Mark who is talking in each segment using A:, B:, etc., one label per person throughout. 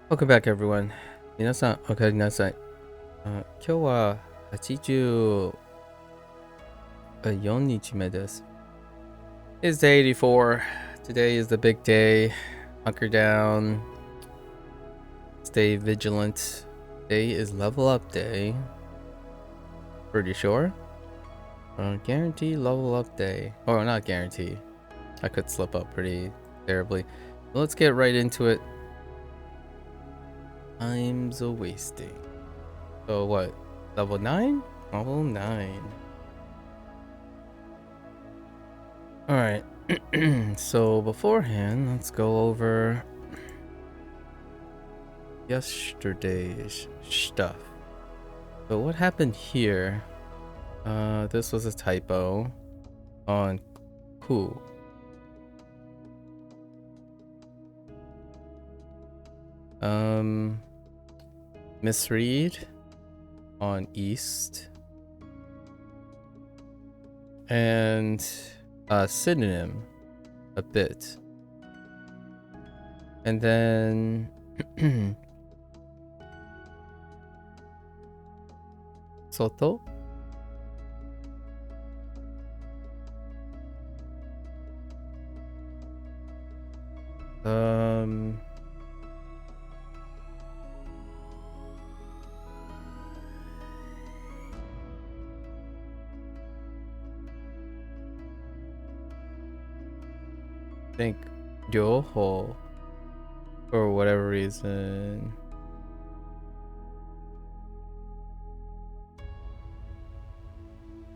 A: Welcome back, everyone. 皆さん、おかえりなさい。今日は84日目です。It's day 84. Today is the big day. Hunker down. Stay vigilant. Today is level up day. Pretty sure. Guarantee level up day. Or not guarantee. I could slip up pretty terribly. So let's get right into it. Time's a wasting. So what? Level 9? Level 9. Alright. So beforehand, let's go over yesterday's stuff. So what happened here? This was a typo on ku. Misread on east. And synonym a bit. And then soto. I think ryoho for whatever reason.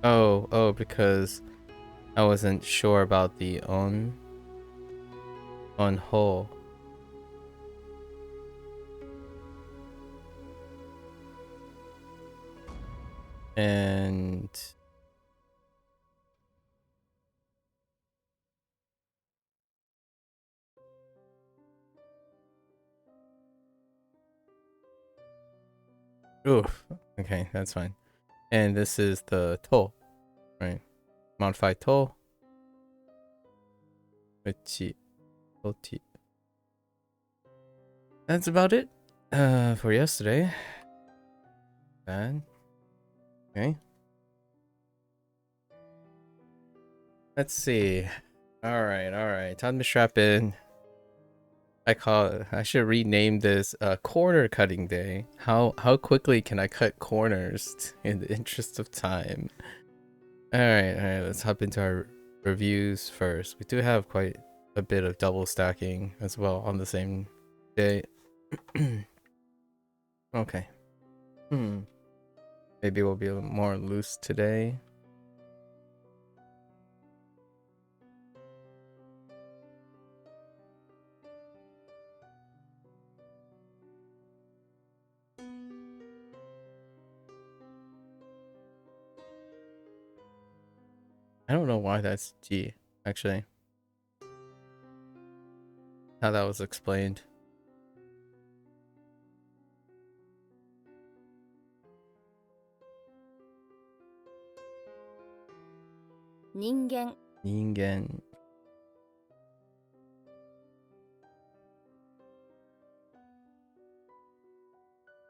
A: Oh, because I wasn't sure about the on ho. And oof. Okay, that's fine. And this is the to, right? Modified to. Koichi. Oti. That's about it. For yesterday. Bad. Okay. Let's see. Alright. Time to strap in. I should rename this corner cutting day. How quickly can I cut corners in the interest of time? Alright, let's hop into our reviews first. We do have quite a bit of double stacking as well on the same day. Okay. Maybe we'll be a little more loose today. I don't know why that's G, actually. How that was explained.
B: Ningen.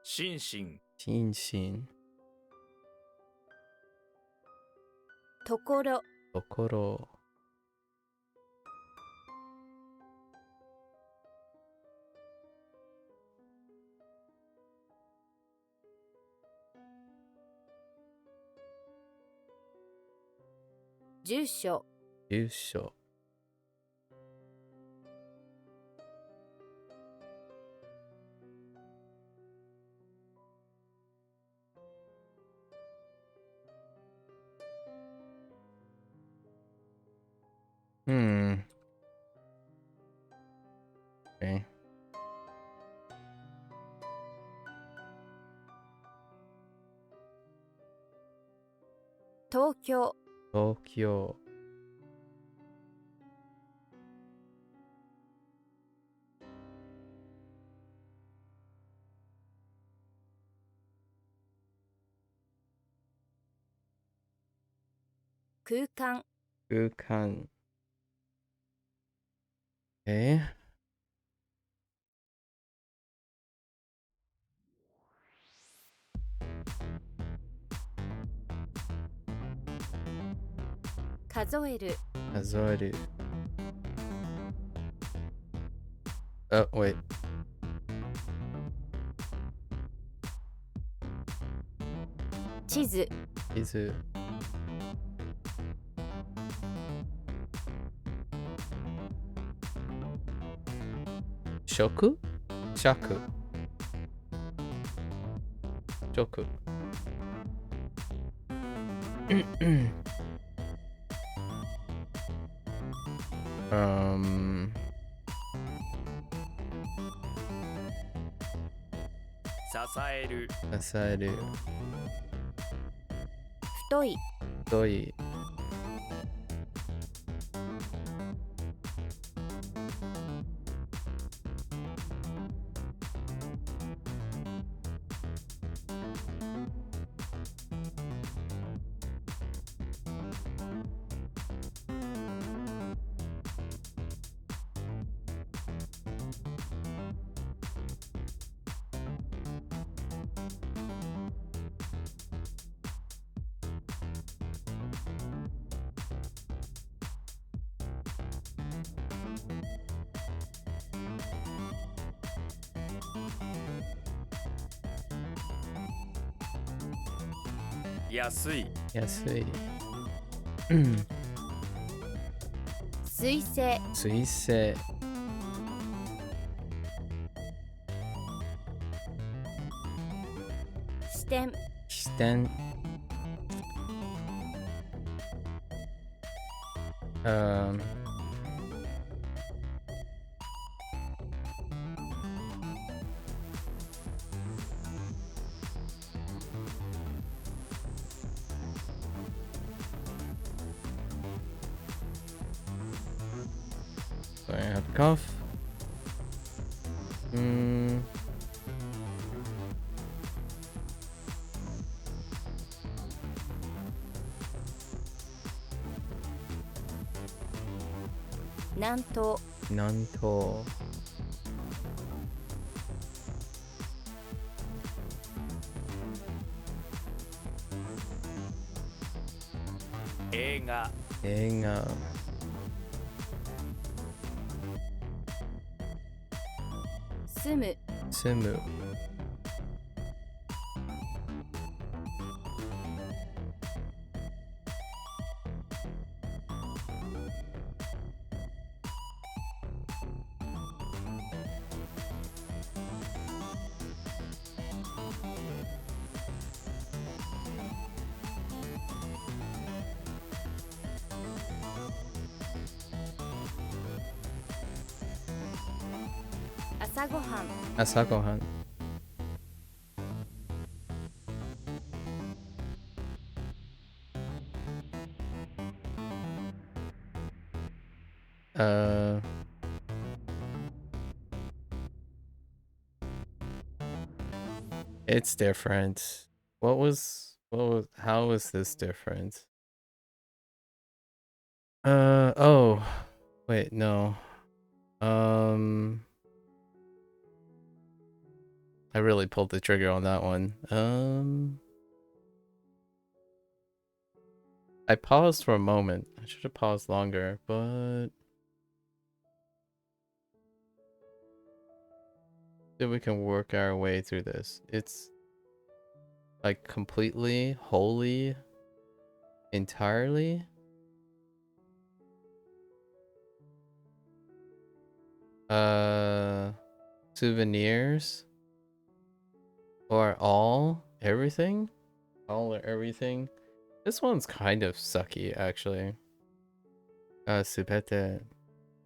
C: 心身
B: ところ。
A: ところ。
B: 住所。
A: 住所。Okay.
B: 東京。
A: 東京。
B: 空間。
A: 空間。Okay.
B: 数える
A: Kazoru. Oh, wait.
B: 地図
A: Izu. Shoku? Shaku. Shoku. um.
C: 支える
A: Asaru.
B: 太い
A: Doi.
C: Yasui
A: Yasui.
B: 水星
A: Suise.
B: 視点
A: Shiten. Um. Sorry, I have a cough. Mm.
B: Nanto
A: Nanto.
C: 映画
A: Enga.
B: 住む
A: Sumu.
B: 朝ごはん
A: Asagohan. Uh. It's different. How was this different? Oh. Wait, no. I really pulled the trigger on that one. I paused for a moment. I should have paused longer, but then we can work our way through this. It's like completely, wholly, entirely. Souvenirs or everything? All or everything? This one's kind of sucky, actually. Subete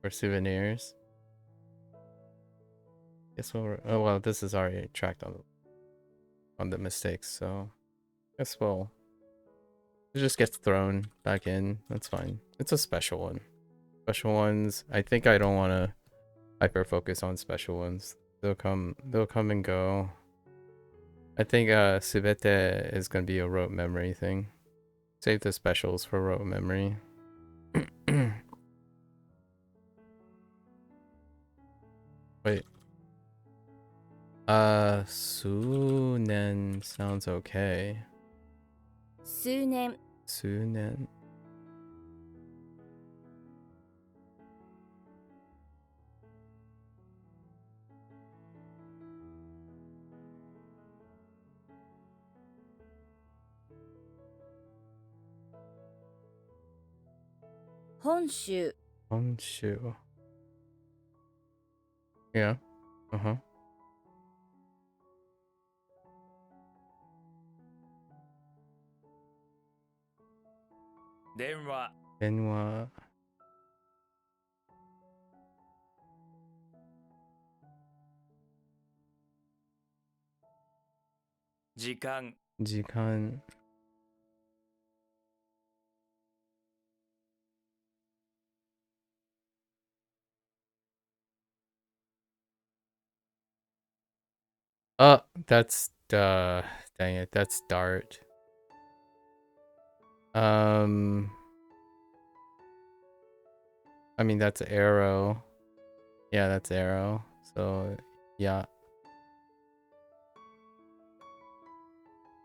A: or souvenirs. Guess oh well, this is already tracked on the mistakes, so guess it just gets thrown back in. That's fine. It's a special one. Special ones. I think I don't want to hyper focus on special ones. They'll come and go. I think Subete is gonna be a rote memory thing. Save the specials for rote memory. Wait. Sunen sounds okay.
B: 数年
A: Sunen.
B: 本州
A: Honshu. Yeah. Uh-huh.
C: 電話
A: Denwa.
C: 時間
A: Jikan. あ、that's dang it, that's dart. I mean that's arrow. Yeah, that's arrow. So yeah.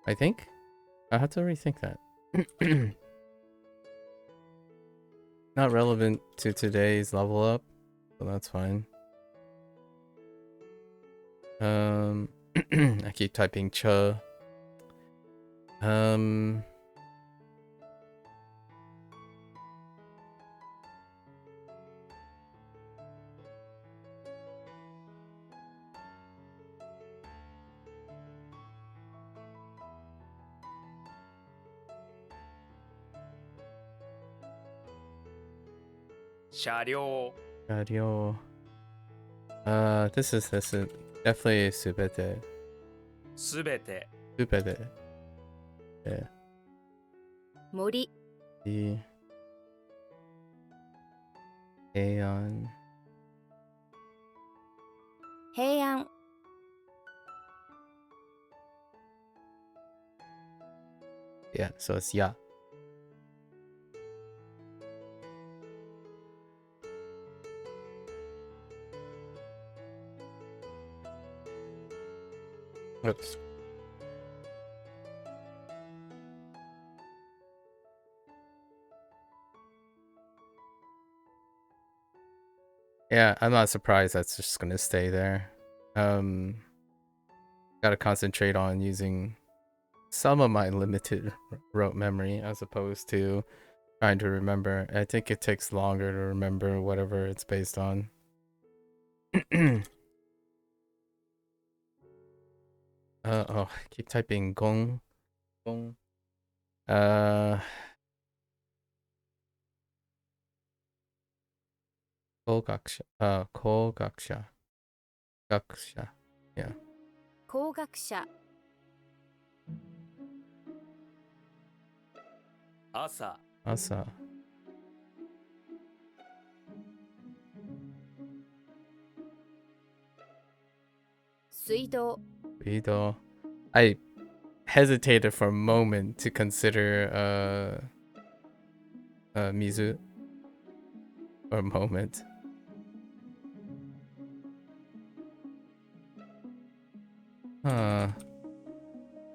A: I think I have to rethink that. Not relevant to today's level up, so that's fine. I keep typing ch.
C: Shario.
A: Radio. This is definitely subete.
C: すべて
A: Subete. Yeah.
B: 森
A: The Aeon.
B: 平安
A: Yeah, so it's ya. Oops. Yeah, I'm not surprised that's just gonna stay there. Gotta concentrate on using some of my limited rote memory as opposed to trying to remember. I think it takes longer to remember whatever it's based on. Oh, I keep typing gong. Gong. Kogaksha. Kogaksha. Gaksha. Yeah.
B: 工学者
C: 朝
A: Asa.
B: 水道
A: Rido. I hesitated for a moment to consider Mizu for a moment.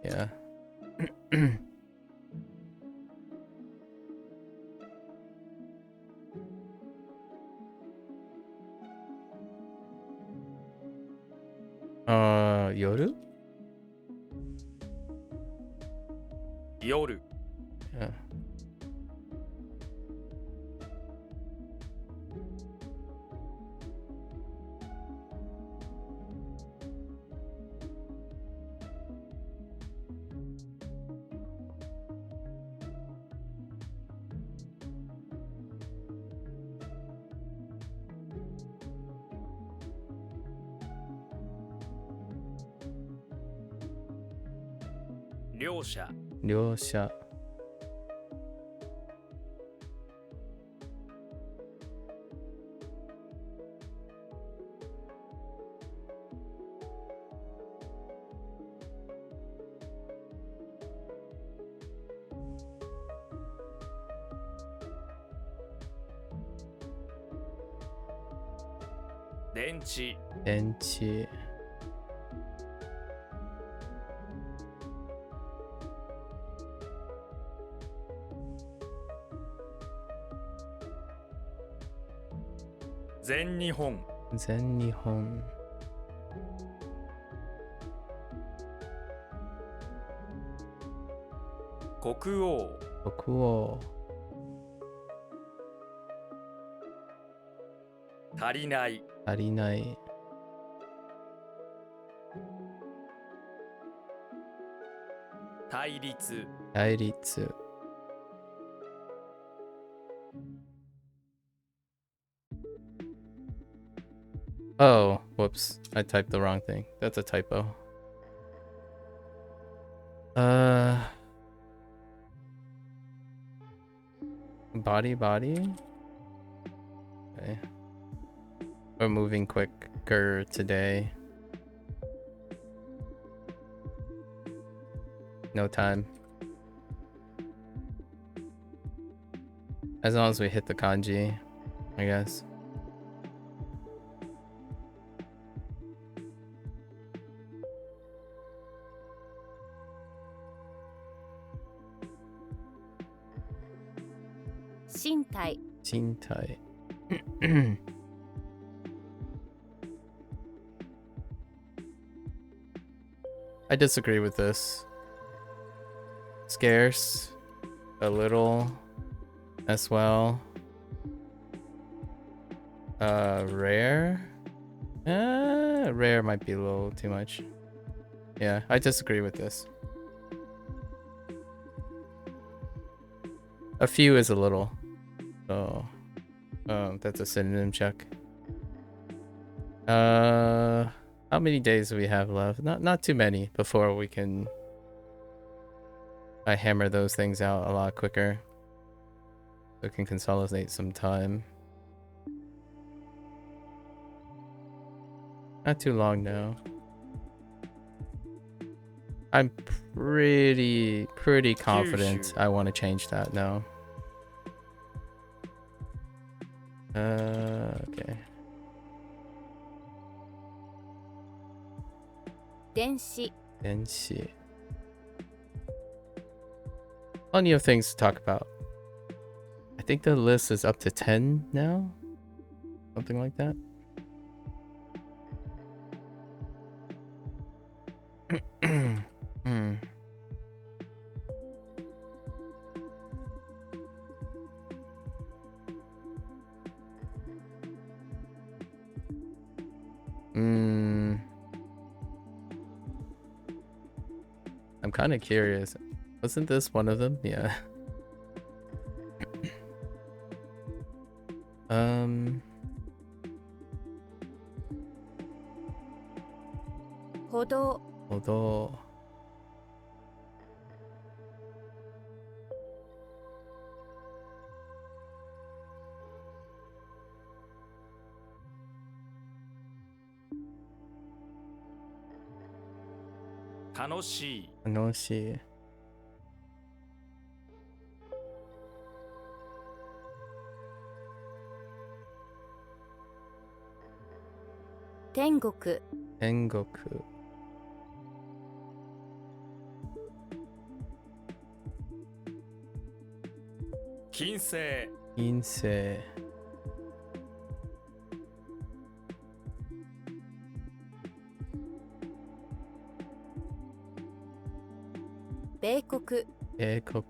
A: Yeah. Yoru?
C: 夜
A: Yeah.
C: 「両者
A: Ryosha.
C: 電池
A: Denchi.
C: 全日本
A: Zen Nihon.
C: 国王
A: Kokuo.
C: 足りない。
A: 足りない。
C: 対立。
A: 対立。Oh, whoops. I typed the wrong thing. That's a typo. Body. Okay. We're moving quicker today. No time. As long as we hit the kanji, I guess.
B: Shintai.
A: Shintai. I disagree with this. Scarce. A little. As well. Rare? Rare might be a little too much. Yeah, I disagree with this. A few is a little. So, that's a synonym check. How many days do we have left? Not too many before we can hammer those things out a lot quicker. So we can consolidate some time. Not too long now. I'm pretty confident I want to change that now. Okay.
B: 電子
A: Denshi. Plenty of things to talk about. I think the list is up to 10 now? Something like that. Hmm. I'm kind of curious. Wasn't this one of them? Yeah.
B: 歩道
A: Although
C: 楽しい。
A: 楽しい。
B: 天国
A: 天国。
C: 金星。
A: 金星。
B: 米国
A: 英国。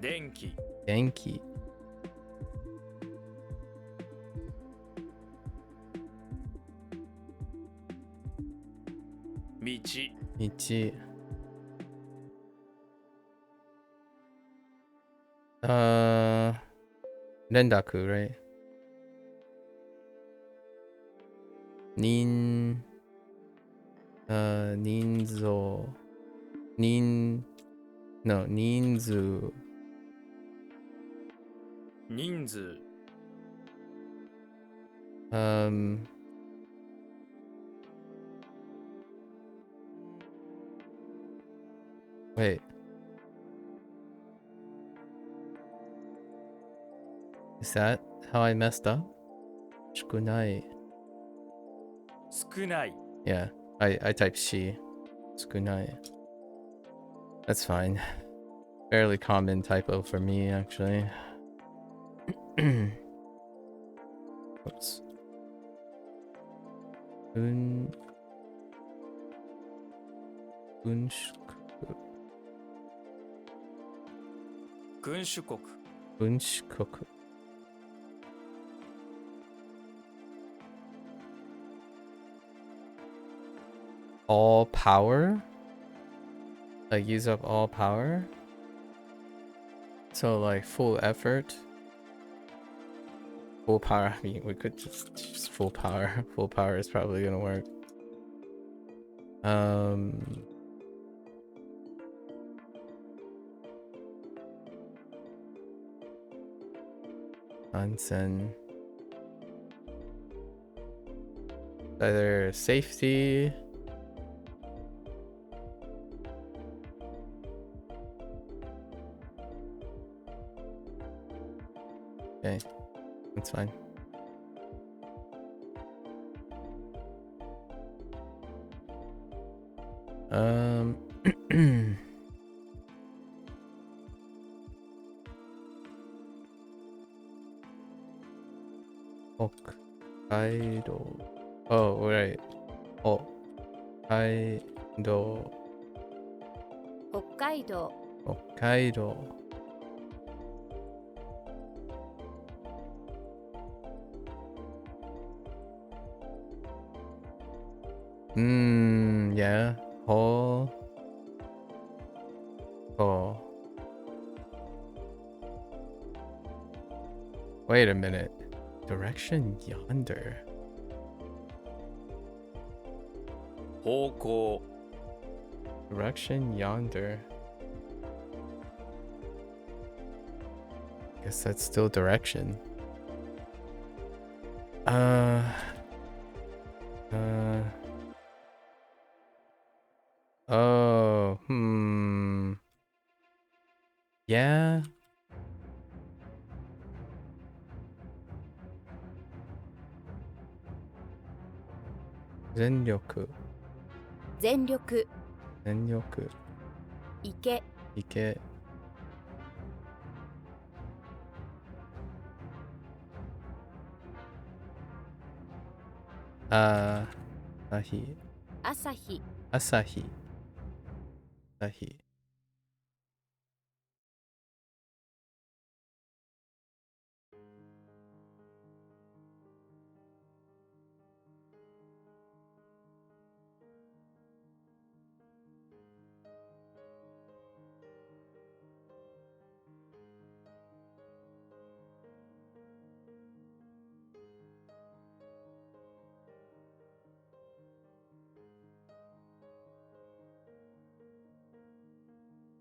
C: 電気。
A: 電気。
C: 道。
A: 道。連絡 right? 人数。人数。
C: 人数。
A: Wait. Is that how I messed up? 少ない。
C: 少ない。
A: Yeah, I typed she. 少ない. That's fine. Fairly common typo for me, actually. Oops. 軍縮。
C: 君主国。
A: 軍主国。all power? Like use up all power? So like full effort? Full power, I mean, we could just full power. Full power is probably gonna work. Onsen. Either safety. Okay, that's fine. Hokkaido. Oh, right. Hokkaido.
B: 北海道
A: Hokkaido. Yeah. Oh. Wait a minute. Direction yonder.
C: 方向
A: Direction yonder. Guess that's still direction. Oh, yeah. Zenryoku.
B: 全力
A: Zenryoku.
B: 行け
A: Ike. Asahi.
B: 朝日
A: Asahi. Asahi.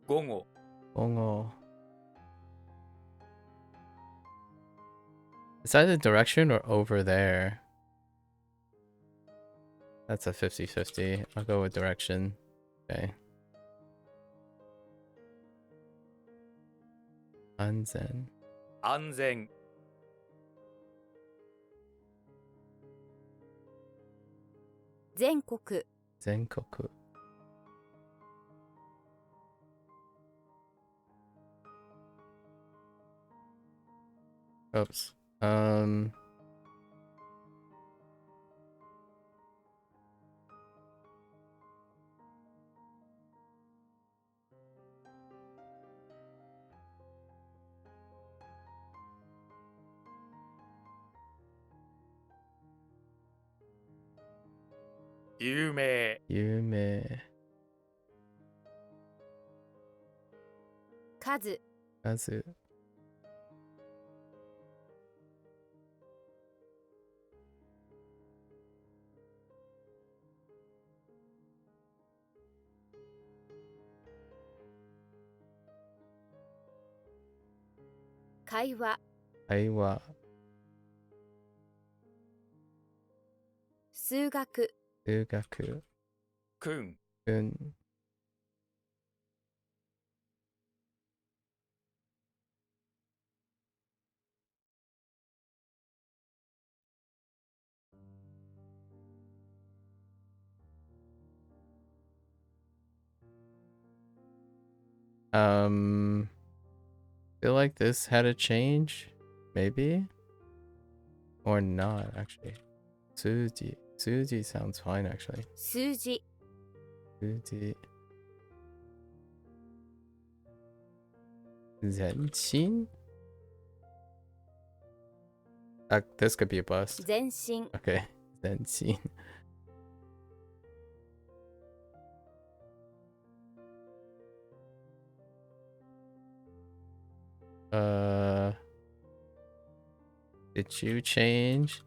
C: Gongo.
A: Bongo. Is that the direction or over there? That's a 50-50. I'll go with direction. Okay. Anzen.
C: 安全
B: 全国
A: Zenkoku. Oops.
C: Yume.
A: Yume.
B: 数
A: Kazu.
B: Kaiwa
A: Aiwa.
B: 数学
A: Ugaku.
C: くん
A: Un. Feel like this had a change, maybe, or not actually. Suji. Suji sounds fine actually.
B: 数字
A: Suji. Zenshin? This could be a bust.
B: 前進
A: Okay. Zenshin. Did you change?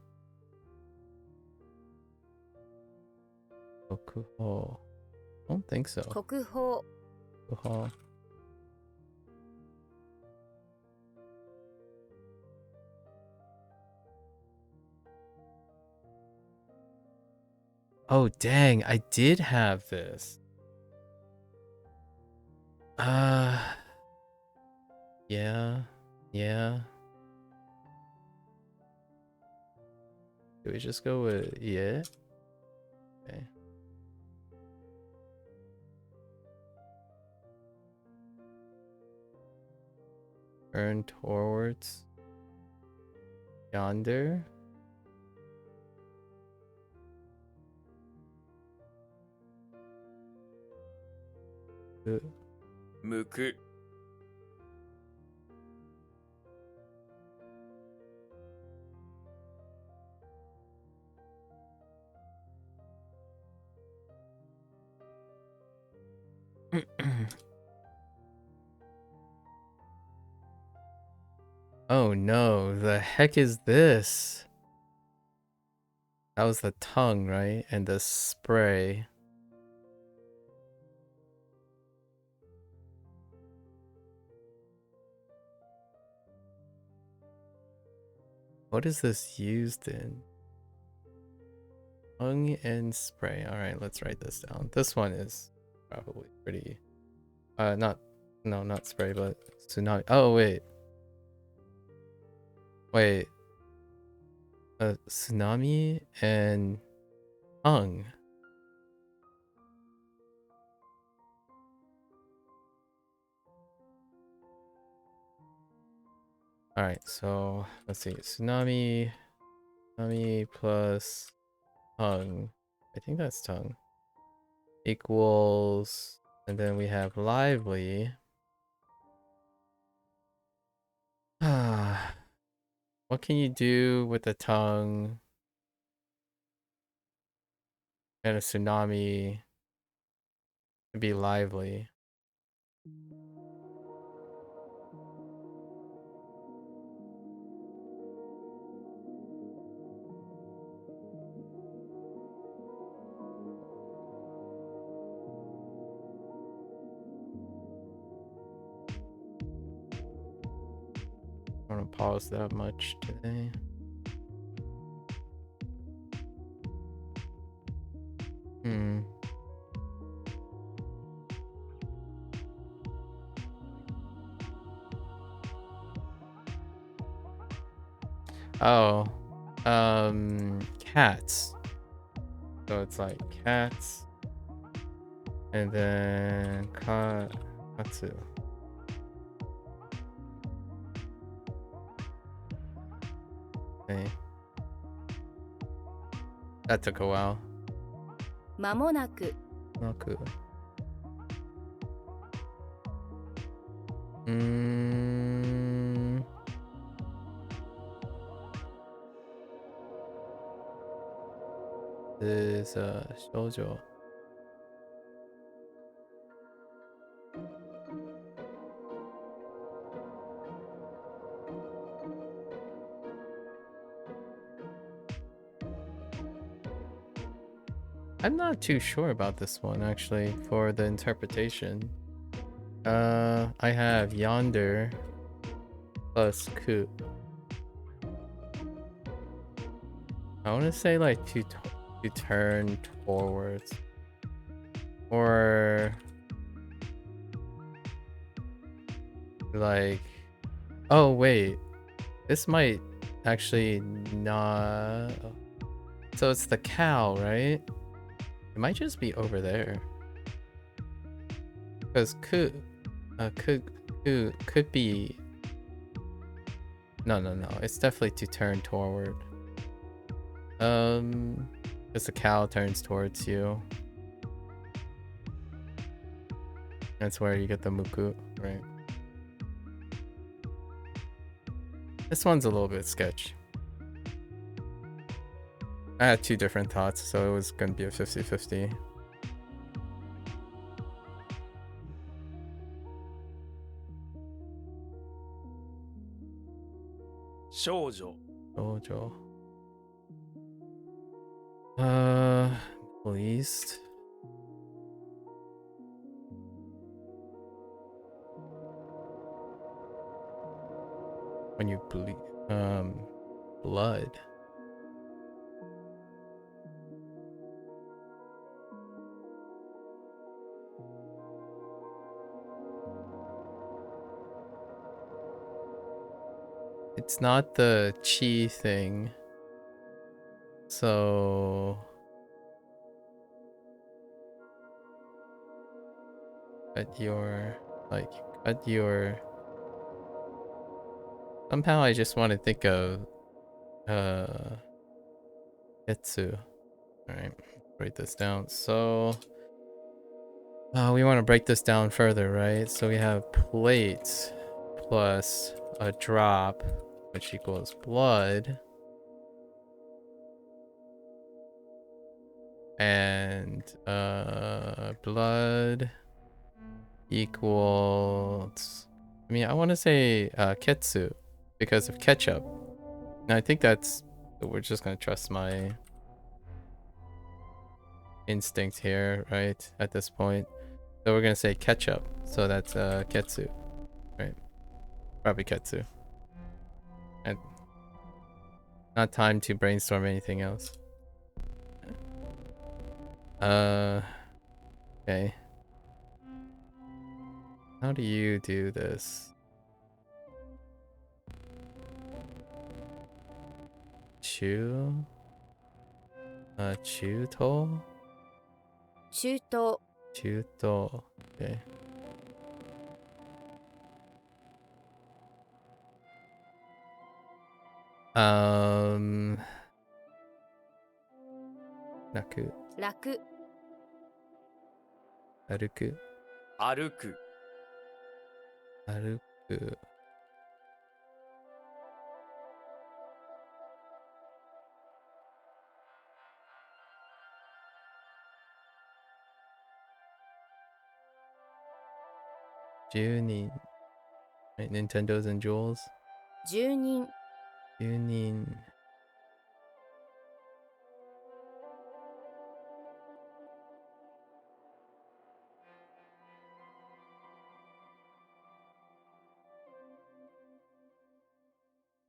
A: Kokuho. I don't think so.
B: 国宝
A: Kokuho. Oh dang, I did have this. Yeah. Do we just go with yeah? Okay. Turn towards yonder. Uh,
C: 向く
A: Oh no, the heck is this? That was the tongue, right? And the spray. What is this used in? Tongue and spray. Alright, let's write this down. This one is probably pretty... not spray, but tsunami. Oh, wait. Wait. Tsunami and tongue. Alright, so let's see. Tsunami plus tongue. I think that's tongue. Equals, and then we have lively. What can you do with the tongue and a tsunami to be lively? I don't want to pause that much today. Oh, cats. So it's like cats, and then katsu. Okay. That took a while.
B: 間もなく
A: MAKU. This shoujo. I'm not too sure about this one actually for the interpretation. I have yonder plus ku. I want to say like to turn towards, or like, oh wait, this might actually not. So it's the cow, right? It might just be over there. Because could be. No. It's definitely to turn toward. Because the cow turns towards you. That's where you get the muku, right? This one's a little bit sketch. I had two different thoughts, so it was gonna be a 50-50.
C: 少女
A: Dojo. Middle East. When you bleed, blood. It's not the chi thing. So cut your somehow I just want to think of Ketsu. Alright, write this down. So we want to break this down further, right? So we have plate plus a drop, which equals blood. And blood equals, I mean, I want to say ketsu because of ketchup. And I think we're just going to trust my instinct here, right? At this point. So we're going to say ketchup. So that's ketsu, right? Probably ketsu. And not time to brainstorm anything else. Okay. How do you do this? Chuto?
B: 中東
A: Chuto. Okay. Naku.
B: 楽
A: Aruku.
C: 歩く
A: Aruku. Junin. Right, Nintendo's and Jewels.
B: 住人
A: Junin.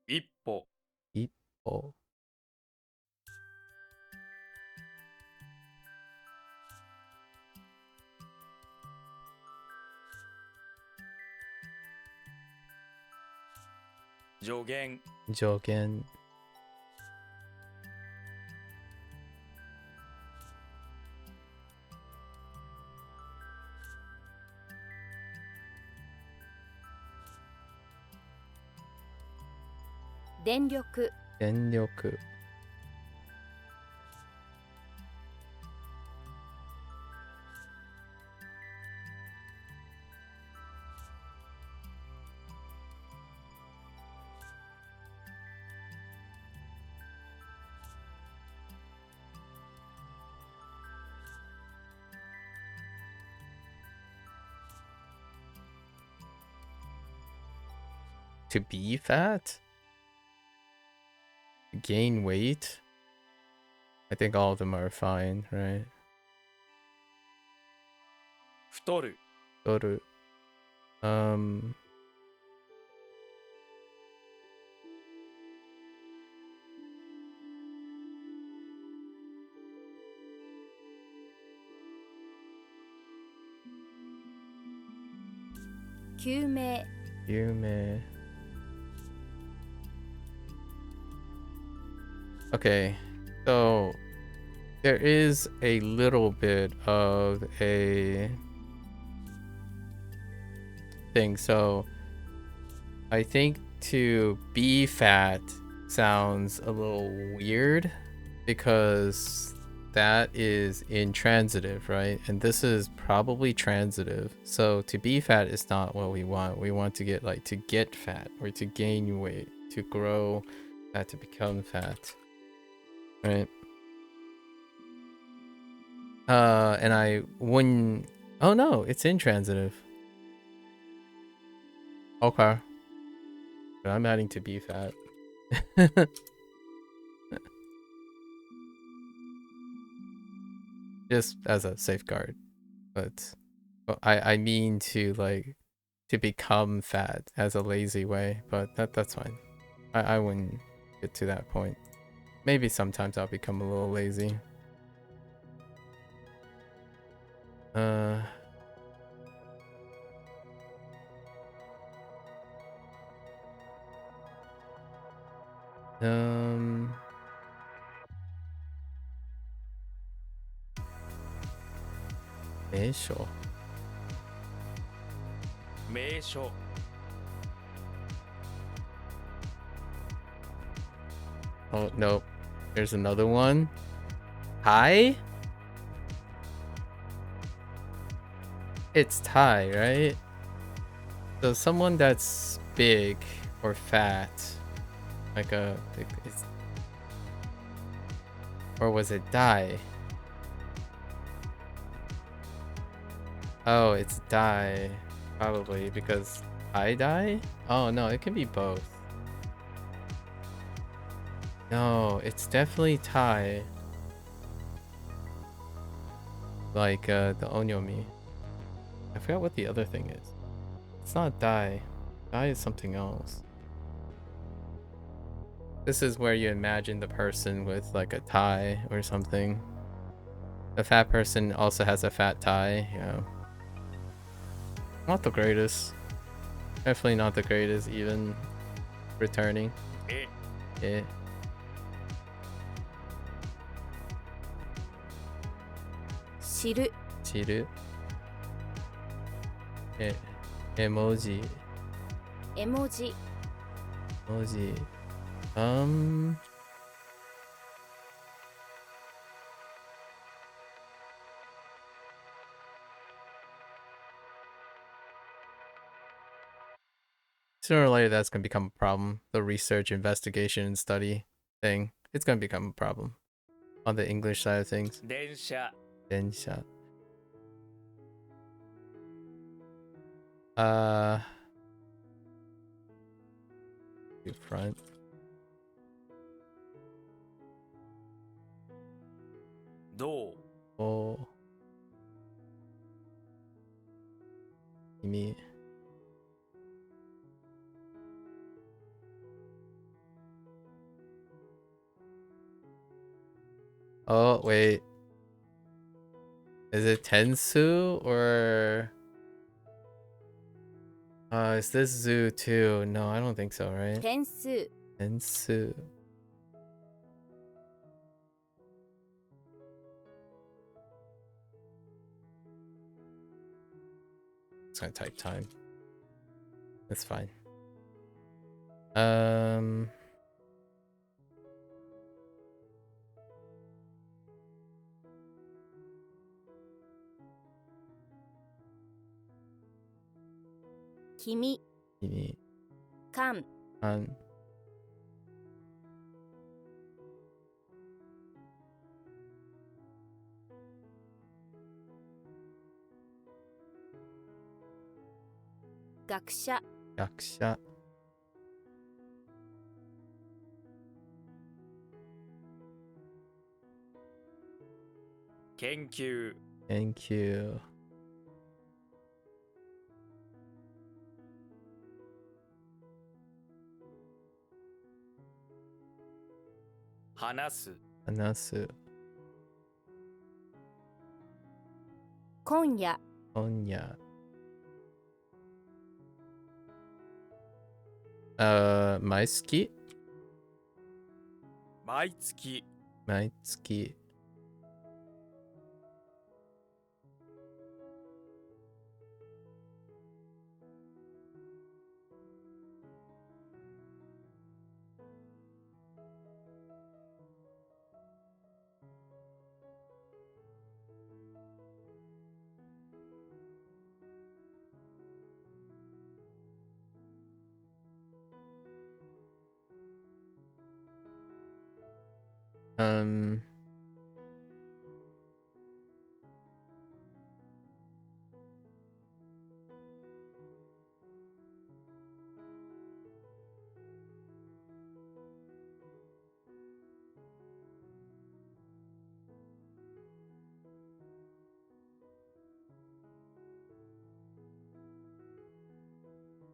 C: Ippo
A: Ippo.
C: Jogen
A: Jogen. .
B: 電力
A: Denryoku. To be fat? Gain weight? I think all of them are fine, right?
C: 太る
A: Toru. .
B: 救命
A: Yume. Okay, so there is a little bit of a thing. So I think to be fat sounds a little weird because that is intransitive, right? And this is probably transitive. So to be fat is not what we want. We want to get to get fat or to gain weight, to grow fat, to become fat, right? And I wouldn't. Oh no, it's intransitive. Okay. But I'm adding to be fat. Just as a safeguard. But I mean to like to become fat as a lazy way, but that's fine. I wouldn't get to that point. Maybe sometimes I'll become a little lazy.名所.
C: 名所
A: Oh, no. There's another one. Thai? It's Thai, right? So someone that's big or fat. Like or was it die? Oh, it's die. Probably because I die? Oh no, it can be both. No, it's definitely Thai. Like the onyomi. I forgot what the other thing is. It's not dai. Dai is something else. This is where you imagine the person with like a tie or something. The fat person also has a fat tie, yeah. Not the greatest. Definitely not the greatest, even returning. Yeah.
B: 知る
A: 知る emoji
B: 絵文字
A: emoji sooner or later that's gonna become a problem. The research, investigation, and study thing. It's gonna become a problem on the English side of things.
C: 電車
A: Densha. To front.
C: Do
A: Oh. Kimi. Oh, wait. Is it Tensu or is this Zoo too? No, I don't think so, right?
B: 点数
A: Tensu. It's gonna type time. That's fine.
B: Kimi
A: Kimi.
B: 缶 学者
A: Yaksha.
C: Kenkyu
A: Thank you.
C: Hanasu
A: Anasu.
B: 今夜
A: Onya. Maitsuki?
C: 毎月
A: Maitsuki.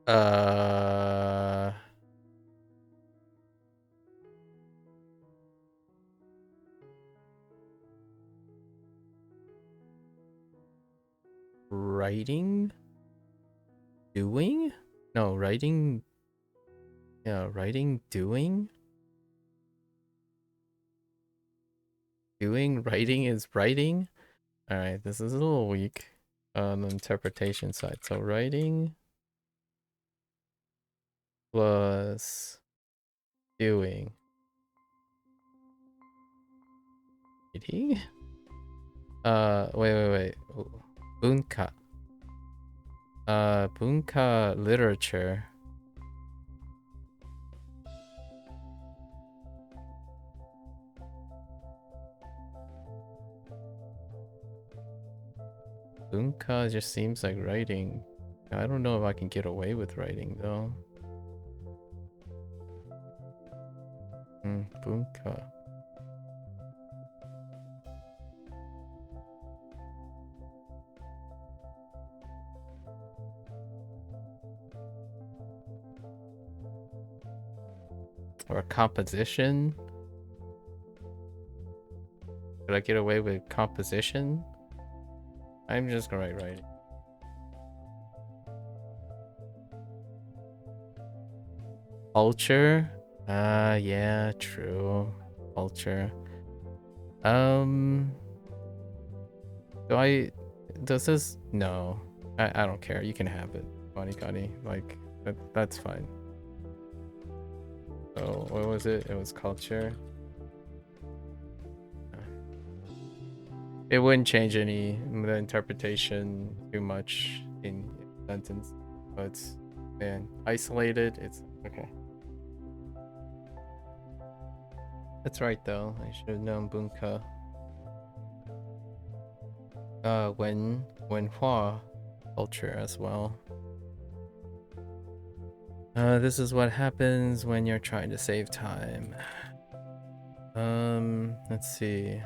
A: Uh, writing? Doing? No, writing. Yeah, writing, doing? Doing, writing is writing? Alright, this is a little weak on the interpretation side. So writing plus doing. Reading? Wait. Bunka. Bunka literature. Bunka just seems like writing. I don't know if I can get away with writing though. Bunka. Or composition? Could I get away with composition? I'm just gonna write writing. Culture? Yeah, true. Culture. Does this? No. I don't care. You can have it. WaniKani. Like, that's fine. So, what was it? It was culture. It wouldn't change the interpretation too much in sentence. But, man, isolated, it's okay. That's right, though. I should have known bunka. Wenhua culture as well. This is what happens when you're trying to save time. Let's see.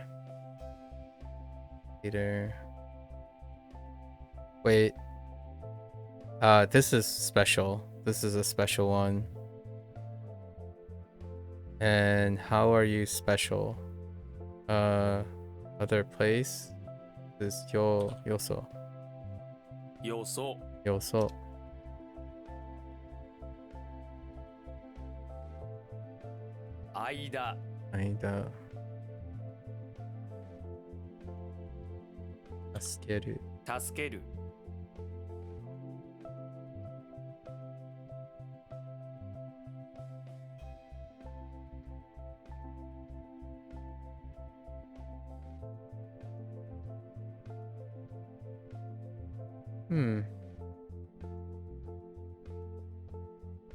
A: Later. Wait. This is special. This is a special one. And how are you special? Other place? This is yoso. Yoso.
C: Aida.
A: Tasukeru.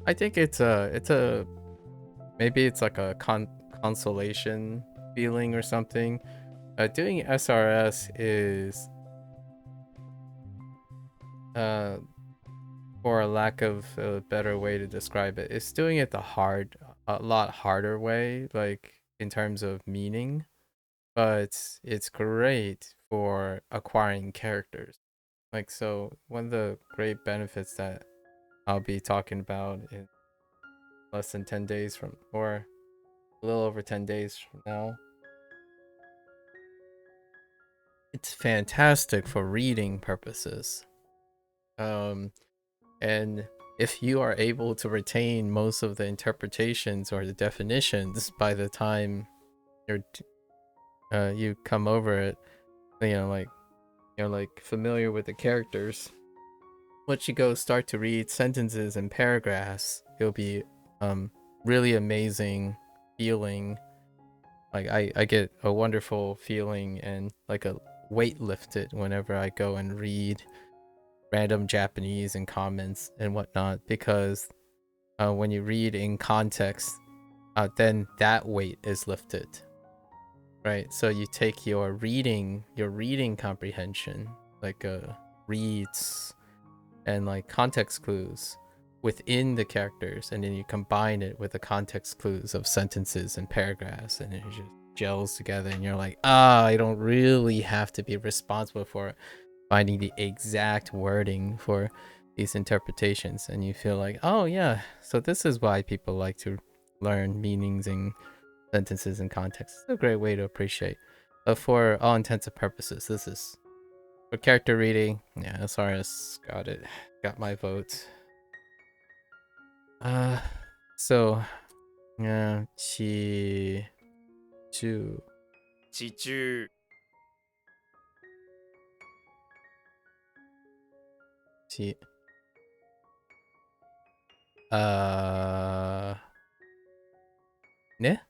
A: I think it's a maybe it's like a consolation feeling or something. Doing SRS is for a lack of a better way to describe it, it's doing it a lot harder way, like in terms of meaning, but it's great for acquiring characters. Like, so one of the great benefits that I'll be talking about in less than 10 days from, or a little over 10 days from now, it's fantastic for reading purposes. And if you are able to retain most of the interpretations or the definitions by the time you come over it, like you're like familiar with the characters. Once you go start to read sentences and paragraphs, it'll be really amazing feeling. Like I get a wonderful feeling and like a weight lifted whenever I go and read random Japanese and comments and whatnot, because when you read in context, then that weight is lifted, right? So you take your reading comprehension, like reads and like context clues within the characters, and then you combine it with the context clues of sentences and paragraphs, and it just gels together, and you're like, I don't really have to be responsible for finding the exact wording for these interpretations, and you feel like, oh yeah, so this is why people like to learn meanings and sentences and context. It's a great way to appreciate. But for all intents and purposes, this is for character reading. Yeah, SRS got it. Got my vote. So yeah, chi chu
C: 地中
A: chi ne.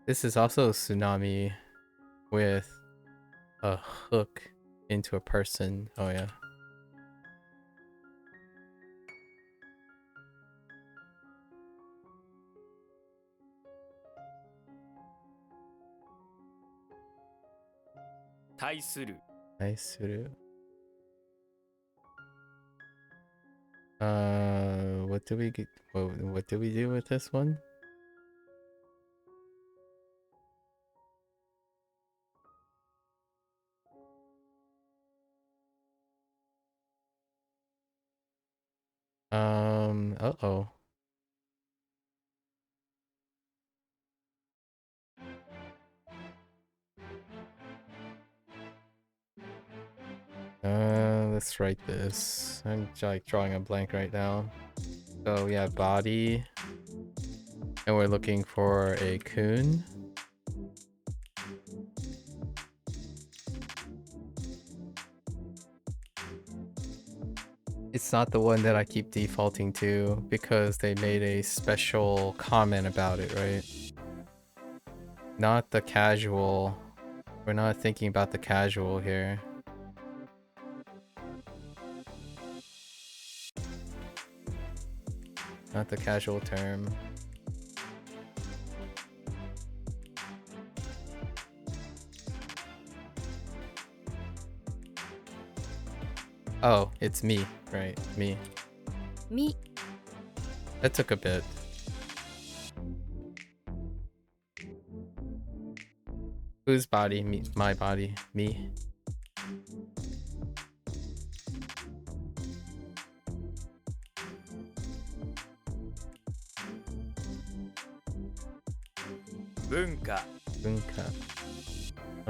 A: This is also a tsunami with a hook into a person. Oh yeah.
C: 「対する
A: Aisuru. What do we get? What do we do with this one? Uh-oh. Let's write this. I'm like drawing a blank right now. So we have body, and we're looking for a kun. It's not the one that I keep defaulting to because they made a special comment about it, right? Not the casual. We're not thinking about the casual here. Not the casual term. Oh, it's me, right? Me.
B: み
A: That took a bit. Whose body? Me. My body. Me.
C: 文化
A: Bunka.
C: 「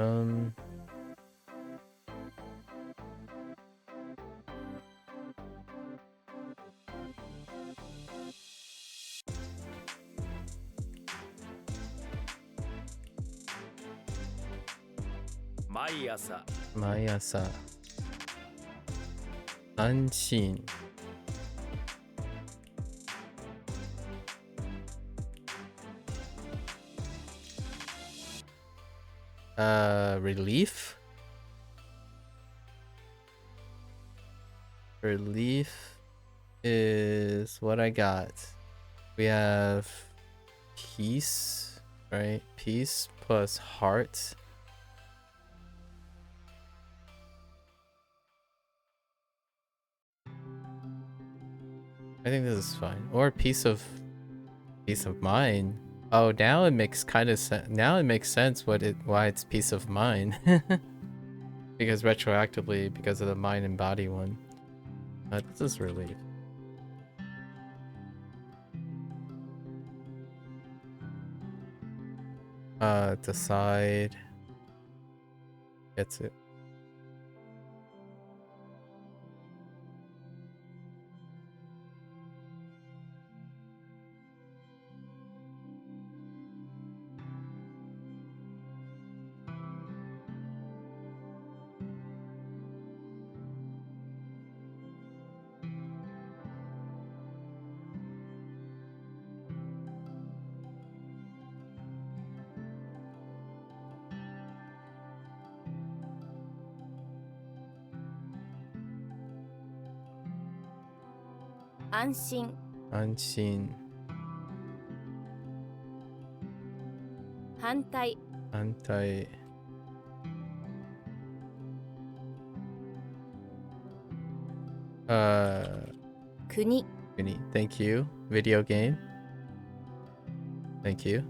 C: 毎朝
A: Mayasa. Anshin. Relief? Relief is what I got. We have peace, right? Peace plus heart. I think this is fine. Or peace of mind. Oh, now it makes kind of sense. Now it makes sense why it's peace of mind. Because retroactively, because of the mind and body one. This is relief. Decide. Gets it.
B: 「安心」
A: Unseen.
B: 「反対」
A: Anti.
B: 「国」
A: Thank you. Video game. Thank you.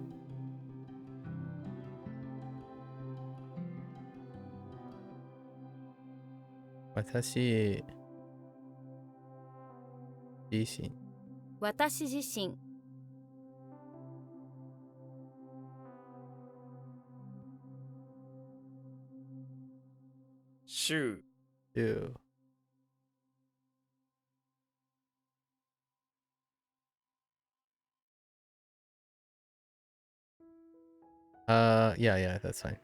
A: Watashi jishin.
B: 私自身
C: 週
A: Do. Yeah, that's fine.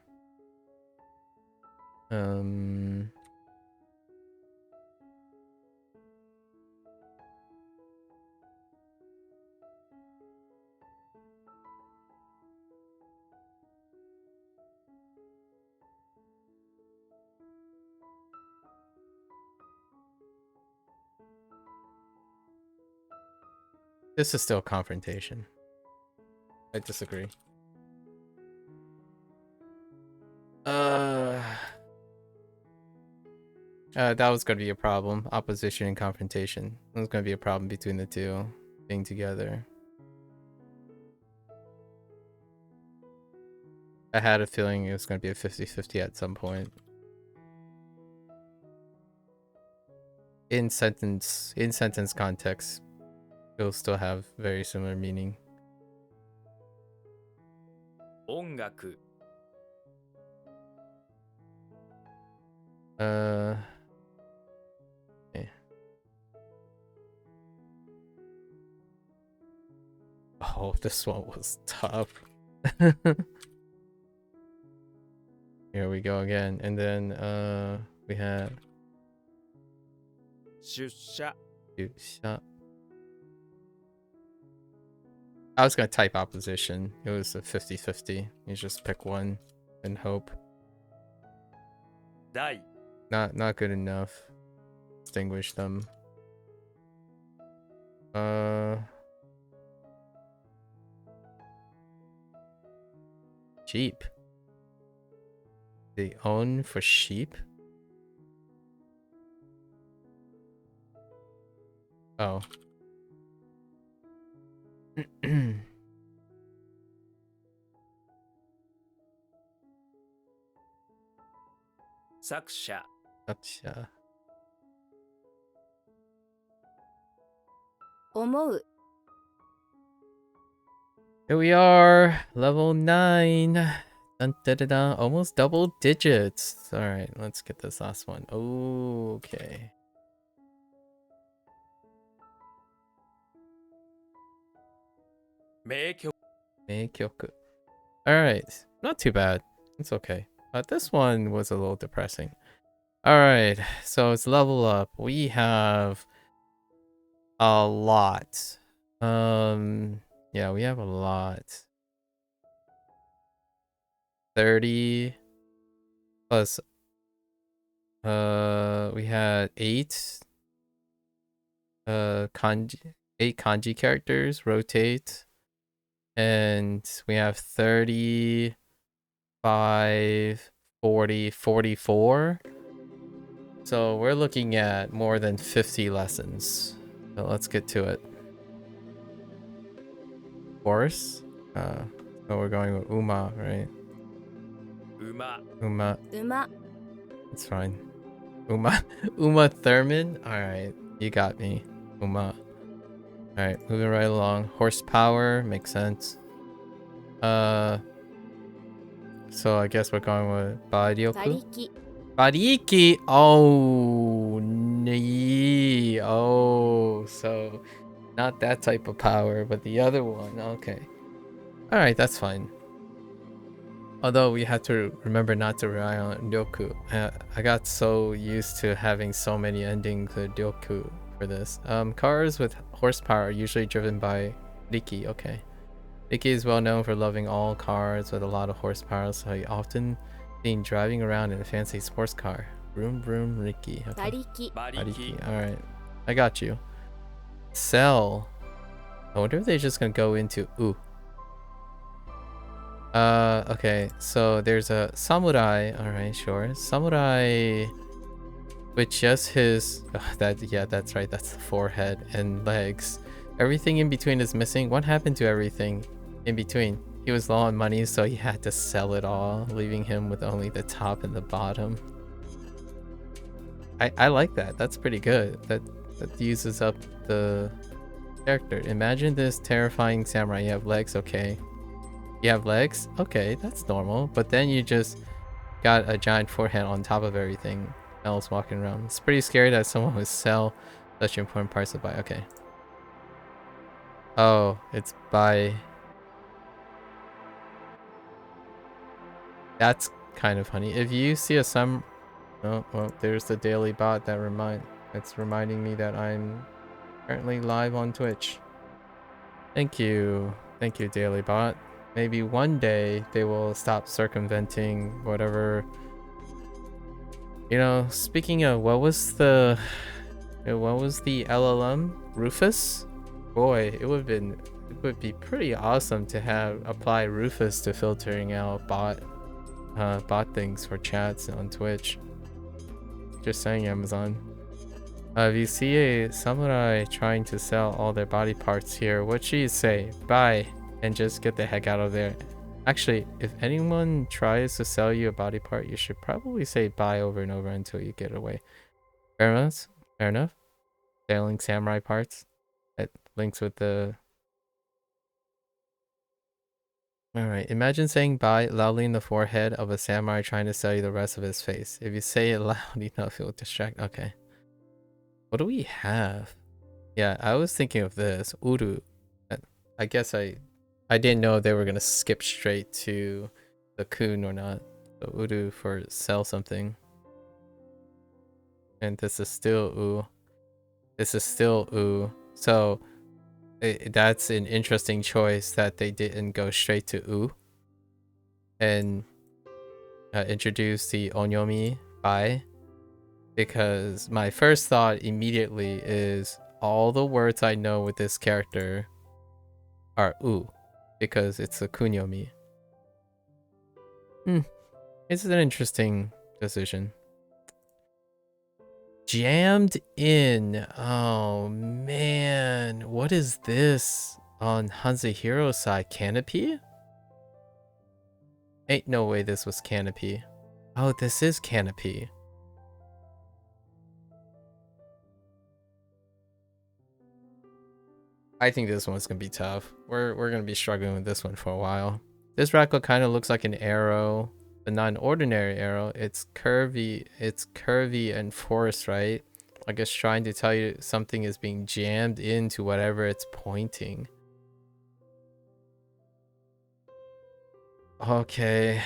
A: This is still confrontation. I disagree. That was going to be a problem. Opposition and confrontation. It was going to be a problem between the two being together. I had a feeling it was going to be a 50-50 at some point. In sentence context, it'll still have very similar meaning.
C: 音楽
A: Okay. Oh, this one was tough. Here we go again. And then we have
C: 出社
A: I was gonna type opposition. It was a 50-50. You just pick one and hope.
C: 大
A: Not good enough. Distinguish them. Sheep. They own for sheep? Oh.
C: 作者
A: Gotcha.
B: 思う
A: Here we are, level 9. Dun, da, da, da. Almost double digits. All right, let's get this last one. Okay.
C: Meikyoku
A: Meikyoku. All right, not too bad. It's okay. But this one was a little depressing. All right, so it's level up. We have a lot. Yeah, we have a lot. 30 plus we had 8 kanji characters rotate, and we have 35 40 44, so we're looking at more than 50 lessons. So let's get to it. Horse, so we're going with Uma, right?
C: 馬
A: Uma,
B: 馬
A: it's fine. Uma Thurman. All right, you got me, Uma. All right, moving right along. Horsepower makes sense. So I guess we're going with
B: 馬
A: Baryoku.
B: 力
A: Bariki. Oh, nee. Oh, so not that type of power, but the other one. Okay. All right, that's fine. Although we have to remember not to rely on Ryoku. I got so used to having so many endings with Ryoku for this. Cars with horsepower are usually driven by Riki. Okay. Riki is well known for loving all cars with a lot of horsepower, so he often seen driving around in a fancy sports car. Vroom vroom Riki.
B: 馬
A: Okay.
B: 力
C: 馬力
A: Ariki. Alright. I got you. Sell. I wonder if they're just gonna go into ooh. Okay, so there's a samurai. Alright, sure. Samurai with just his that's right, that's the forehead and legs. Everything in between is missing. What happened to everything in between? He was low on money, so he had to sell it all, leaving him with only the top and the bottom. I like that. That's pretty good. That uses up the character. Imagine this terrifying samurai. You have legs, okay. You have legs? Okay, that's normal. But then you just got a giant forehead on top of everything else walking around. It's pretty scary that someone would sell such important parts of the body. Okay. Oh, it's by... That's kind of funny. If you see a oh, well, there's the daily bot that it's reminding me that I'm currently live on Twitch. Thank you. Thank you, daily bot. Maybe one day they will stop circumventing whatever. You know, speaking of, what was the LLM? Rufus? Boy, it would be pretty awesome to apply Rufus to filtering out bot things for chats on Twitch. Just saying, Amazon. If you see a samurai trying to sell all their body parts here, what should you say? Buy and just get the heck out of there. Actually, if anyone tries to sell you a body part, you should probably say buy over and over until you get away. Fair enough? Fair enough? Selling samurai parts. That links with the... Alright, imagine saying bye loudly in the forehead of a samurai trying to sell you the rest of his face. If you say it loud enough, it will distract. Okay. What do we have? Yeah, I was thinking of this. Uru. I guess I didn't know they were gonna skip straight to the kun or not. So Uru for sell something. And this is still U. This is still U. So that's an interesting choice that they didn't go straight to U and introduce the onyomi bai, because my first thought immediately is all the words I know with this character are U because it's a kunyomi. It's an interesting decision. Jammed in. Oh man, what is this on Hanzahiro's side? Canopy? Ain't no way this was Canopy. Oh, this is Canopy. I think this one's gonna be tough. We're gonna be struggling with this one for a while. This Racco kind of looks like an arrow, but not an ordinary arrow. It's curvy and forced, right? Like it's trying to tell you something is being jammed into whatever it's pointing. Okay.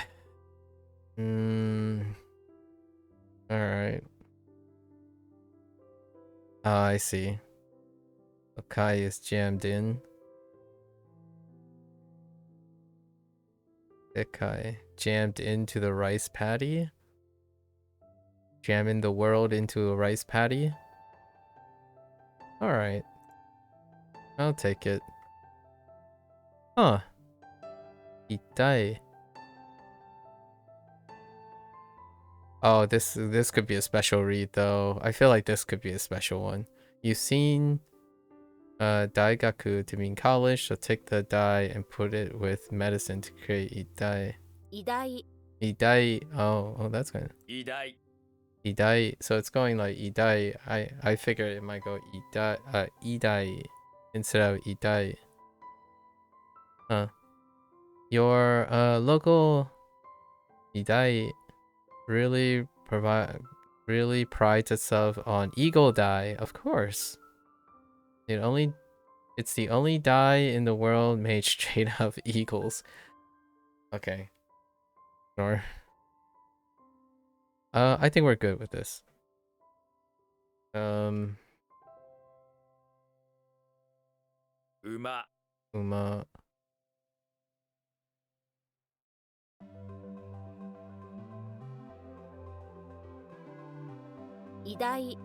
A: Alright. Oh, I see. Okai is jammed in. Ikai jammed into the rice paddy. Jamming the world into a rice paddy. Alright. I'll take it. Huh. Itai. Oh, this could be a special read though. I feel like this could be a special one. You've seen daigaku to mean college, so take the dai and put it with medicine to create idai. Idai. Oh, that's good. Idai. So it's going like idai. I figured it might go idai instead of idai. Huh. Your local idai really prides itself on eagle dye, of course. It's the only dye in the world made straight out of eagles. Okay. Ignore. I think we're good with this.
C: Uma.
B: Idai.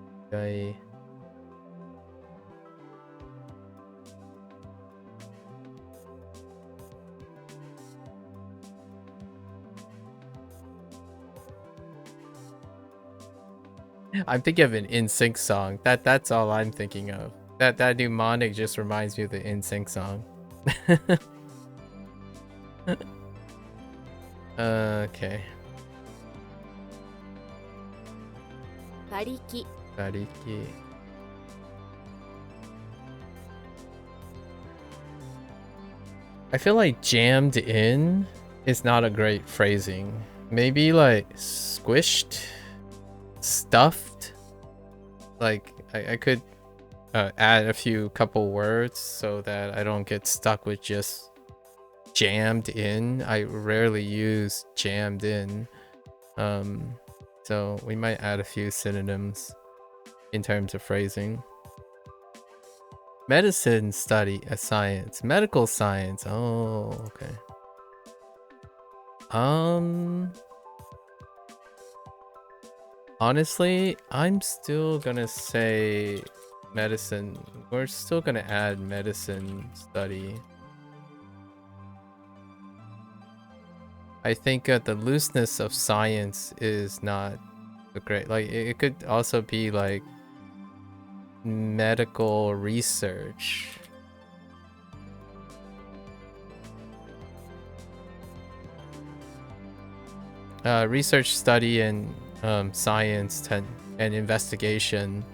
A: I'm thinking of an NSYNC song. That's all I'm thinking of. That mnemonic just reminds me of the NSYNC song. Okay.
B: 馬力
A: Bariki. I feel like jammed in is not a great phrasing. Maybe like squished, stuffed. Like I could add a few couple words so that I don't get stuck with just jammed in. I rarely use jammed in. So we might add a few synonyms in terms of phrasing. Medicine study, a science, medical science. Oh, okay. Honestly, I'm still gonna say medicine. We're still gonna add medicine study. I think the looseness of science is not a great. Like it could also be like medical research. Research, study, and science and investigation.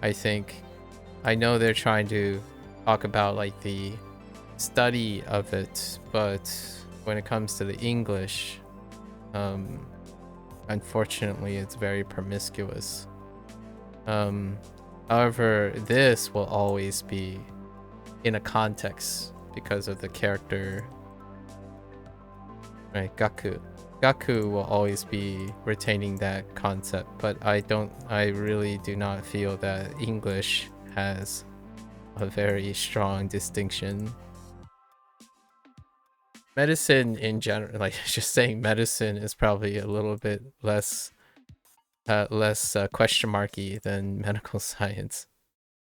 A: I think. I know they're trying to talk about like the study of it, but when it comes to the English, unfortunately, it's very promiscuous. However, this will always be in a context because of the character, right? Gaku will always be retaining that concept, but I really do not feel that English has a very strong distinction. Medicine in general, like just saying medicine is probably a little bit less question marky than medical science.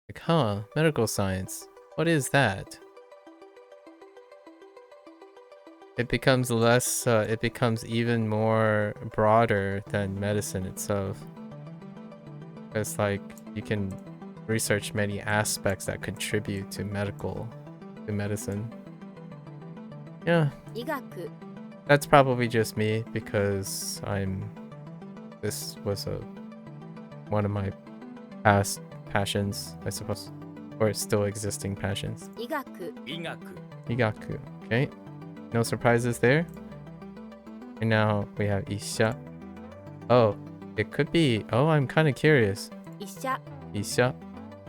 A: Like, huh, medical science. What is that? It becomes less, it becomes even more broader than medicine itself. It's like you can research many aspects that contribute to medicine. Yeah.
B: 医学
A: That's probably just me because this was one of my past passions, I suppose, or still existing passions.
B: 医学
C: 医学
A: Igaku. Okay. No surprises there. And now we have Isha. Oh, it could be. Oh, I'm kind of curious.
B: 医者
A: Isha.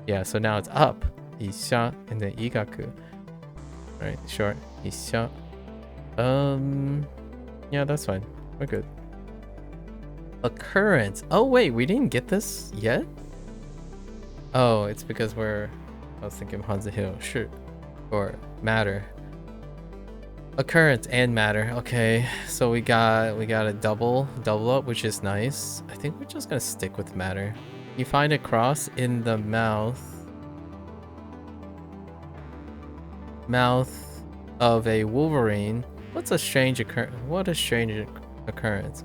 A: Yeah, so now it's up. Isha and then Igaku. Right, short. Isha. Yeah, that's fine. We're good. Occurrence. Oh wait, we didn't get this yet? Oh, it's because I was thinking of Hansa Hill. Sure. Or matter. Occurrence and matter. Okay, so we got a double up, which is nice. I think we're just gonna stick with matter. You find a cross in the mouth of a wolverine. What a strange occurrence.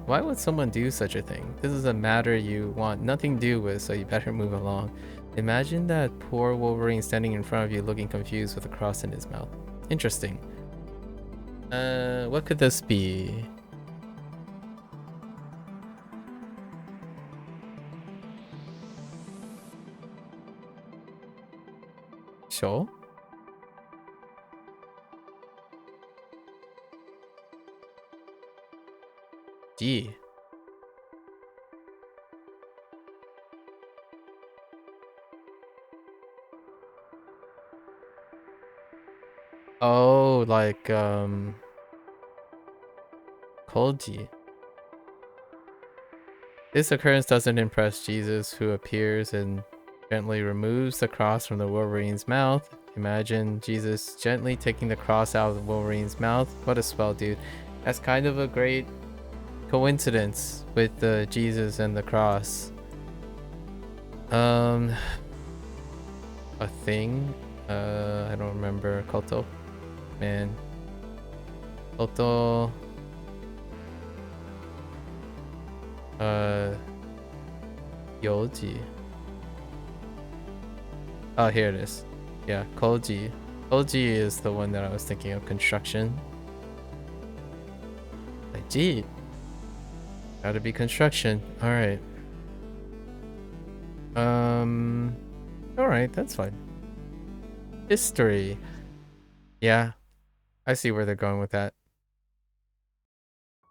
A: Why would someone do such a thing? This is a matter you want nothing to do with, so you better move along. Imagine that poor wolverine standing in front of you looking confused with a cross in his mouth. Interesting. What could this be? Sure. G. Oh, like Koichi. This occurrence doesn't impress Jesus, who appears and gently removes the cross from the wolverine's mouth. Imagine Jesus gently taking the cross out of the wolverine's mouth. What a spell, dude. That's kind of a great coincidence with the Jesus and the cross. A thing? I don't remember. Koto? Man. Koto. Yoji. Oh, here it is. Yeah, Koji. Koji is the one that I was thinking of. Construction. Like, gee. Gotta be construction. Alright. Alright, that's fine. History. Yeah, I see where they're going with that.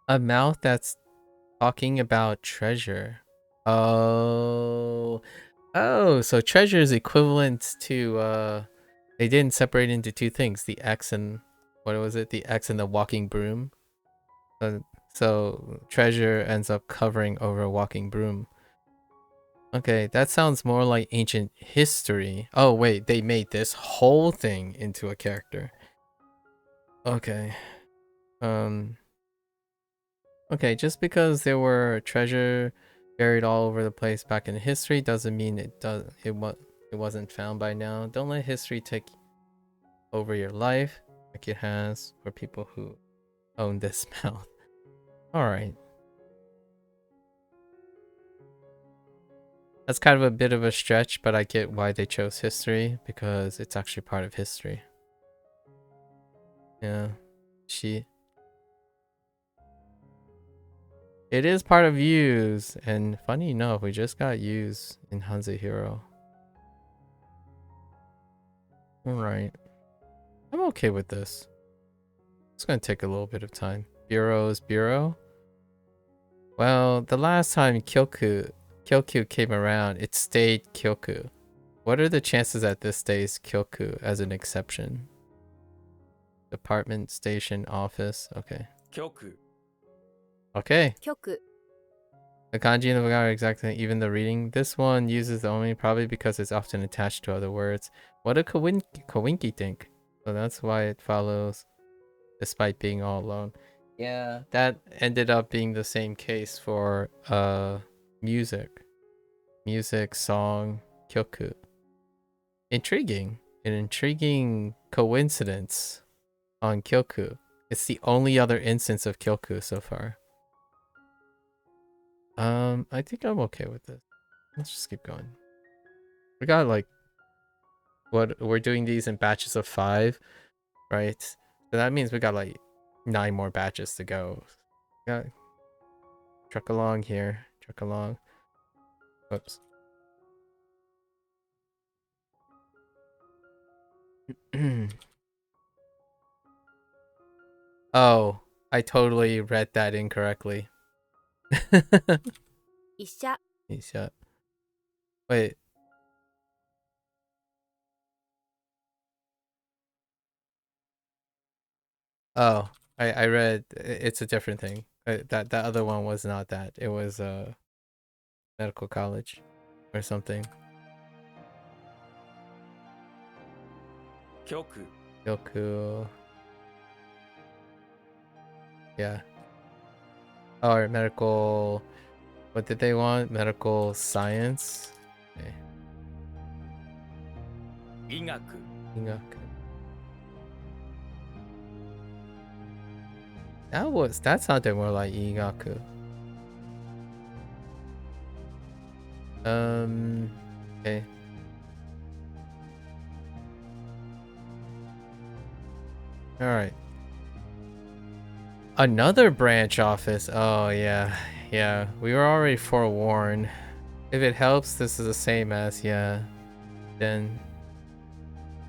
A: A mouth that's talking about treasure. Oh. Oh, so treasure is equivalent to, they didn't separate into two things. The X and, what was it? The X and the walking broom. So treasure ends up covering over a walking broom. Okay, that sounds more like ancient history. Oh wait, they made this whole thing into a character. Okay. Okay, just because there were treasure buried all over the place back in history doesn't mean it wasn't found by now. Don't let history take over your life like it has for people who own this mouth. Alright. That's kind of a bit of a stretch, but I get why they chose history, because it's actually part of history. Yeah. It is part of use, and funny enough, we just got use in Hanze Hero. Alright. I'm okay with this. It's gonna take a little bit of time. Bureau's bureau? Well, the last time Kyokyu came around, it stayed Kyoku. What are the chances that this stays Kyoku as an exception? Department, station, office. Okay.
C: 局
A: Okay.
B: 局
A: The kanji and the vocabulary are exactly even the reading. This one uses the only probably because it's often attached to other words. What did Kawinki think? So that's why it follows despite being all alone. Yeah, that ended up being the same case for music. Music, song, kyoku. Intriguing. An intriguing coincidence on kyoku. It's the only other instance of kyoku so far. I think I'm okay with this. Let's just keep going. We got like, what, we're doing these in batches of 5, right? So that means we got like 9 more batches to go. Got truck along here, truck along. Whoops. Oh, I totally read that incorrectly.
B: 医者
A: Isha. Wait. Oh, I read it's a different thing. That other one was not that. It was medical college or something.
C: 局
A: Yoku. Yeah. Or medical. What did they want? Medical science. Okay.
C: 医学
A: Ingaku. That sounded more like Igaku. Okay. Alright. Another branch office. Oh yeah. Yeah. We were already forewarned. If it helps, this is the same as, yeah. Then.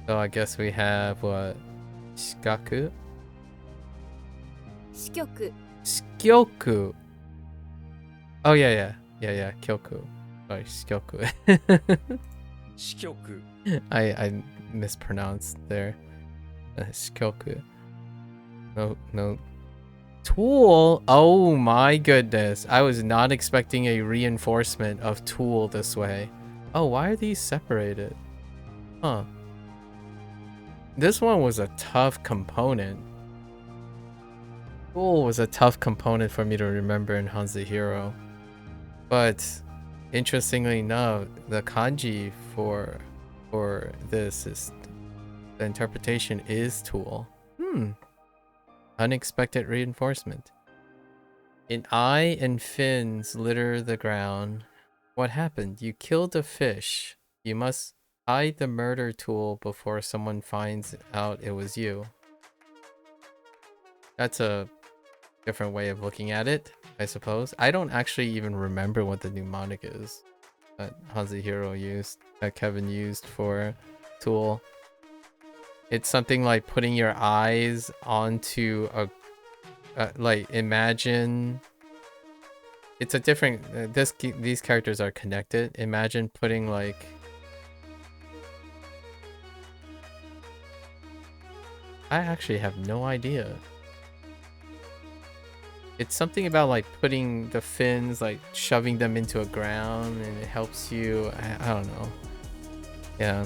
A: So I guess we have what? Shikaku?
B: 支局
A: Skyoku. Oh yeah. Kyoku. Sorry, Skyoku.
C: 支局
A: I mispronounced there. Skyoku. No. Tool? Oh my goodness. I was not expecting a reinforcement of tool this way. Oh, why are these separated? Huh. This one was a tough component. Tool was a tough component for me to remember in Hanze Hero. But interestingly enough, the kanji for this is, the interpretation is tool. Unexpected reinforcement. An eye and fins litter the ground. What happened? You killed a fish. You must hide the murder tool before someone finds out it was you. That's a different way of looking at it, I suppose. I don't actually even remember what the mnemonic is. that Hanzuhiro used, that Kevin used for tool. It's something like putting your eyes onto a like imagine. It's a different. These characters are connected. Imagine putting like. I actually have no idea. It's something about like putting the fins, like shoving them into a ground, and it helps you. I don't know. Yeah.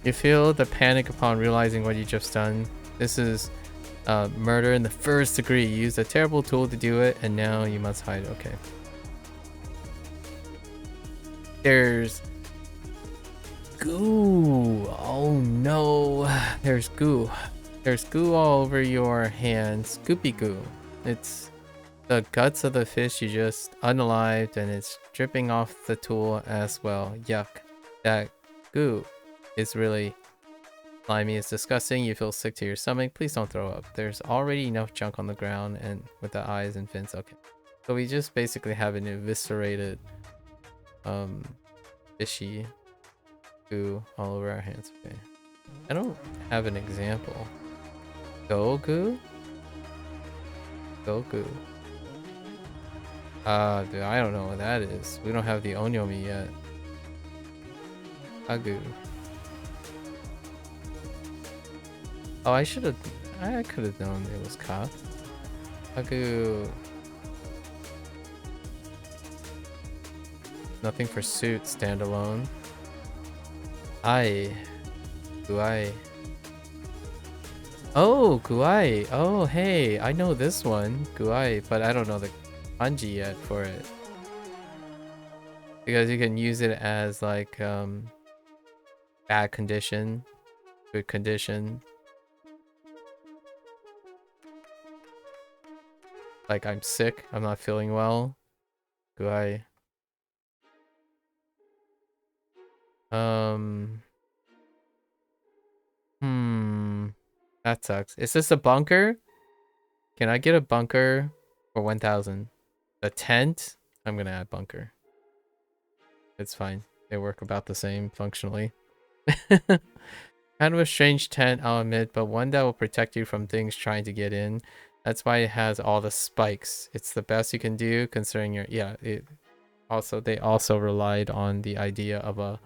A: You feel the panic upon realizing what you just done. This is murder in the first degree. You used a terrible tool to do it, and now you must hide. Okay. There's goo. Oh no. There's goo. There's goo all over your hands. Goopy goo. It's the guts of the fish you just unalived, and it's dripping off the tool as well. Yuck. That goo is really slimy. It's disgusting. You feel sick to your stomach. Please don't throw up. There's already enough junk on the ground and with the eyes and fins. Okay. So we just basically have an eviscerated fishy goo all over our hands. Okay. I don't have an example. Gogu? Gogu. Dude, I don't know what that is. We don't have the onyomi yet. Kagu. Oh, I could have known it was ka. Kagu. Nothing for suit, standalone. Guai. Oh, Guai. Oh, hey, I know this one. Guai, but I don't know the kanji yet for it. Because you can use it as like bad condition, good condition. Like I'm sick, I'm not feeling well. Guai. That sucks. Is this a bunker? Can I get a bunker for 1,000? The tent? I'm gonna add bunker. It's fine. They work about the same functionally. Kind of a strange tent, I'll admit, but one that will protect you from things trying to get in. That's why it has all the spikes. It's the best you can do considering your they also relied on the idea of a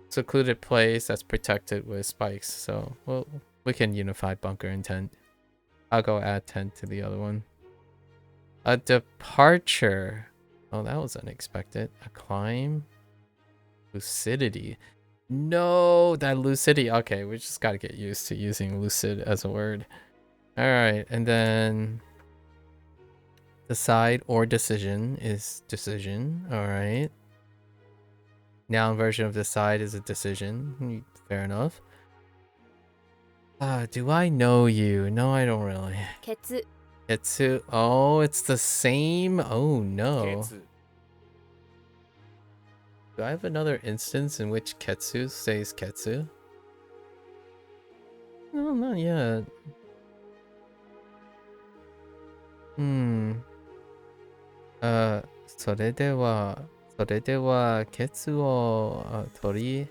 A: secluded place that's protected with spikes. So well, we can unify bunker and tent. I'll go add tent to the other one. A departure. Oh, that was unexpected. A climb. Lucidity. No, that lucidity. Okay, we just gotta get used to using lucid as a word. Alright, and then decide or decision is decision. Alright. Noun version of decide is a decision. Fair enough. Do I know you? No, I don't really.
B: Ketsu.
A: Ketsu. Oh, it's the same. Oh no. Do I have another instance in which Ketsu says Ketsu? No, not yet. それではケツを取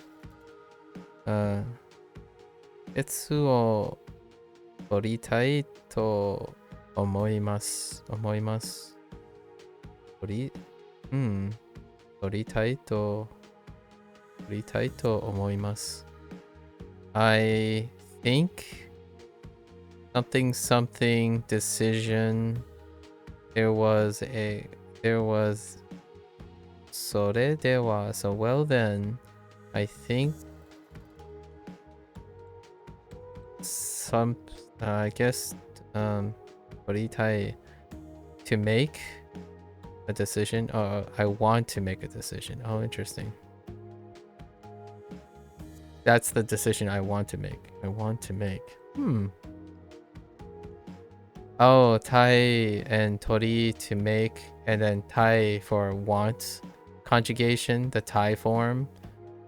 A: りたいと思います。取りたいと思います。I think something decision. There was それでは so well then I think I guess 取りたい to make a decision. I want to make a decision. Oh, interesting. That's the decision I want to make. Oh, tai and tori to make, and then tai for want conjugation, the tai form.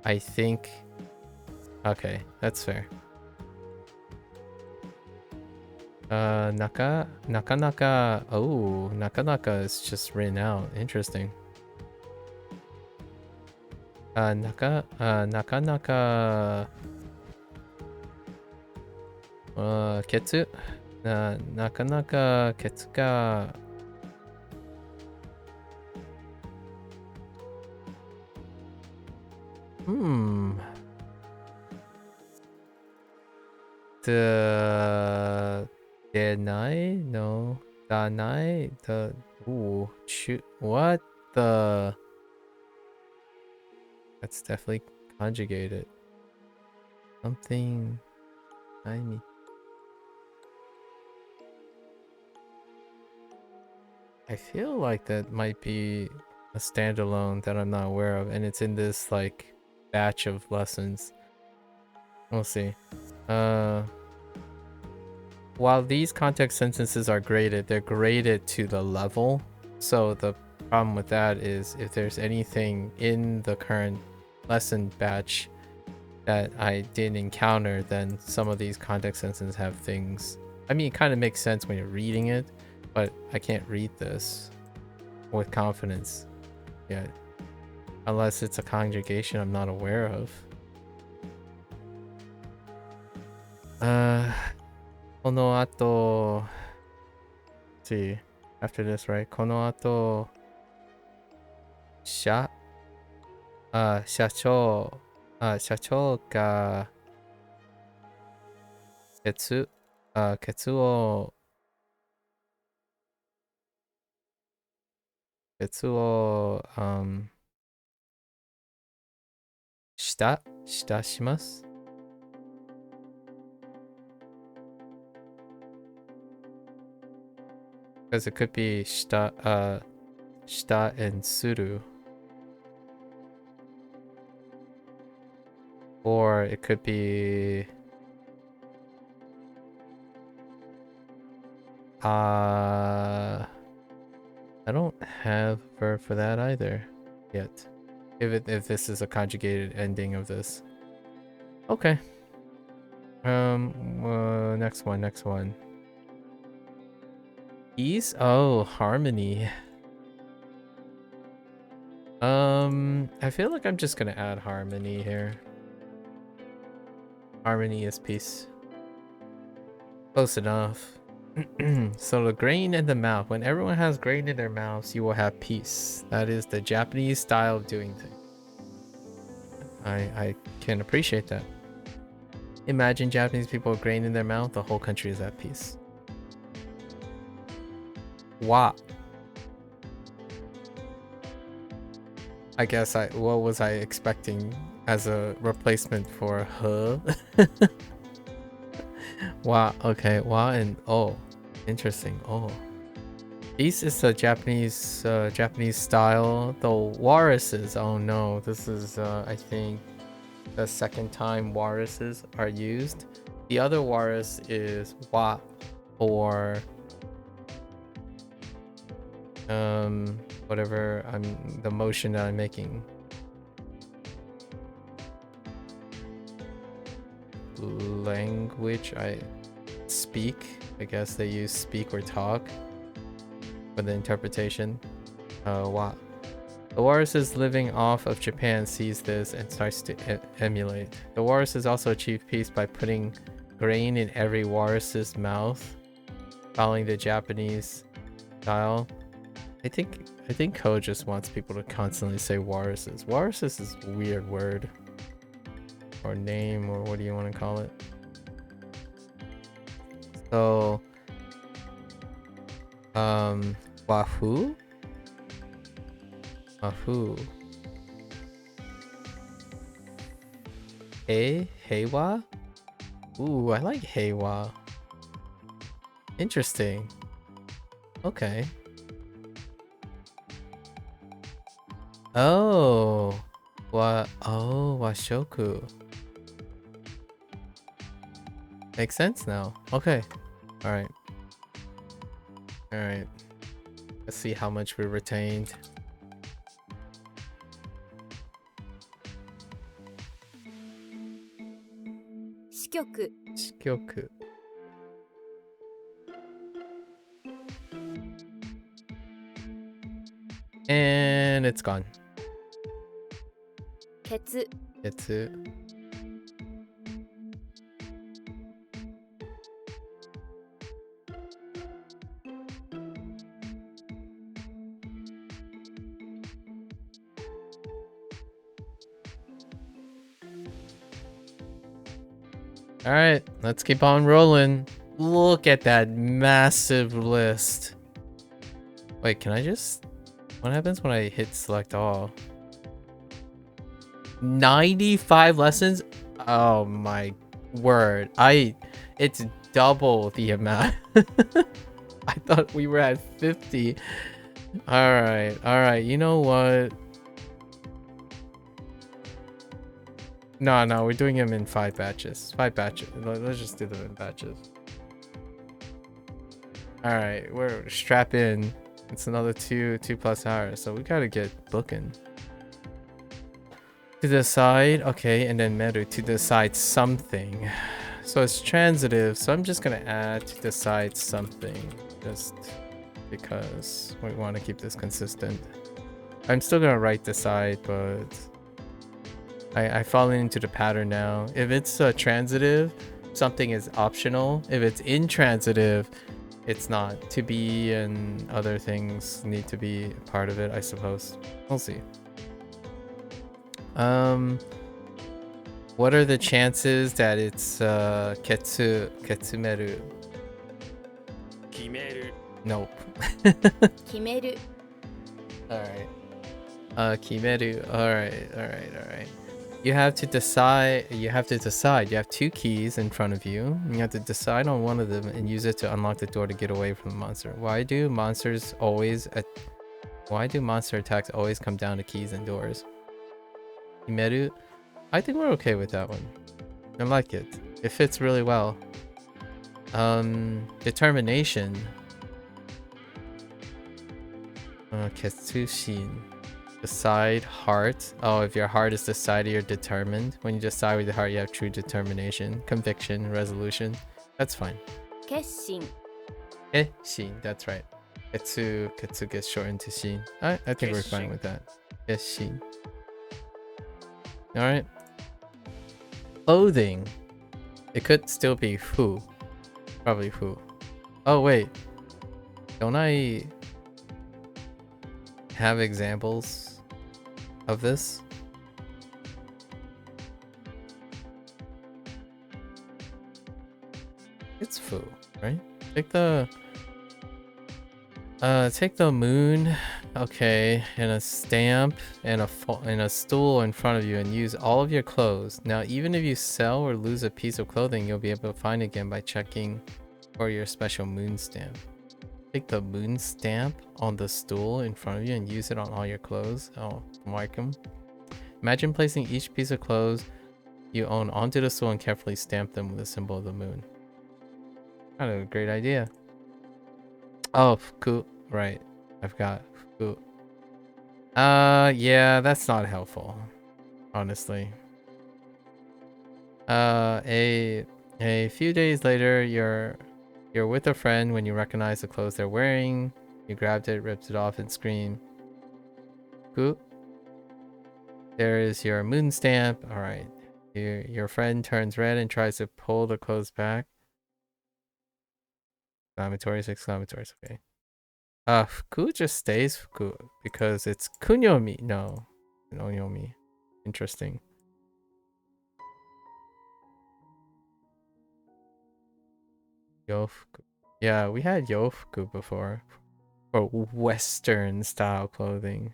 A: I think. Okay, that's fair. Naka. Oh, naka is just written out. Interesting. nakanaka ketsu nakanaka ketsu ga the denai no danai the ooh shoot what the that's definitely conjugated something I need. I feel like that might be a standalone that I'm not aware of, and it's in this like batch of lessons. We'll see. While these context sentences are graded, they're graded to the level. So the problem with that is if there's anything in the current lesson batch that I didn't encounter, then some of these context sentences have things. I mean, it kind of makes sense when you're reading it, but I can't read this with confidence yet. Unless it's a conjugation I'm not aware of. Kono ato... Let's see. After this, right? Kono ato... Shachou ga... Ketsu o... shita shimasu? Because it could be shita and suru. Or it could be... I don't have a verb for that either yet. If this is a conjugated ending of this. Okay. Next one. Ease? Oh, harmony. I feel like I'm just gonna add harmony here. Harmony is peace. Close enough. So the grain in the mouth. When everyone has grain in their mouths, you will have peace. That is the Japanese style of doing things. I can appreciate that. Imagine Japanese people with grain in their mouth, the whole country is at peace. Wa. I guess what was I expecting as a replacement for huh? Wa, okay, wa and oh. Interesting. Oh. Peace is a Japanese style. The warises, oh no, this is I think the second time warises are used. The other waris is wa or whatever the motion that I'm making. Language I speak. I guess they use speak or talk for the interpretation. Wa. The warises living off of Japan sees this and starts to emulate. The warises also achieve peace by putting grain in every waris's mouth, following the Japanese style. I think Ko just wants people to constantly say warises. Warises is a weird word. Or name, or what do you want to call it? So Wahoo? Wahoo. Heiwa? Ooh, I like Heiwa. Interesting. Okay. Oh. Washoku. Makes sense now. Okay. Alright. Alright. Let's see how much we retained. Shikyoku. And it's gone.
B: ケツ
A: Ketsu. All right, let's keep on rolling. Look at that massive list. Wait, can I just... What happens when I hit select all? 95 lessons? Oh my word. It's double the amount. I thought we were at 50. Alright. You know what? No, we're doing them in 5 batches. 5 batches. Let's just do them in batches. Alright, we're strap in. It's another 2+ hours, so we gotta get booking. To decide, okay, and then meru to decide something. So it's transitive, so I'm just gonna add to decide something. Just because we want to keep this consistent. I'm still gonna write decide, but I fallen into the pattern now. If it's transitive, something is optional. If it's intransitive, it's not. To be and other things need to be part of it, I suppose. We'll see. What are the chances that it's ketsumeru?
C: Kimeru.
A: Nope.
B: 決める
A: Alright. Kimeru. Alright. You have to decide. You have 2 keys in front of you. You have to decide on one of them and use it to unlock the door to get away from the monster. Why do monster attacks always come down to keys and doors? Kimeru? I think we're okay with that one. I like it. It fits really well. Determination. Ketsushin. Decide heart. Oh, if your heart is decided, you're determined. When you decide with your heart, you have true determination, conviction, resolution. That's fine.
B: 決心
A: Shin. That's right. Ketsu gets shortened to Shin. I think we're fine with that. Shin. Alright. Clothing. It could still be fu. Probably fu. Oh, wait. Don't I have examples of this? It's fu, right? Take the moon, okay, and a stamp and a stool in front of you, and use all of your clothes. Now, even if you sell or lose a piece of clothing, you'll be able to find it again by checking for your special moon stamp. Take the moon stamp on the stool in front of you and use it on all your clothes. Oh, like them. Imagine placing each piece of clothes you own onto the stool and carefully stamp them with a symbol of the moon. Kind of a great idea. Oh, fuku. Right. I've got fuku. Yeah, that's not helpful. Honestly. A few days later, you're with a friend when you recognize the clothes they're wearing. You grabbed it, ripped it off, and scream. Fuku. There is your moon stamp. Alright. Your friend turns red and tries to pull the clothes back. Exclamatories, okay. Fuku just stays fuku because it's kunyomi. No, onyomi. Interesting. Yofuku. Yeah, we had yofuku before for Western style clothing.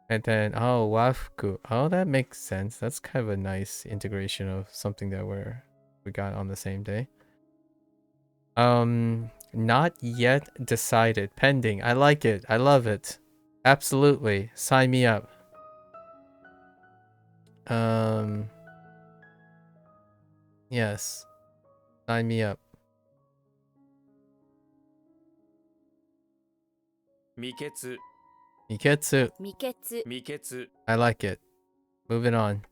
A: And then wafuku. Oh, that makes sense. That's kind of a nice integration of something that we got on the same day. Not yet decided. Pending. I like it. I love it. Absolutely. Sign me up. Yes. Sign me up.
C: 未決
A: Miketsu.
B: 未決
C: 未決
A: I like it. Moving on.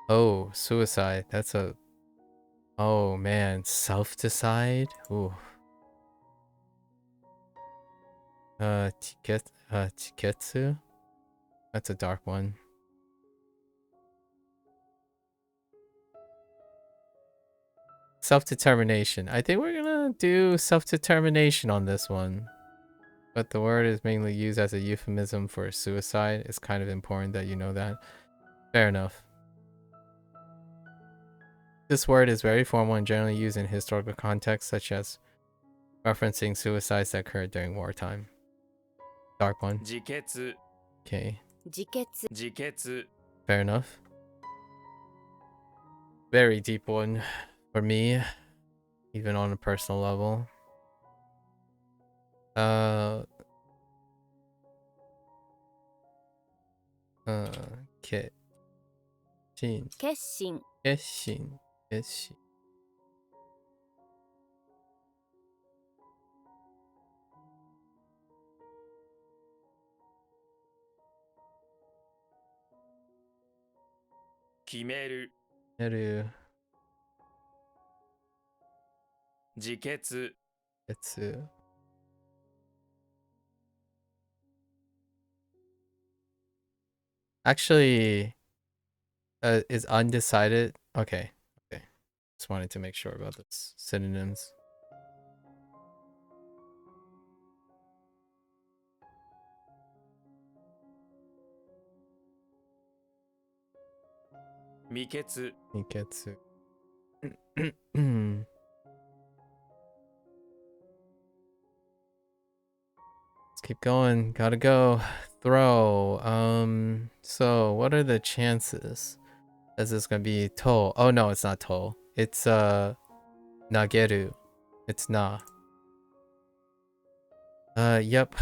A: Oh, suicide. That's a... Oh, man. Self-decide? Ooh. Chiketsu? That's a dark one. Self-determination. I think we're gonna do self-determination on this one. But the word is mainly used as a euphemism for suicide. It's kind of important that you know that. Fair enough. This word is very formal and generally used in historical contexts, such as referencing suicides that occurred during wartime. Dark one.
C: 自決
A: Okay.
B: 自決
C: 自決
A: Fair enough. Very deep one for me, even on a personal level. Kit. Shin.
B: 決心
A: Keshin. Keshin.
C: Kimeru.
A: Neru.
C: 自決
A: Etsu. Actually, is undecided. Okay. Okay. Just wanted to make sure about this. Synonyms.
C: Miketsu.
A: Niketsu. Let's keep going. Gotta go. Throw. So what are the chances? Is this gonna be to? Oh no, it's not to. It's nageru. It's na. Yep.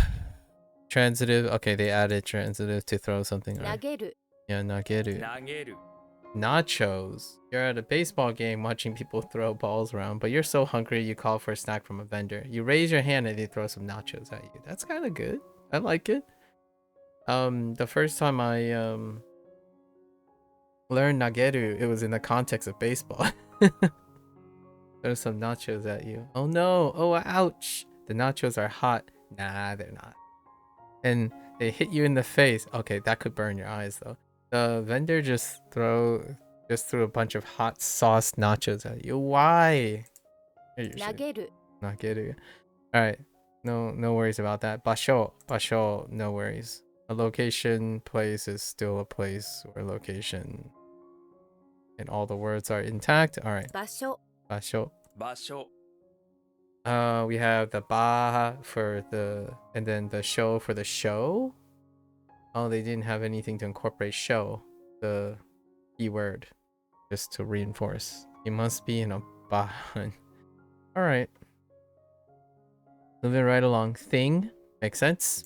A: Transitive. Okay, they added transitive to throw something.
B: 投
A: Right.
B: げる
A: Yeah, nageru.
C: 投げる
A: Nachos. You're at a baseball game watching people throw balls around, but you're so hungry you call for a snack from a vendor. You raise your hand and they throw some nachos at you. That's kind of good. I like it. The first time I learned nageru, it was in the context of baseball. There's some nachos at you. Oh no. Oh ouch. The nachos are hot. Nah, they're not. And they hit you in the face. Okay, that could burn your eyes though. The vendor just threw a bunch of hot sauce nachos at you. Why?
B: 投げる
A: Not getting it. Alright. No worries about that. Basho, no worries. A location, place is still a place or location. And all the words are intact. Alright.
B: 場所
A: Basho.
C: 場所
A: We have the ba for the, and then the show for the show. Oh, they didn't have anything to incorporate show, the keyword, just to reinforce. It must be in a ba. All right. Moving right along. Thing makes sense.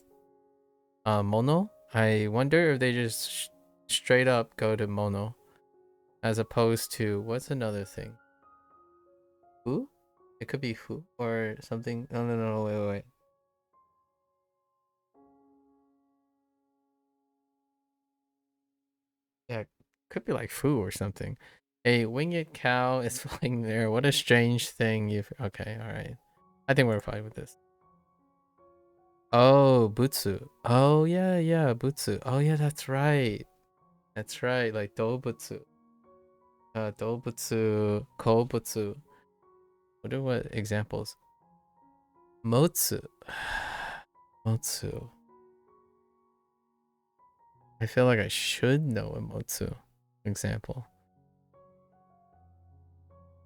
A: Mono. I wonder if they just straight up go to mono, as opposed to what's another thing? Who? It could be who or something. No. Wait. Yeah, it could be like foo or something. A winged cow is flying there. What a strange thing. You've okay. All right. I think we're fine with this. Oh, butsu. Oh yeah, butsu. Oh yeah, that's right. That's right. Like dobutsu. Dobutsu, kobutsu. What are what examples? Motsu. Motsu. I feel like I should know a motsu example.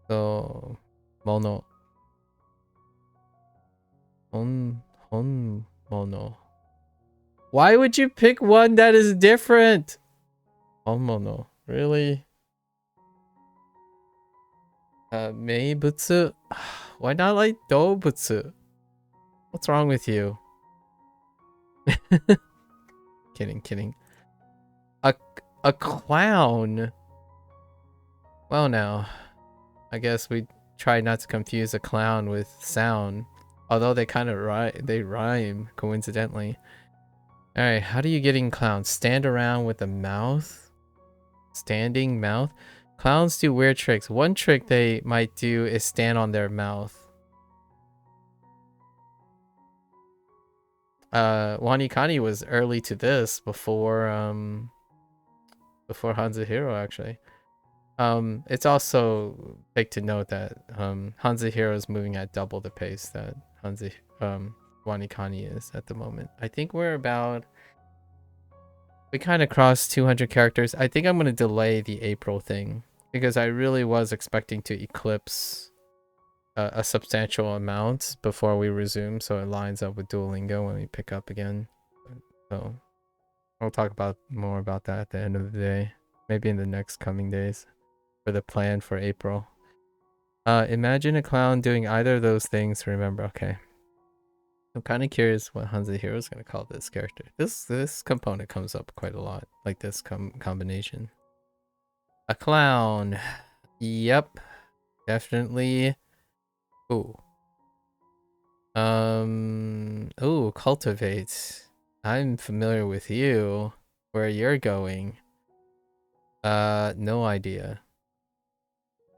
A: So, mono. Hon mono. Why would you pick one that is different? Hon mono. Really? Meibutsu. Why not like dobutsu? What's wrong with you? Kidding. A clown. Well now, I guess we try not to confuse a clown with sound. Although they kind of rhyme coincidentally. All right, how do you get in clowns? Stand around with a mouth? Standing mouth? Clowns do weird tricks. One trick they might do is stand on their mouth. WaniKani was early to this before Hanzahiro actually. It's also big to note that Hanzahiro is moving at double the pace that WaniKani is at the moment. I think we kind of crossed 200 characters. I think I'm going to delay the April thing because I really was expecting to eclipse a substantial amount before we resume, so it lines up with Duolingo when we pick up again. So I'll talk more about that at the end of the day, maybe in the next coming days for the plan for April. Imagine a clown doing either of those things. Remember, okay. I'm kind of curious what Hanzahiro is going to call this character. This component comes up quite a lot, like this combination. A clown. Yep, definitely. Ooh. Ooh, cultivate. I'm familiar with you. Where you're going. No idea.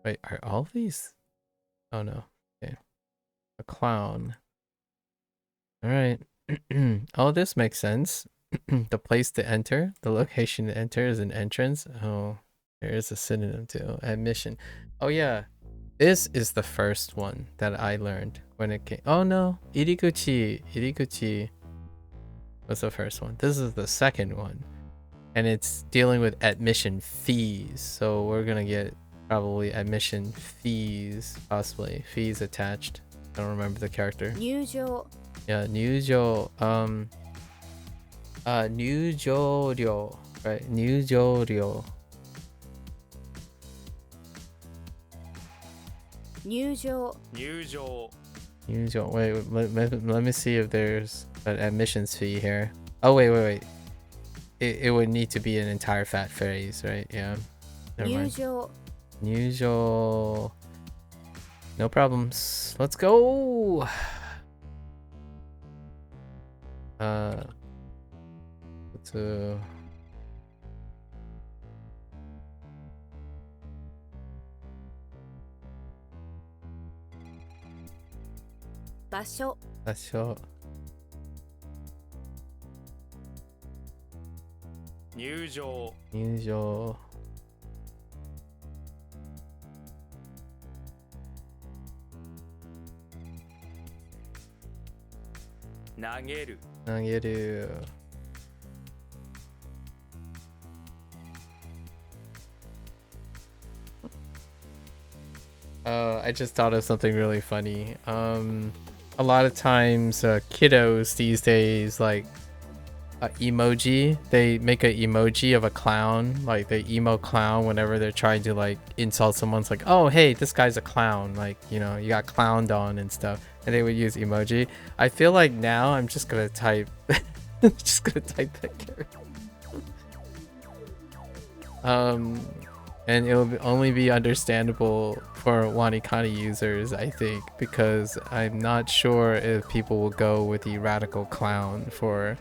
A: Wait, are all these? Oh no. Okay. A clown. Alright. Oh, this makes sense. The place to enter, the location to enter is an entrance. Oh, there is a synonym too. Admission. Oh yeah. This is the first one that I learned when it came. Oh no. Irikuchi was the first one. This is the second one. And it's dealing with admission fees. So we're gonna get probably admission fees, possibly. Fees attached. I don't remember the character.
B: Nyūjō.
A: Yeah, nyūjō. Nyūjōryō. Right, nyūjōryō.
B: Nyūjō.
A: Wait, let me see if there's an admissions fee here. Oh, wait. It would need to be an entire fat phrase, right? Yeah. Never mind. Nyūjō. No problems. Let's go. Let's
B: Basho.
C: Nyūjō.
A: Nageru. I just thought of something really funny. A lot of times kiddos these days, like emoji, they make an emoji of a clown, like the emo clown, whenever they're trying to like insult someone. It's like, oh hey, this guy's a clown, like, you know, you got clowned on and stuff, and they would use emoji. I feel like now I'm just gonna type that character. And it'll only be understandable for WaniKani users, I think, because I'm not sure if people will go with the radical clown for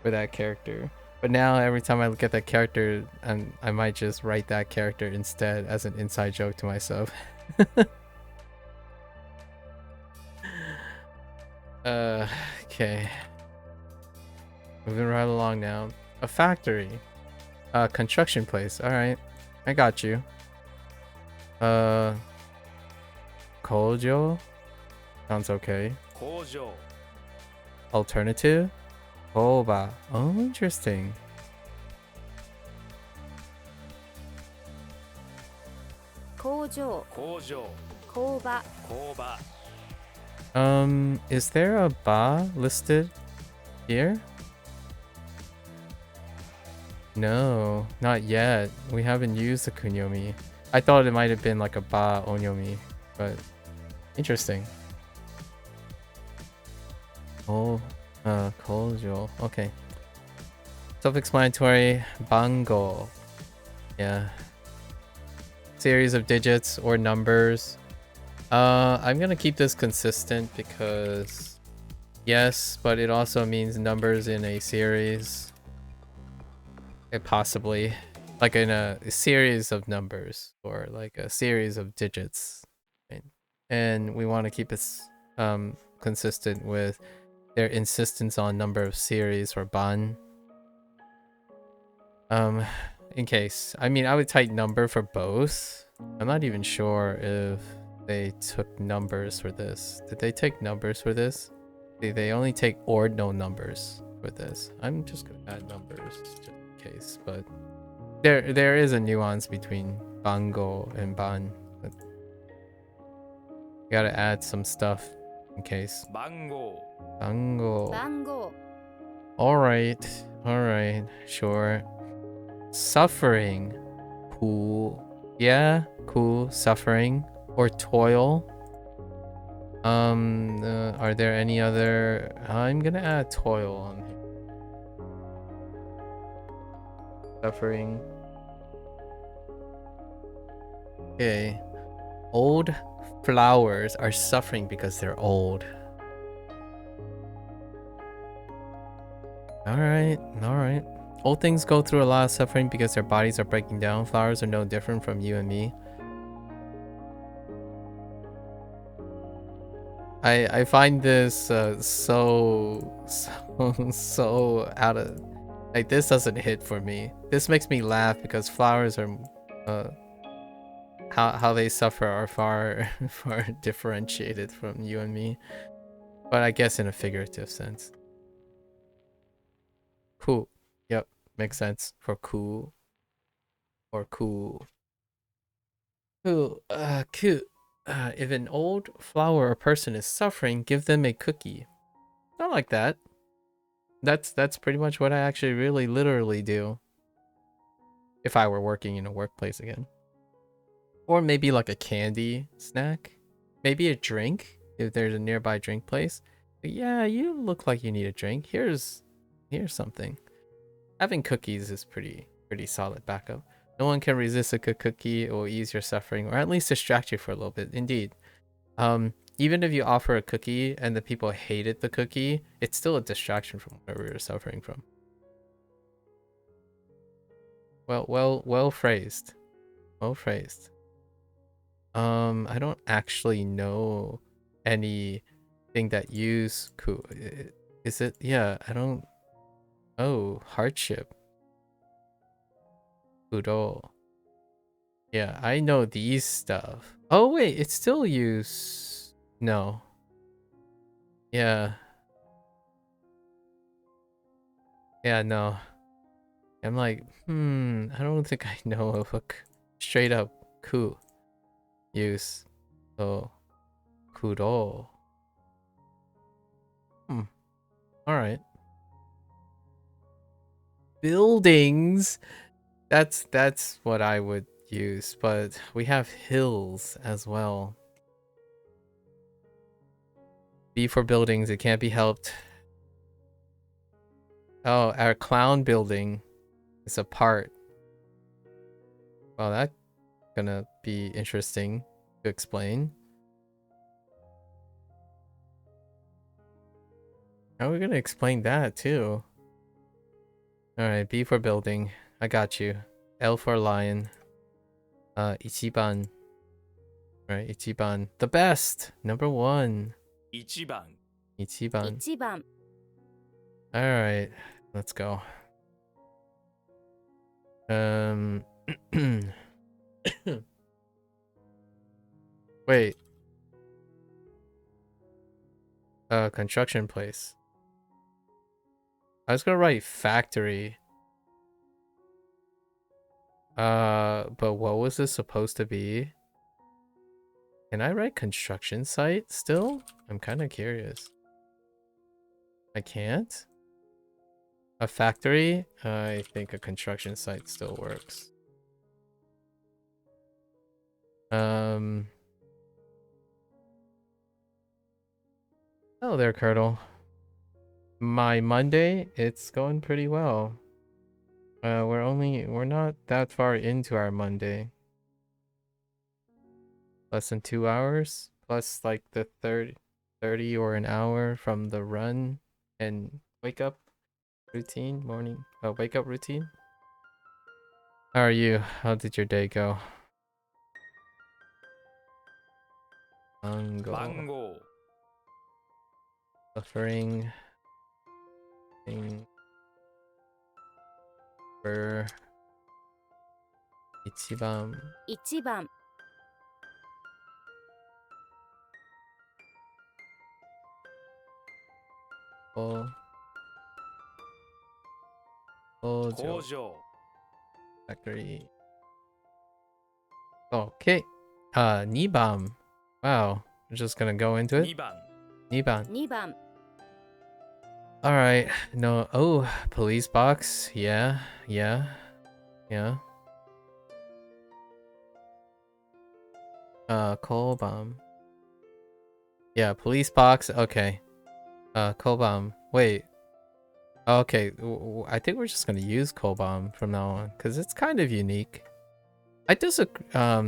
A: that character. But now every time I look at that character, I might just write that character instead as an inside joke to myself. Okay. Moving right along now. A factory. Construction place. Alright. I got you. Kojo? Sounds okay. Alternative? Koba. Oh, interesting.
B: Koujō. Koba.
A: Is there a ba listed here? No, not yet. We haven't used the kunyomi. I thought it might have been like a ba onyomi, but interesting. Oh, kojo. Okay. Self-explanatory. Bango. Yeah. Series of digits or numbers. I'm gonna keep this consistent because yes, but it also means numbers in a series. Possibly like in a series of numbers or like a series of digits, right? And we want to keep it consistent with their insistence on number of series or ban. In case. I mean, I would type number for both. I'm not even sure if they took numbers for this. Did they take numbers for this? They only take ordinal numbers for this. I'm just gonna add numbers just in case, but there is a nuance between bango and ban. But gotta add some stuff in case.
C: 番号
A: Bango.
B: 番号
A: Alright, sure. Suffering. Cool. Yeah, cool. Suffering. Or toil. Are there any other... I'm gonna add toil on here. Suffering. Okay. Old flowers are suffering because they're old. Alright. Old things go through a lot of suffering because their bodies are breaking down. Flowers are no different from you and me. I find this so out of... Like, this doesn't hit for me. This makes me laugh because flowers are... how they suffer are far differentiated from you and me. But I guess in a figurative sense. Cool. Yep. Makes sense for cool. Or cool. Cool. Cute. If an old flower or person is suffering, give them a cookie. Not like that. That's pretty much what I actually really literally do. If I were working in a workplace again. Or maybe like a candy snack. Maybe a drink if there's a nearby drink place. But yeah, you look like you need a drink. Here's something. Having cookies is pretty solid backup. No one can resist a good cookie. It will ease your suffering or at least distract you for a little bit. Indeed. Even if you offer a cookie and the people hated the cookie, it's still a distraction from whatever you're suffering from. Well phrased. Well phrased. I don't actually know anything that use cool. Is it? Yeah, I don't. Oh, hardship. Kuro. Yeah, I know these stuff. Oh wait, it's still use. No. Yeah. Yeah, no. I'm like, I don't think I know of a straight up ku use. So, kuro. Alright. Buildings. That's what I would use, but we have hills as well. B for buildings, it can't be helped. Oh, our clown building is a part. Well, that's gonna be interesting to explain. How are we gonna explain that too? Alright, B for building. I got you. L for lion. Ichiban. Alright, Ichiban. The best! Number 1.
C: 1番
A: Ichiban.
B: 1番
A: Alright, let's go. Wait. Construction place. I was gonna write factory. But what was this supposed to be? Can I write construction site still? I'm kind of curious. I can't? A factory? I think a construction site still works. Oh, there, Curdle. My Monday, it's going pretty well. We're not that far into our Monday. Less than 2 hours, plus like the 30 or an hour from the run and wake up routine, wake up routine. How are you? How did your day go?
C: 番号
A: Suffering. thing for 一番
B: 1番
A: 工
C: 工
A: 場
C: 場
A: factory. Okay. 2番. Wow. We're just gonna go into it.
C: 2番
A: 2番.
B: 2番
A: All right. No. Oh, police box. Yeah. Yeah. Yeah. Coal bomb. Yeah, police box. Okay. Coal bomb. Wait. Okay. I think we're just gonna use coal bomb from now on because it's kind of unique. I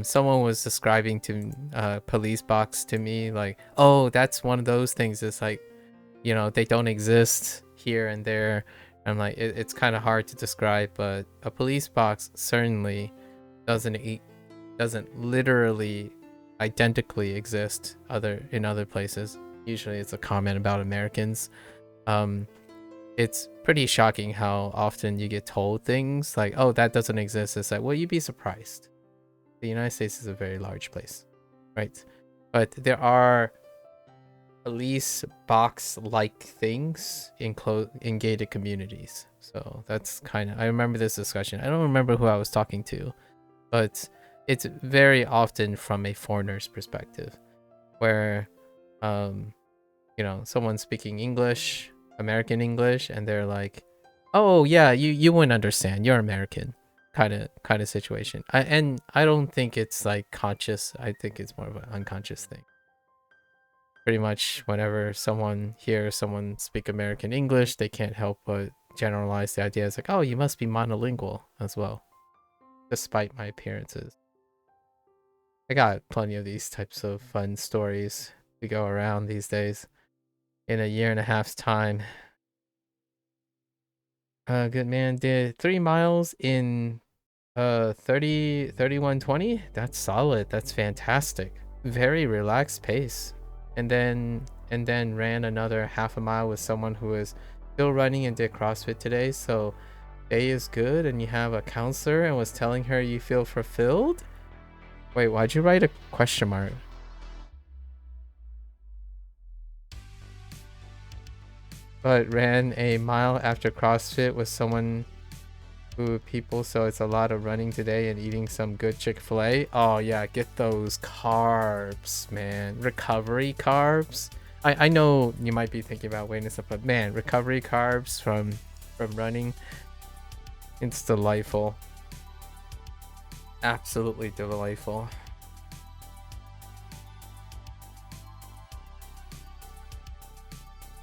A: someone was describing to police box to me like, oh, that's one of those things. It's like, you know, they don't exist here and there. I'm like, it's kind of hard to describe, but a police box certainly doesn't literally identically exist in other places. Usually it's a comment about Americans. It's pretty shocking how often you get told things like, oh, that doesn't exist. It's like, well, you'd be surprised. The United States is a very large place, right? But there are police box like things in gated communities. So that's kind of, I remember this discussion. I don't remember who I was talking to, but it's very often from a foreigner's perspective where you know, someone's speaking English, American English, and they're like, oh yeah, you wouldn't understand, you're American, kind of situation. I don't think it's like conscious. I think it's more of an unconscious thing. Pretty much whenever someone hears someone speak American English, they can't help but generalize the idea. It's like, oh, you must be monolingual as well, despite my appearances. I got plenty of these types of fun stories to go around these days. In a year and a half's time. Good man did 3 miles in 31:20. That's solid. That's fantastic. Very relaxed pace. And then ran another half a mile with someone who is still running and did CrossFit today. So day is good, and you have a counselor and was telling her you feel fulfilled. Wait, why'd you write a question mark? But ran a mile after CrossFit with someone who people, so it's a lot of running today and eating some good Chick-fil-A. Oh yeah, get those carbs, man. Recovery carbs. I know you might be thinking about weighing this up, but man, recovery carbs from running, it's delightful. Absolutely delightful.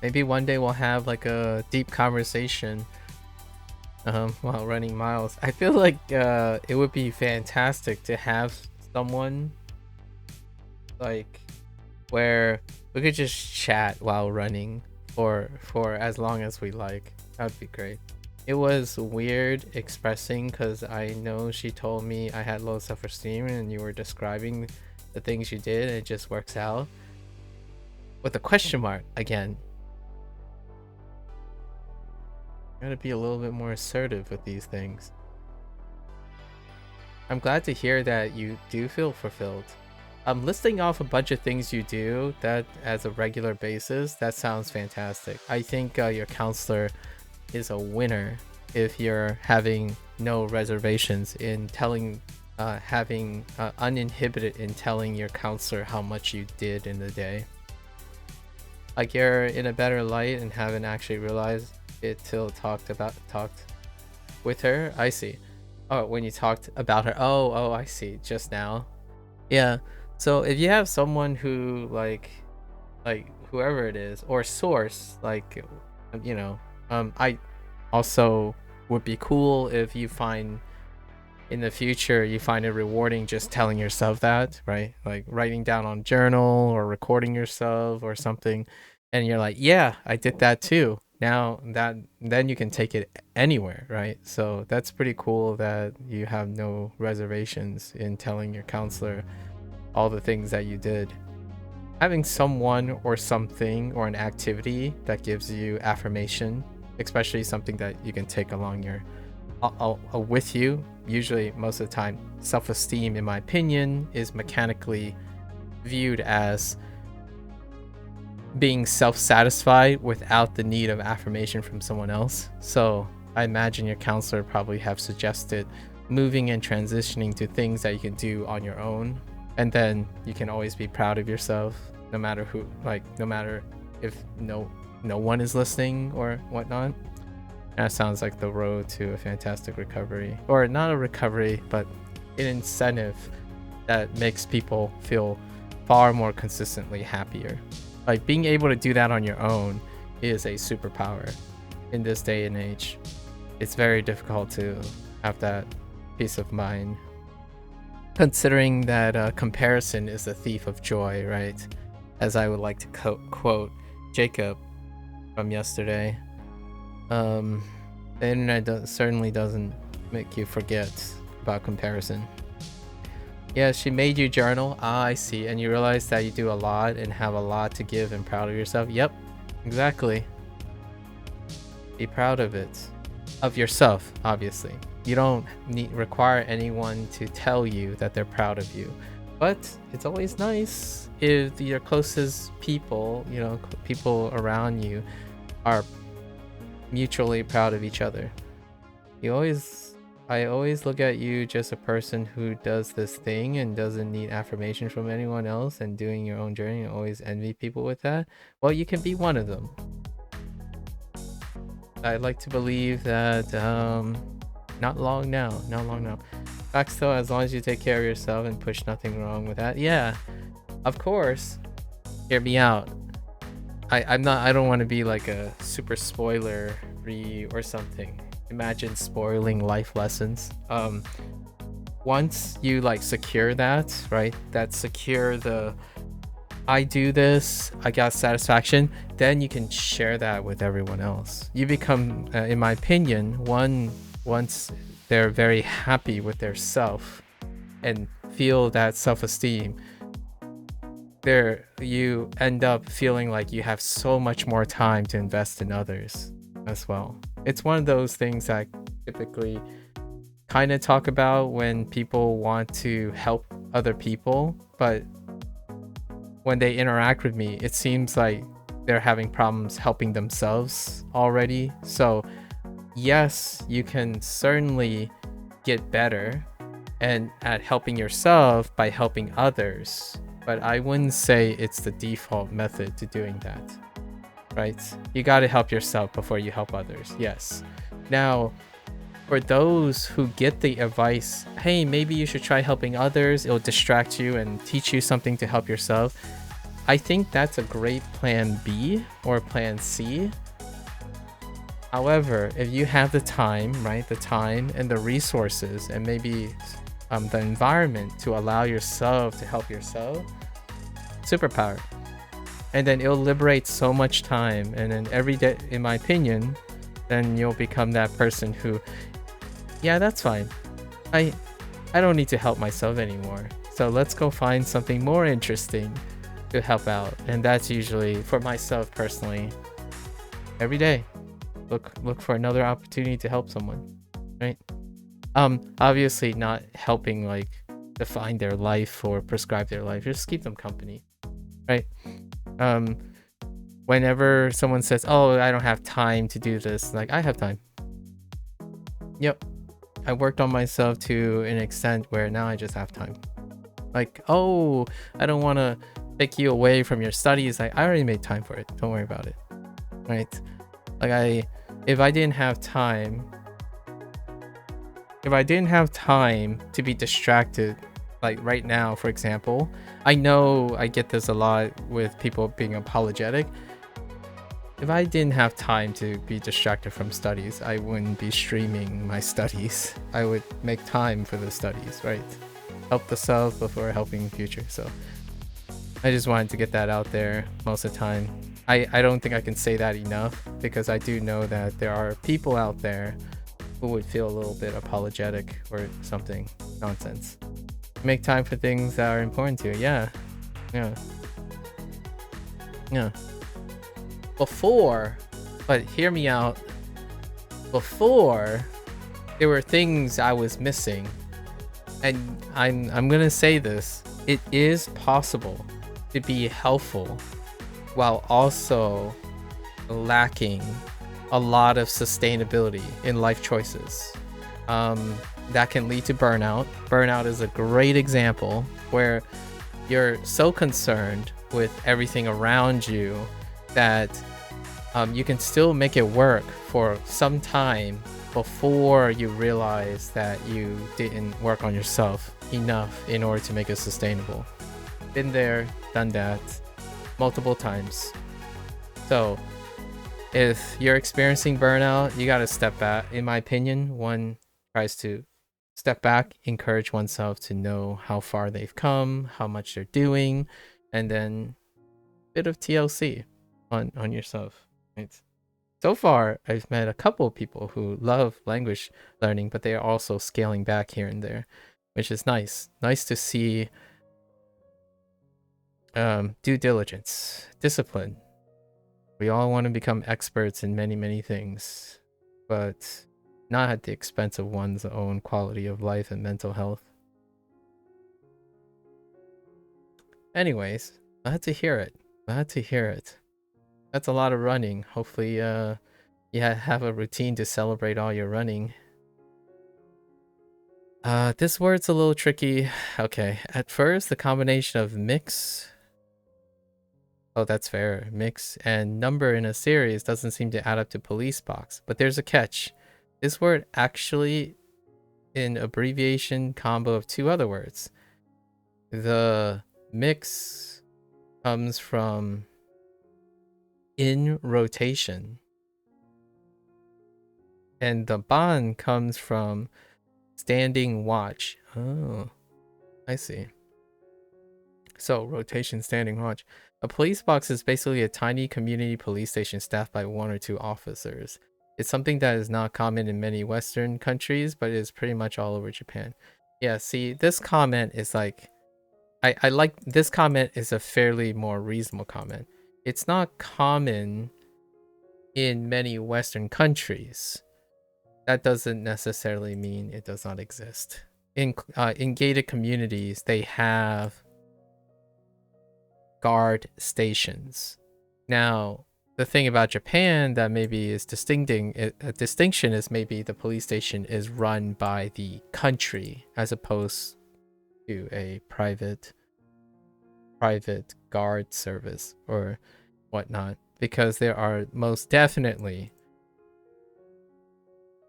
A: Maybe one day we'll have like a deep conversation while running miles. I feel like it would be fantastic to have someone like where we could just chat while running for as long as we like. That would be great. It was weird expressing because I know she told me I had low self-esteem and you were describing the things you did and it just works out. With a question mark again. Gotta be a little bit more assertive with these things. I'm glad to hear that you do feel fulfilled. Listing off a bunch of things you do that as a regular basis, that sounds fantastic. I think your counselor is a winner if you're having no reservations in telling, having uninhibited in telling your counselor how much you did in the day. Like you're in a better light and haven't actually realized it till talked with her. I see. Oh, when you talked about her. Oh, I see. Just now. Yeah. So if you have someone who like whoever it is or source, like, you know, I also would be cool if you find in the future you find it rewarding just telling yourself that, right? Like writing down on journal or recording yourself or something, and you're like, yeah, I did that too. Now then you can take it anywhere, right? So that's pretty cool that you have no reservations in telling your counselor all the things that you did. Having someone or something or an activity that gives you affirmation especially something that you can take along your with you. Usually, most of the time, self-esteem, in my opinion, is mechanically viewed as being self-satisfied without the need of affirmation from someone else. So I imagine your counselor probably have suggested moving and transitioning to things that you can do on your own, and then you can always be proud of yourself, no matter who, like, no matter if no one is listening or whatnot. That sounds like the road to a fantastic recovery, or not a recovery, but an incentive that makes people feel far more consistently happier. Like, being able to do that on your own is a superpower in this day and age. It's very difficult to have that peace of mind, considering that comparison is the thief of joy, right? As I would like to quote Jacob from yesterday. The internet certainly doesn't make you forget about comparison. Yeah, she made you journal. Ah, I see. And you realize that you do a lot and have a lot to give and proud of yourself. Yep, exactly. Be proud of it. Of yourself, obviously. You don't require anyone to tell you that they're proud of you. But it's always nice if your closest people, people around you, are mutually proud of each other. I always look at you just a person who does this thing and doesn't need affirmation from anyone else and doing your own journey, and always envy people with that. Well, you can be one of them. I'd like to believe that not long now. Facts though, as long as you take care of yourself and push nothing wrong with that. Yeah, of course. Hear me out. I don't want to be like a super spoiler-y or something. Imagine spoiling life lessons. Once you like secure that, right? That secure the I do this, I got satisfaction, then you can share that with everyone else. You become, in my opinion, once they're very happy with their self and feel that self-esteem, you end up feeling like you have so much more time to invest in others as well. It's one of those things I typically kind of talk about when people want to help other people, but when they interact with me, it seems like they're having problems helping themselves already. So yes, you can certainly get better and at helping yourself by helping others, but I wouldn't say it's the default method to doing that, right? You got to help yourself before you help others. Yes. Now, for those who get the advice, hey, maybe you should try helping others, it'll distract you and teach you something to help yourself, I think that's a great plan B or plan C. However, if you have the time, right, the time and the resources and maybe the environment to allow yourself to help yourself, superpower. And then it'll liberate so much time, and then every day, in my opinion, then you'll become that person who, yeah, that's fine. I don't need to help myself anymore. So let's go find something more interesting to help out. And that's usually, for myself personally, every day, look for another opportunity to help someone, right? Obviously not helping like define their life or prescribe their life, just keep them company, right? Whenever someone says, oh, I don't have time to do this, like, I have time. Yep, I worked on myself to an extent where now I just have time. Like, oh, I don't want to take you away from your studies. Like, I already made time for it, don't worry about it, right? Like, if I didn't have time to be distracted, like right now, for example, I know I get this a lot with people being apologetic. If I didn't have time to be distracted from studies, I wouldn't be streaming my studies. I would make time for the studies, right? Help the self before helping the future. So I just wanted to get that out there most of the time. I don't think I can say that enough, because I do know that there are people out there who would feel a little bit apologetic or something nonsense. Make time for things that are important to you. Yeah. But hear me out. before there were things I was missing. And I'm gonna say this, it is possible to be helpful while also lacking a lot of sustainability in life choices. That can lead to burnout. Burnout is a great example where you're so concerned with everything around you that you can still make it work for some time before you realize that you didn't work on yourself enough in order to make it sustainable. Been there, done that multiple times. So if you're experiencing burnout, you gotta step back. In my opinion, one tries to step back, encourage oneself to know how far they've come, how much they're doing, and then a bit of TLC on yourself. Right? So far, I've met a couple of people who love language learning, but they are also scaling back here and there, which is nice. Nice to see due diligence, discipline. We all want to become experts in many, many things, but not at the expense of one's own quality of life and mental health. Anyways, glad to hear it. Glad to hear it. That's a lot of running. Hopefully, you have a routine to celebrate all your running. This word's a little tricky. Okay, at first, the combination of mix... Oh, that's fair. Mix and number in a series doesn't seem to add up to police box. But there's a catch. This word actually an abbreviation combo of two other words. The mix comes from in rotation. And the ban comes from standing watch. Oh, I see. So, rotation, standing watch. A police box is basically a tiny community police station staffed by 1 or 2 officers. It's something that is not common in many Western countries, but it is pretty much all over Japan. Yeah, see, this comment is like... I like... This comment is a fairly more reasonable comment. It's not common in many Western countries. That doesn't necessarily mean it does not exist. In gated communities, they have guard stations. Now, the thing about Japan that maybe is a distinction is maybe the police station is run by the country as opposed to a private guard service or whatnot, because there are most definitely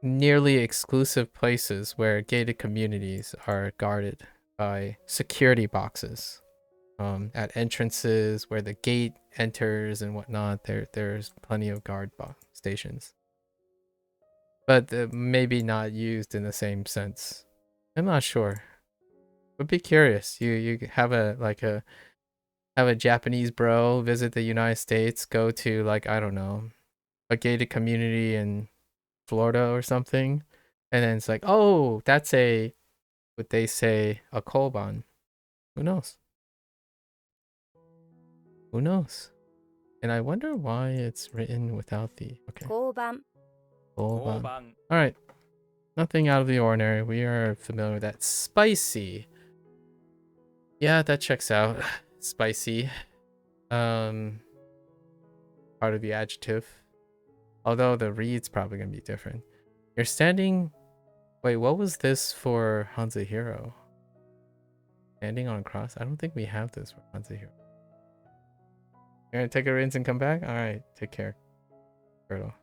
A: nearly exclusive places where gated communities are guarded by security boxes. At entrances where the gate enters and whatnot, there's plenty of guard stations, but maybe not used in the same sense. I'm not sure. Would be curious. You have a Japanese bro visit the United States, go to like, I don't know, a gated community in Florida or something, and then it's like, oh, that's what they say, a koban. Who knows? Who knows? And I wonder why it's written without the... Okay.
B: Koban.
A: Alright. Nothing out of the ordinary. We are familiar with that. Spicy. Yeah, that checks out. Spicy. Part of the adjective. Although the read's probably going to be different. You're standing... Wait, what was this for Hanzahiro? Standing on a cross? I don't think we have this for Hanzahiro. You're gonna take a rinse and come back? Alright, take care, Turtle.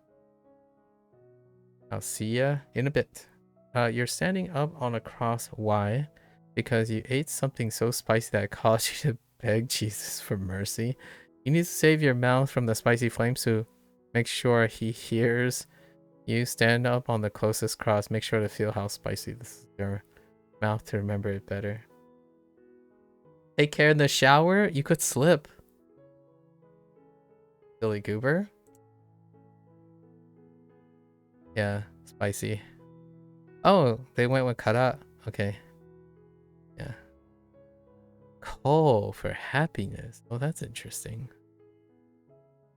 A: I'll see ya in a bit. You're standing up on a cross. Why? Because you ate something so spicy that it caused you to beg Jesus for mercy. You need to save your mouth from the spicy flames, so make sure he hears you. Stand up on the closest cross. Make sure to feel how spicy this is your mouth to remember it better. Take care in the shower. You could slip. Silly goober. Yeah, spicy. Oh, they went with kara. Okay. Yeah. Ko for happiness. Oh, that's interesting.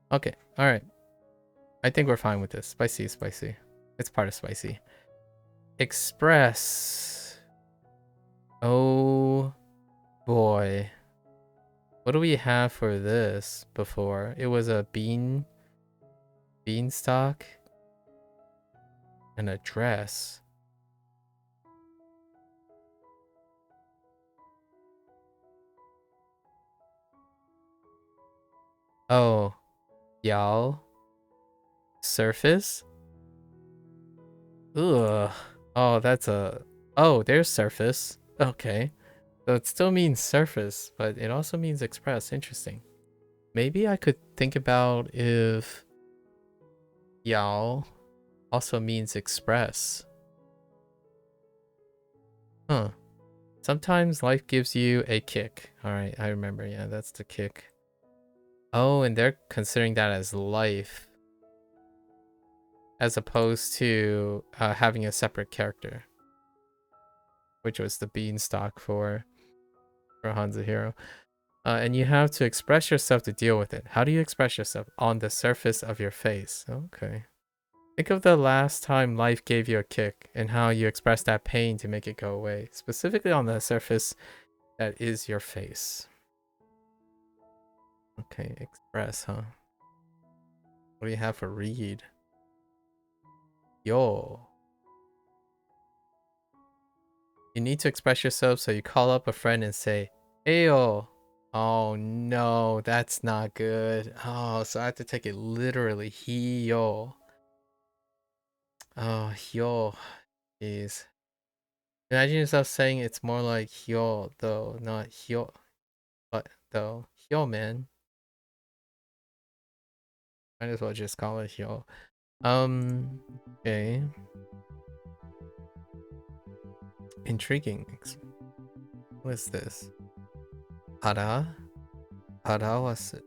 A: Okay, alright. I think we're fine with this. Spicy, spicy. It's part of spicy. Express. Oh boy. What do we have for this before? It was a beanstalk and a dress. Oh, y'all. Surface? Ugh. Oh, that's a... Oh, there's surface. Okay. So it still means surface, but it also means express. Interesting. Maybe I could think about if y'all also means express. Huh. Sometimes life gives you a kick. Alright, I remember. Yeah, that's the kick. Oh, and they're considering that as life, as opposed to having a separate character, which was the beanstalk for Hanzahiro. And you have to express yourself to deal with it. How do you express yourself? On the surface of your face. Okay. Think of the last time life gave you a kick and how you express that pain to make it go away. Specifically on the surface that is your face. Okay, express, huh? What do you have for read? Yo. You need to express yourself, so you call up a friend and say, "Ayo." Oh no, that's not good. Oh, so I have to take it literally. Hiyo. Oh, hyo. Jeez. Imagine yourself saying it's more like hyo, though, not hyo. But, though. Hyo, man. Might as well just call it hyo. Okay. Intriguing. What is this? Hara? Hara was it?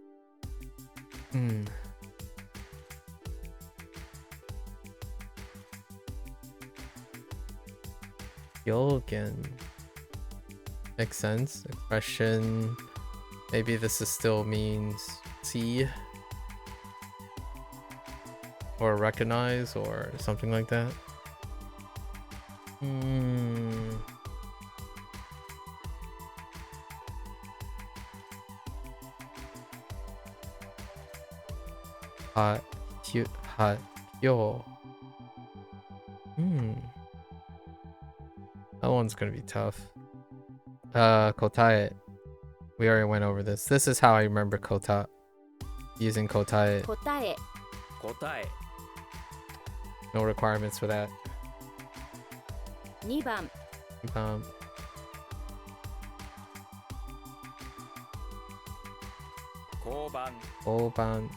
A: Yogen. Makes sense. Expression. Maybe this is still means see. Or recognize or something like that. Hot, cute, hot, yo. That one's gonna be tough. Kotae. We already went over this. This is how I remember kota. Using kotae.
B: 答え
C: 答え
A: No requirements for that.
B: 2番
C: 交番
A: Oban.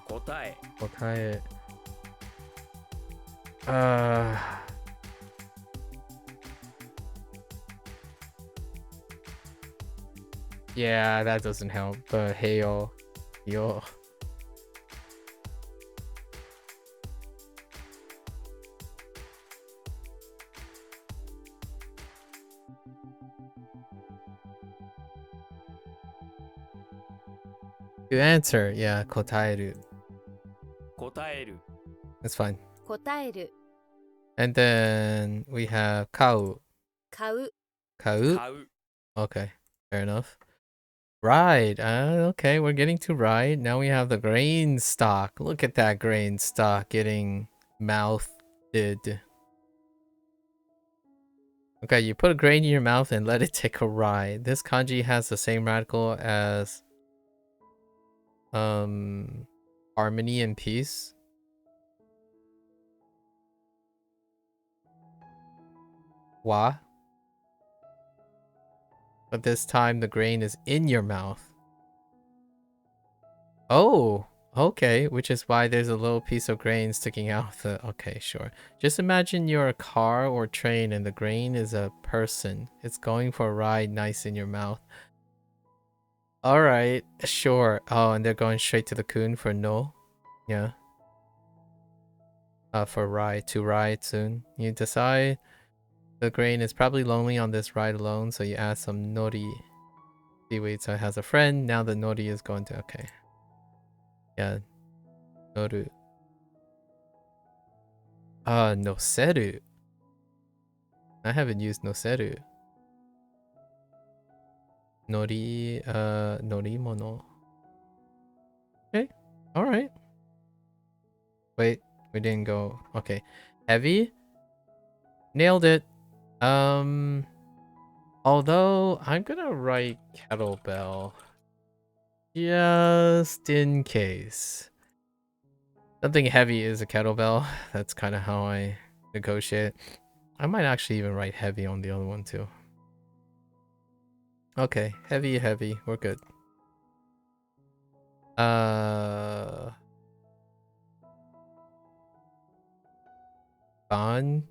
C: 答え
A: Kotae. Yeah, that doesn't help. But heyo. Yo. To answer, yeah, kotaeru.
C: 答える
A: That's fine.
B: 答える
A: And then we have kau.
B: 買う
A: Kau?
C: 買う
A: Okay, fair enough. Ride. Okay, we're getting to ride. Now we have the grain stock. Look at that grain stock getting mouthed. Okay, you put a grain in your mouth and let it take a ride. This kanji has the same radical as harmony and peace. Wa. But this time the grain is in your mouth. Oh, okay, which is why there's a little piece of grain sticking out the... Okay, sure. Just imagine you're a car or train and the grain is a person. It's going for a ride nice in your mouth. Alright, sure. Oh, and they're going straight to the kun for no? Yeah. For ride, to ride soon. You decide the grain is probably lonely on this ride alone, so you add some nori. Seaweed, so it has a friend. Now the nori is going to... Okay. Yeah. Noru. Noseru. I haven't used noseru. Nori, norimono. Okay. Alright. Wait, we didn't go... Okay. Heavy. Nailed it. Although, I'm gonna write kettlebell. Just in case. Something heavy is a kettlebell. That's kind of how I negotiate. I might actually even write heavy on the other one too. Okay, heavy. We're good. Bankumi?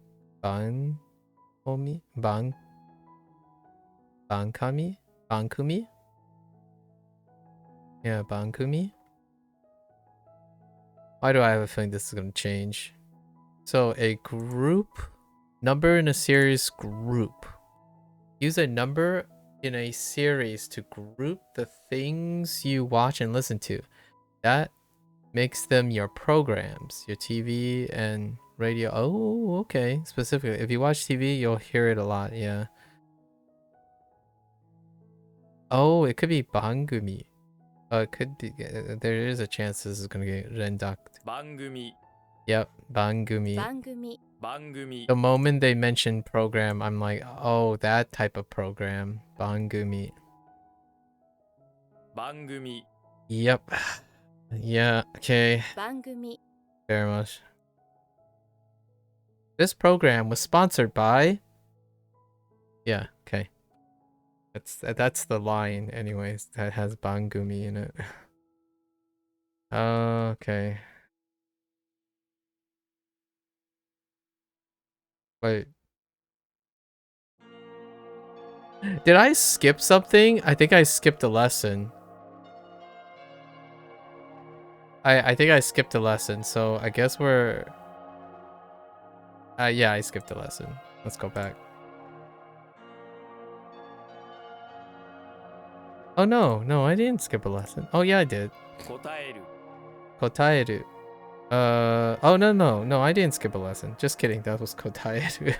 A: Yeah, bankumi. Why do I have a feeling this is gonna change? So a group, number in a series group. Use a number in a series to group the things you watch and listen to. That makes them your programs, your TV and radio. Oh, okay. Specifically, if you watch TV, you'll hear it a lot. Yeah. Oh, it could be bangumi. It could be. There is a chance this is gonna get renducked.
C: Bangumi.
A: Yep, bangumi.
B: 番組
C: Bangumi.
A: The moment they mention program, I'm like, oh, that type of program. Bangumi.
C: Bangumi.
A: Yep. Yeah, okay.
B: 番組
A: Very much. This program was sponsored by... Yeah, okay. That's the line, anyways, that has bangumi in it. Okay. Wait. Did I skip something? I think I skipped a lesson. I think I skipped a lesson, so I guess we're... yeah, I skipped a lesson. Let's go back. Oh no, I didn't skip a lesson. Oh yeah, I did.
C: 答える
A: Kotaeru. Oh no, I didn't skip a lesson. Just kidding, that was kotaeru.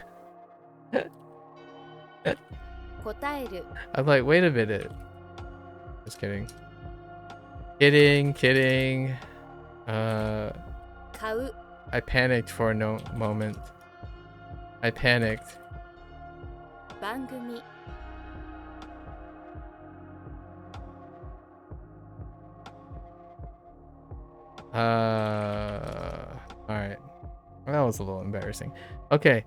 B: 答える
A: I'm like, wait a minute. Just kidding. Kidding.
B: 買う
A: I panicked for a moment. I panicked.
B: 番組
A: Alright. That was a little embarrassing. Okay.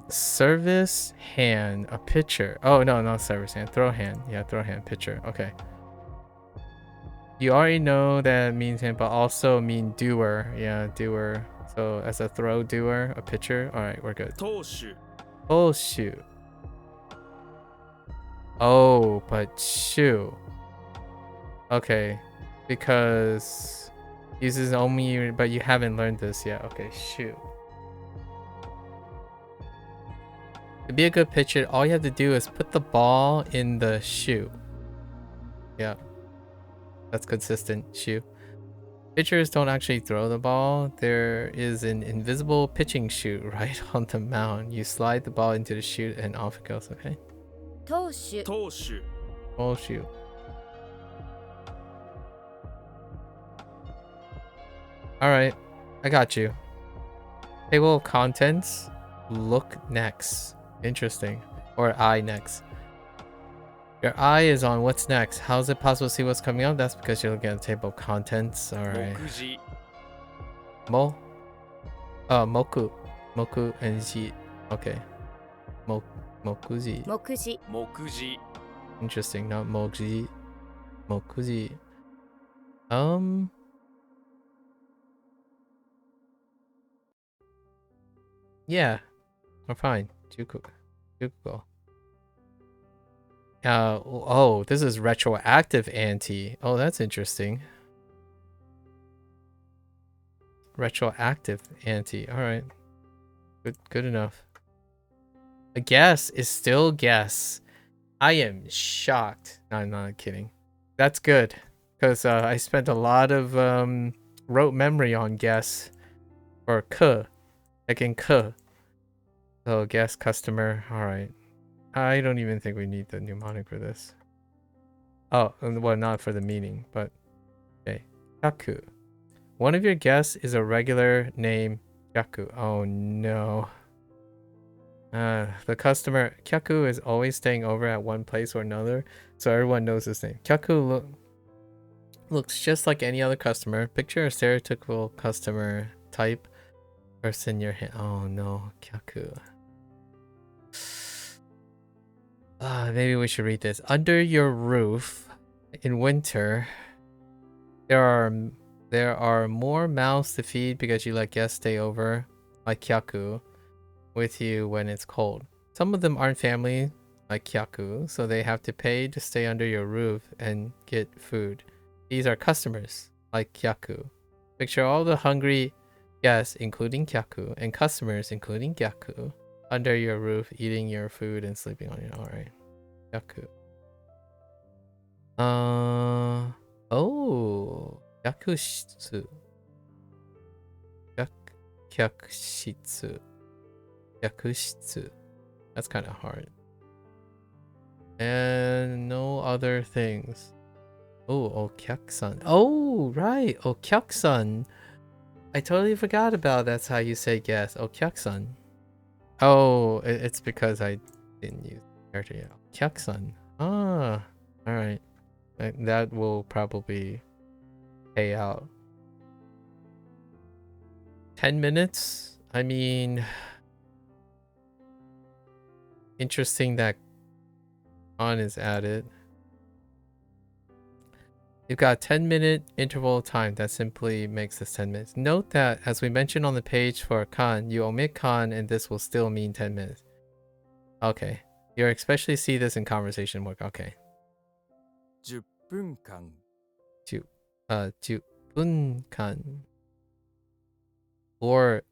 A: Service hand, a pitcher. Oh no, not service hand. Throw hand. Yeah, throw hand, pitcher. Okay. You already know that means hand, but also mean doer. Yeah, doer. So as a throw doer, a pitcher. Alright, we're good.
C: 投手
A: Oh shoot. Oh, but shoe. Okay. Because uses only, but you haven't learned this yet. Okay, shoe. To be a good pitcher, all you have to do is put the ball in the shoe. Yeah. That's consistent. Shoe. Pitchers don't actually throw the ball. There is an invisible pitching chute right on the mound. You slide the ball into the chute and off it goes, okay?
B: 投手
C: 投手
A: Oh shoot. Alright, I got you. Table of contents. Look next. Interesting. Or eye next. Your eye is on what's next. How is it possible to see what's coming up? That's because you're looking at the table of contents. Alright.
C: 目次
A: Mo? Moku. Moku and ji. Okay. Mokuji.
B: 目次
C: 目次
A: Interesting, not moji. Mokuji. Yeah. We're fine. Juko. Oh, this is retroactive anti. Oh, that's interesting. Retroactive anti. Alright. Good enough. A guess is still guess. I am shocked. No, I'm not kidding. That's good. Because I spent a lot of rote memory on guess or k. Like in k. So guess customer. Alright. I don't even think we need the mnemonic for this. Oh, well, not for the meaning, but okay. Kyaku. One of your guests is a regular name Kyaku. Oh no. The customer Kyaku is always staying over at one place or another, so everyone knows his name. Kyaku looks just like any other customer. Picture a stereotypical customer type person in your hand. Oh no, Kyaku. Maybe we should read this. Under your roof in winter, there are more mouths to feed because you let guests stay over, like Kyaku, with you when it's cold. Some of them aren't family, like Kyaku, so they have to pay to stay under your roof and get food. These are customers, like Kyaku. Picture all the hungry guests, including Kyaku, and customers, including Kyaku, under your roof, eating your food and sleeping on it. Alright. Kyaku. Oh. Yakushitsu. Yakushitsu. Yakushitsu. That's kind of hard. And no other things. Oh, Okyaksan. Oh, right. Okyaksan. I totally forgot about that's how you say guess. Okyaksan. Oh, it's because I didn't use the character yet. Okyaksan. Ah, alright. That will probably pay out. 10 minutes? I mean, interesting that on is added. You've got 10-minute interval time that simply makes this 10 minutes. Note that as we mentioned on the page for kan, you omit kan and this will still mean 10 minutes. Okay. You especially see this in conversation work. Okay.
C: 10分間
A: 10分間 or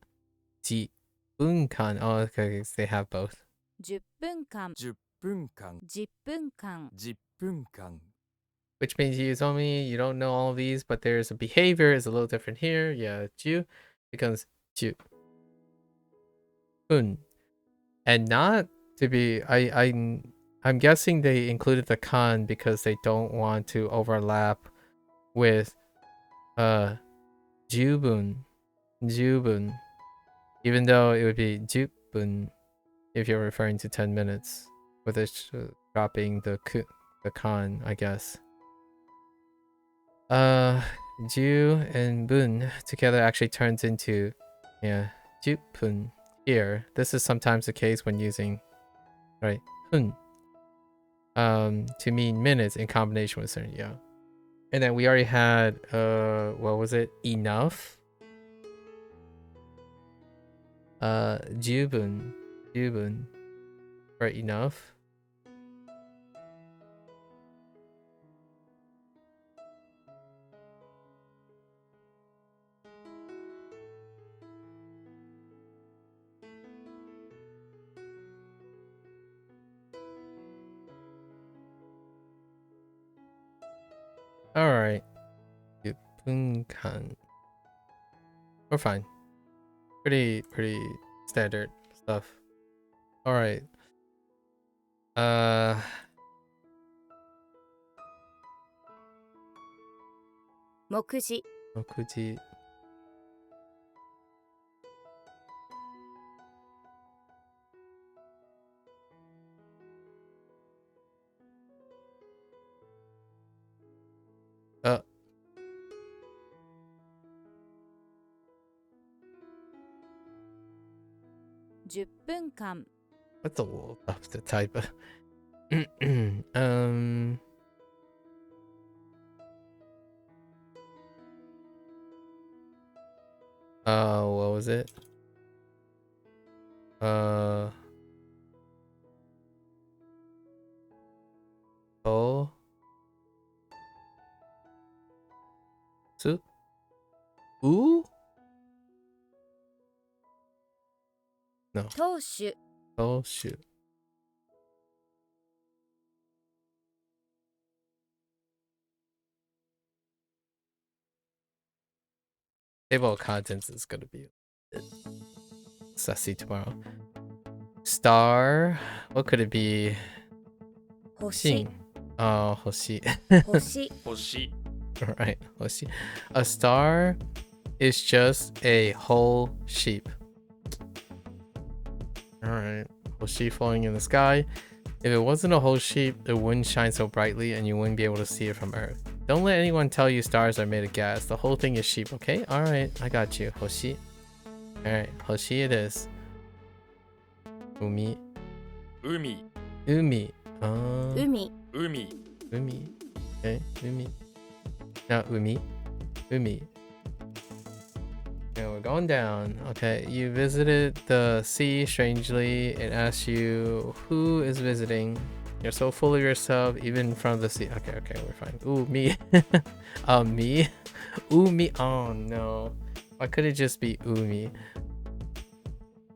A: 10分間. Oh, okay. They have both.
B: 10分間
C: 10分間
B: 10分間
C: 10分間
A: Which means you told me you don't know all of these, but there's a behavior is a little different here. Yeah, ju becomes ju. Un. And not to be I'm guessing they included the kan because they don't want to overlap with jubun. Jubun. Even though it would be jubun if you're referring to 10 minutes with it dropping the kan, I guess. Ju and bun together actually turns into, yeah, jupun here. This is sometimes the case when using, right, hun, to mean minutes in combination with certain, yeah. And then we already had, what was it? Enough. Jubun, for enough. All right. Bunkan. We're fine. Pretty standard stuff. All right.
B: Mokuji
A: Mokuji. Uh,
B: 10分間
A: that's a little tough to type. What was it? Oh. Su. Ooh? No.
B: 投手
A: Oh shoot. Table of contents is gonna be sassy tomorrow. Star. What could it be?
B: 星
A: Xing. Oh, hoshi.
B: 星
C: Hoshi.
A: Right, hoshi. A star is just a whole sheep. Alright. Hoshi falling in the sky. If it wasn't a whole sheep, it wouldn't shine so brightly and you wouldn't be able to see it from Earth. Don't let anyone tell you stars are made of gas. The whole thing is sheep, okay? Alright, I got you. Hoshi. Alright, hoshi it is. Umi.
C: Umi.
A: Umi.
B: 海
C: Umi.
A: Umi. Okay, umi. Now umi. Umi. And we're going down. Okay, you visited the sea strangely. It asks you who is visiting. You're so full of yourself, even in front of the sea. Okay, we're fine. Ooh, me. Me. Ooh, me. Oh no. Why could it just be ooh me?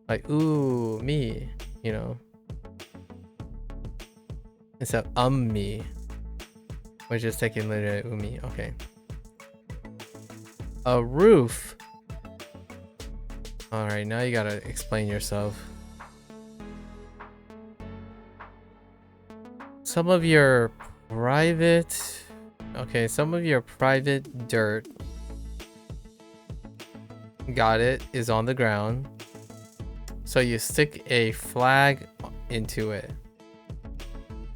A: Like ooh me, you know. Instead of me. We're just taking literally umi. Okay. A roof. Alright, now you gotta explain yourself. Some of your private... Okay, some of your private dirt. Got it. Is on the ground. So you stick a flag into it.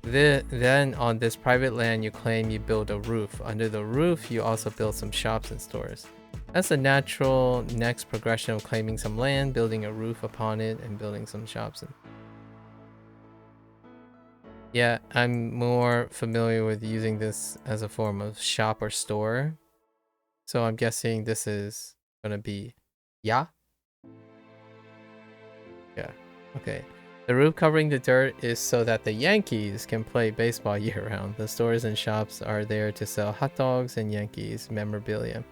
A: Then on this private land you claim you build a roof. Under the roof you also build some shops and stores. That's a natural next progression of claiming some land, building a roof upon it, and building some shops. Yeah, I'm more familiar with using this as a form of shop or store. So I'm guessing this is gonna be yeah? Yeah, okay. The roof covering the dirt is so that the Yankees can play baseball year round. The stores and shops are there to sell hot dogs and Yankees memorabilia.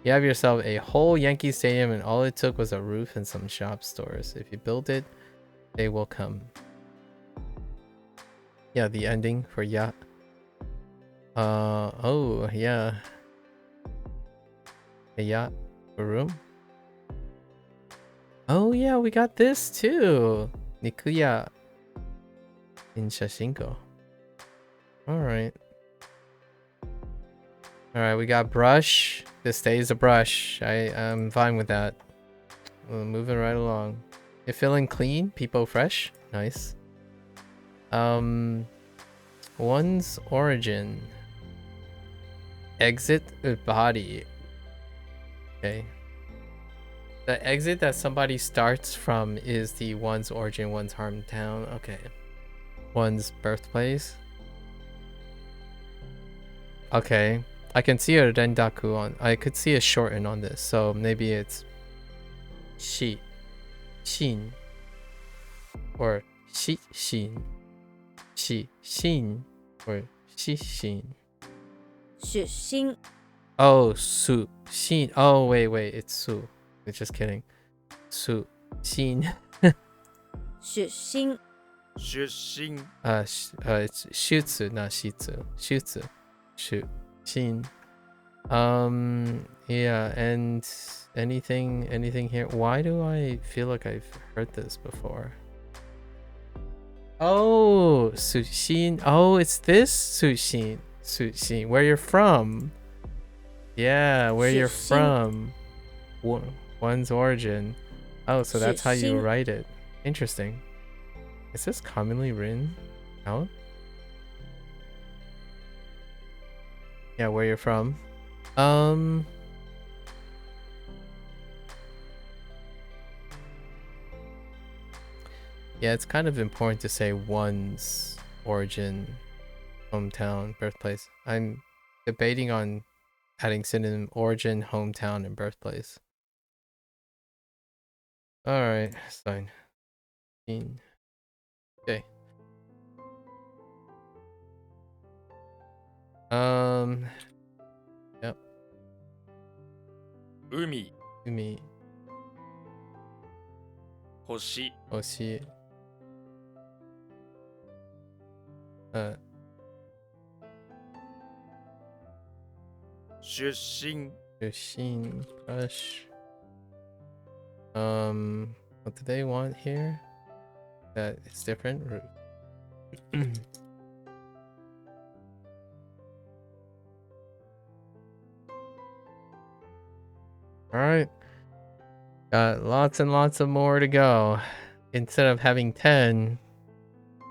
A: You have yourself a whole Yankee stadium and all it took was a roof and some shop stores. If you build it, they will come. Yeah, the ending for yeah. Oh, yeah. A yacht, a room. Oh yeah, we got this too. Nikuya in Shashinko. Alright. Alright, we got brush. This stays a brush. I'm fine with that. Moving right along. You're feeling clean? People fresh? Nice. One's origin. Exit the body. Okay. The exit that somebody starts from is the one's origin, one's hometown. Okay. One's birthplace. Okay. I can see a rendaku on. I could see a shorten on this, so maybe it's shi, shin, or shi shin, shi shin, or shi shin.
B: 出身
A: Oh, su shin. Oh wait, it's su. It's just kidding. Su shin.
B: 出身
C: Shushin.
A: It's shutsu, not shitsu. Shutsu. Shoot. Shin. Yeah, and anything here? Why do I feel like I've heard this before? Oh, Sushin. Oh, it's this Sushin. Sushin. Where you're from. Yeah, where you're
B: Sushin.
A: from. One's origin. Oh, so that's how you
B: Sushin.
A: write it. Interesting. Is this commonly written out? Yeah, where you're from. Yeah, it's kind of important to say one's origin, hometown, birthplace. I'm debating on adding synonym origin, hometown, and birthplace. Alright, it's fine. Okay. Yep.
C: Umi.
A: Umi.
C: Hoshi.
A: Hoshi.
C: Shushin.
A: Shushin brush. What do they want here? That is different. Alright. Got lots and lots of more to go. Instead of having 10,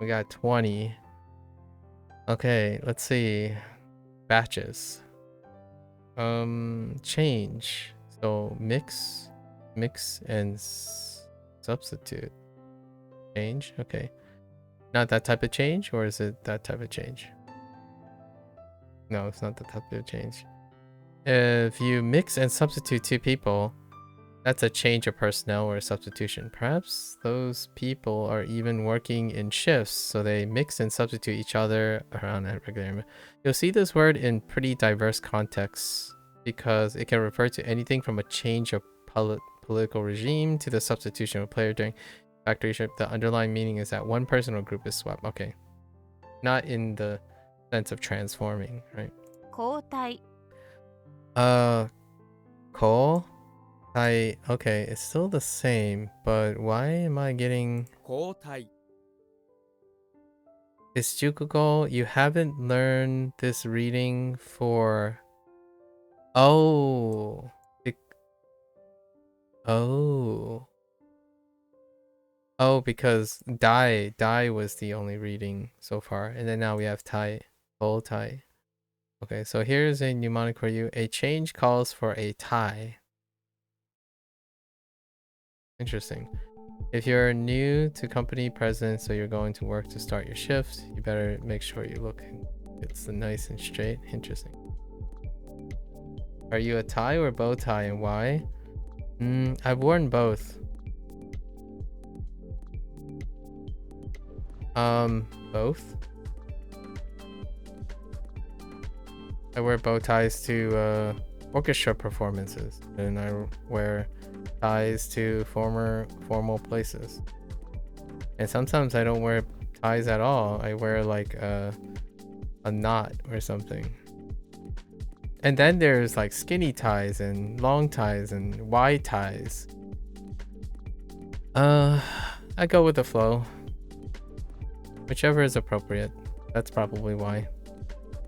A: we got 20. Okay, let's see. Batches. Change. So mix and substitute. Change. Okay. Not that type of change, or is it that type of change? No, it's not the type of change. If you mix and substitute two people, that's a change of personnel or a substitution. Perhaps those people are even working in shifts, so they mix and substitute each other around at regular. You'll see this word in pretty diverse contexts because it can refer to anything from a change of political regime to the substitution of a player during factory shift. The underlying meaning is that one person or group is swapped. Okay. Not in the sense of transforming, right?
B: 交代
A: Ko? Okay, it's still the same, but why am I getting...
C: 交代
A: Is Jukugo, you haven't learned this reading for... Oh. Oh, because Dai was the only reading so far, and then now we have Tai. Full Tai. Okay, so here's a mnemonic for you. A change calls for a tie. Interesting. If you're new to company president, so you're going to work to start your shift, you better make sure you look it's nice and straight. Interesting. Are you a tie or bow tie, and why? I've worn both. Both. I wear bow ties to orchestra performances, and I wear ties to formal places. And sometimes I don't wear ties at all. I wear like a knot or something. And then there's like skinny ties and long ties and wide ties. I go with the flow. Whichever is appropriate. That's probably why.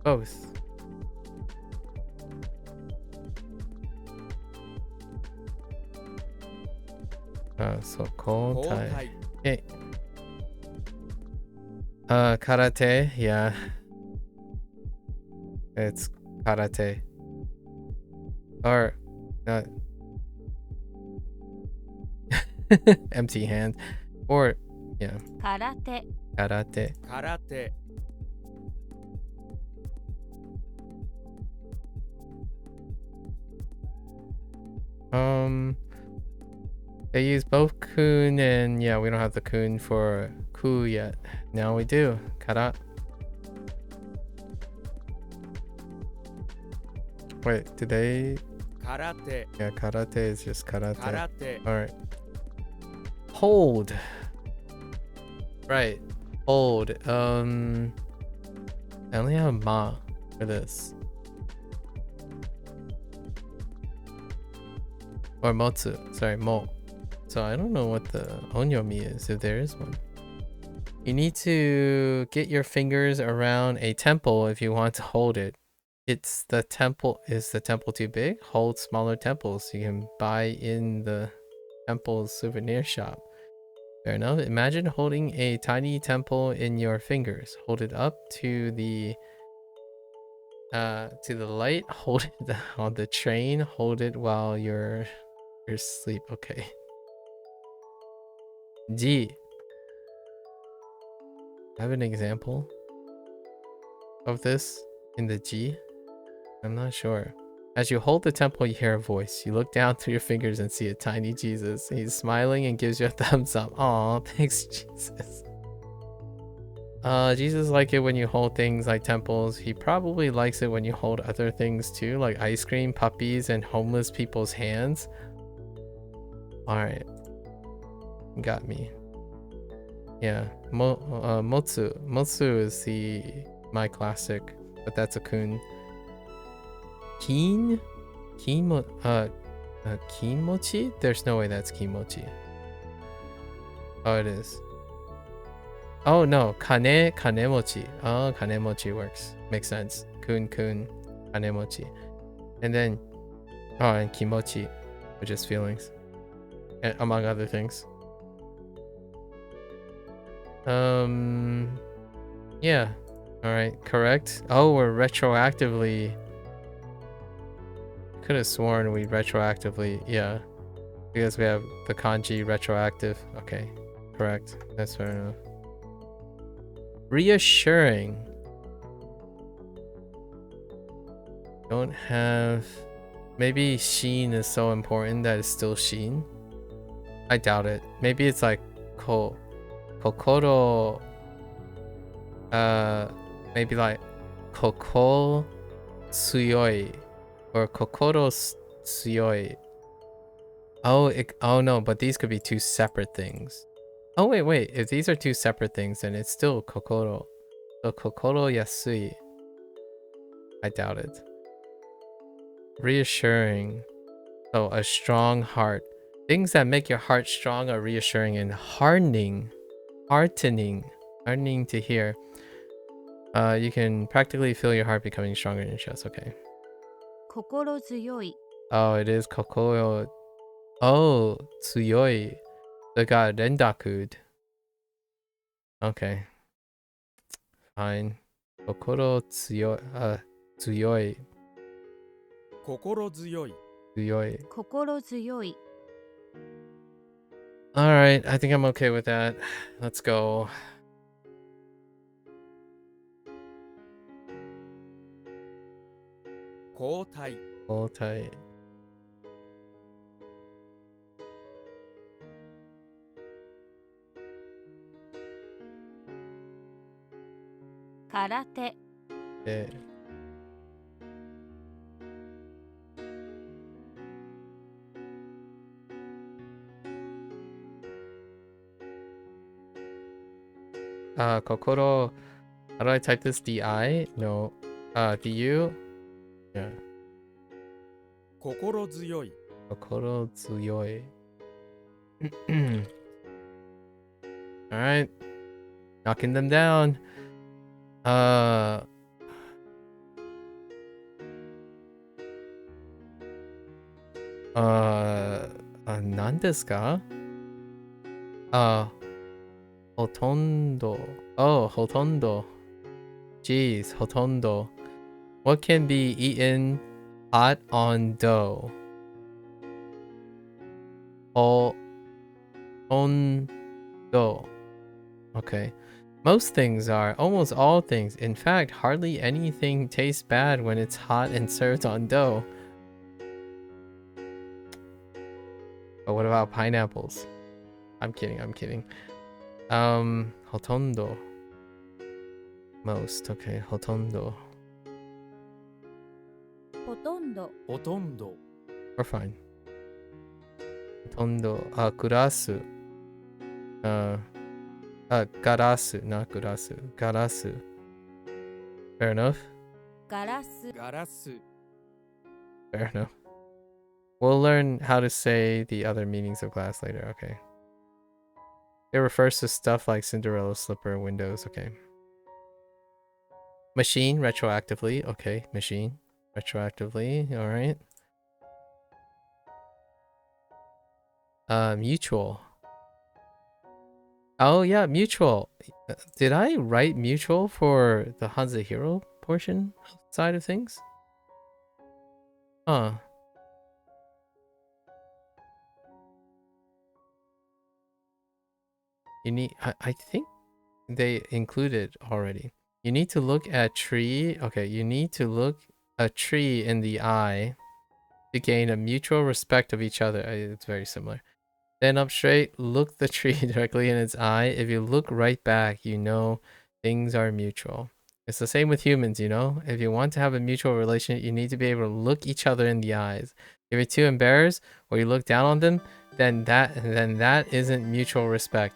A: Both. So cold
C: 交
A: tie.
C: 代
A: Okay. Karate, yeah. It's karate. Or not empty hand. Or yeah.
B: 空手
A: Karate.
C: 空手
A: They use both kun and yeah, we don't have the kun for ku yet. Now we do. Kara. Wait, did they?
C: 空手
A: Yeah, karate is just karate.
C: 空手
A: Alright. Hold. Right. Hold. I only have ma for this. Or motsu. Sorry, mo. So I don't know what the onyomi is, if there is one. You need to get your fingers around a temple if you want to hold it. It's the temple. Is the temple too big? Hold smaller temples. You can buy in the temple's souvenir shop. Fair enough. Imagine holding a tiny temple in your fingers. Hold it up to the light. Hold it on the train. Hold it while you're asleep. Okay. G. I have an example of this in the G. I'm not sure. As you hold the temple, you hear a voice. You look down through your fingers and see a tiny Jesus. He's smiling and gives you a thumbs up. Aw, thanks, Jesus. Jesus likes it when you hold things like temples. He probably likes it when you hold other things too, like ice cream, puppies, and homeless people's hands. Alright. Got me. Yeah. Motsu. Motsu is my classic, but that's a kun. Keen? Kimochi? There's no way that's kimochi. Oh, it is. Oh no, kanemochi. Oh, kanemochi works. Makes sense. Kun, kanemochi. And then, oh, and kimochi, which is feelings, and among other things. Yeah. All right, correct. Oh, we're retroactively. Could have sworn we retroactively, yeah, because we have the kanji retroactive. Okay, correct. That's fair enough. Reassuring. Don't have. Maybe sheen is so important that it's still sheen. I doubt it. Maybe it's like kokoro. Maybe like koko tsuyoi or kokoro tsuyoi. Oh, oh no, but these could be two separate things. Oh wait. If these are two separate things, then it's still kokoro. So kokoro yasui. I doubt it. Reassuring. Oh, a strong heart. Things that make your heart strong are reassuring, and heartening to hear. You can practically feel your heart becoming stronger in your chest. Okay.
B: 心強い
A: Oh, it is kokoro. Oh, tsuyoi. They got rendaku. Okay. Fine. Kokoro tsuyoi. Tsuyoi.
C: 心強い
A: Tsuyoi.
B: 心強い
A: Alright, I think I'm okay with that. Let's go.
C: 交代
A: Hold tight.
B: 空手
A: Yeah. Kokoro. How do I type this? DI? No. DU? Yeah.
C: 心強い
A: Kokoro tsuyoi. Alright. Knocking them down. 何ですか? ほとんど. Oh, ほとんど. Jeez, ほとんど. What can be eaten hot on dough? ほとんど. Okay. Most things are. Almost all things. In fact, hardly anything tastes bad when it's hot and served on dough. But what about pineapples? I'm kidding. ほとんど. Most. Okay. ほとんど.
B: ほとんど
C: ほとんど
A: We're fine. ほとんど. Gurasu. Garasu, not gurasu. Garasu. Fair enough.
B: ガラス
C: ガラス
A: Fair enough. We'll learn how to say the other meanings of glass later. Okay. It refers to stuff like Cinderella's slipper, windows. Okay. Machine, retroactively. Okay, machine. Retroactively. Alright. Mutual. Oh yeah, mutual. Did I write mutual for the Hanzahiro portion side of things? Huh. You need, I think they included already. You need to look at tree. Okay, you need to look a tree in the eye to gain a mutual respect of each other. It's very similar. Stand up straight, look the tree directly in its eye. If you look right back, you know things are mutual. It's the same with humans, you know? If you want to have a mutual relationship, you need to be able to look each other in the eyes. If you're too embarrassed or you look down on them, then that isn't mutual respect.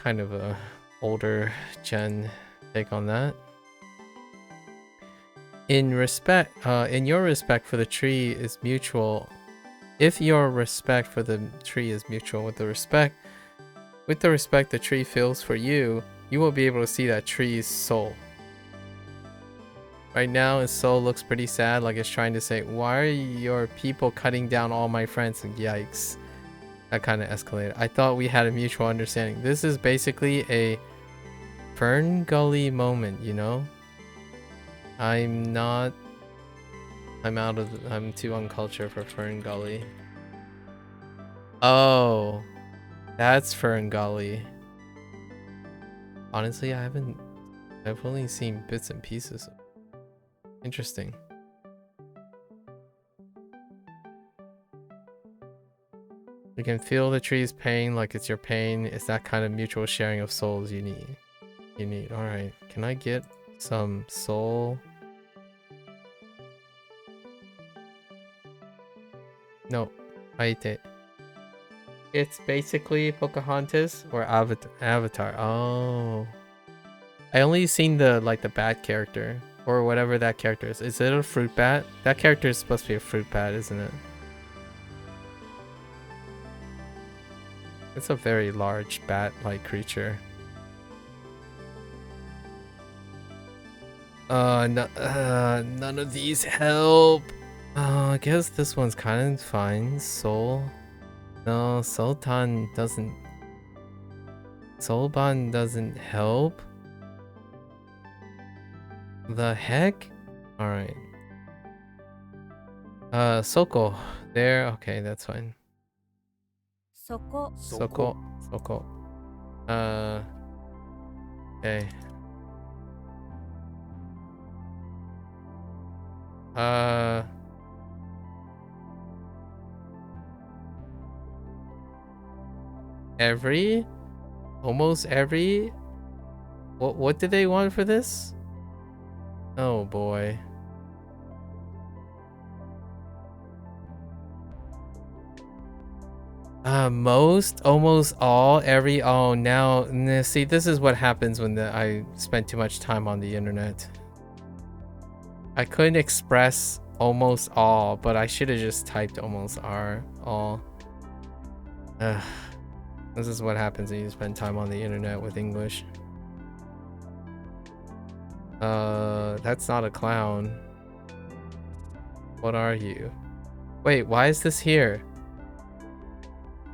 A: Kind of a older gen take on that. in your respect for the tree is mutual. If your respect for the tree is mutual with the respect the tree feels for you, you will be able to see that tree's soul. Right now, its soul looks pretty sad, like it's trying to say, why are your people cutting down all my friends? And yikes. That kind of escalated. I thought we had a mutual understanding. This is basically a Fern Gully moment, you know? I'm too uncultured for Fern Gully. Oh, that's Fern Gully. Honestly, I've only seen bits and pieces. Interesting. You can feel the tree's pain like it's your pain. It's that kind of mutual sharing of souls you need. Alright, can I get some soul? No, I ate it. It's basically Pocahontas or Avatar. Oh. I only seen the bat character or whatever that character is. Is it a fruit bat? That character is supposed to be a fruit bat, isn't it? It's a very large bat-like creature. None of these help. I guess this one's kind of fine. Soul. No, Sultan doesn't. Soulban doesn't help. The heck? Alright. Soko. There. Okay, that's fine.
B: そこ
A: Soko. Okay. Almost every. What did they want for this? Oh boy. Almost all, every. Oh, now see, this is what happens when I spent too much time on the internet. I couldn't express almost all, but I should have just typed almost all. This is what happens when you spend time on the internet with English. That's not a clown. What are you? Wait, why is this here?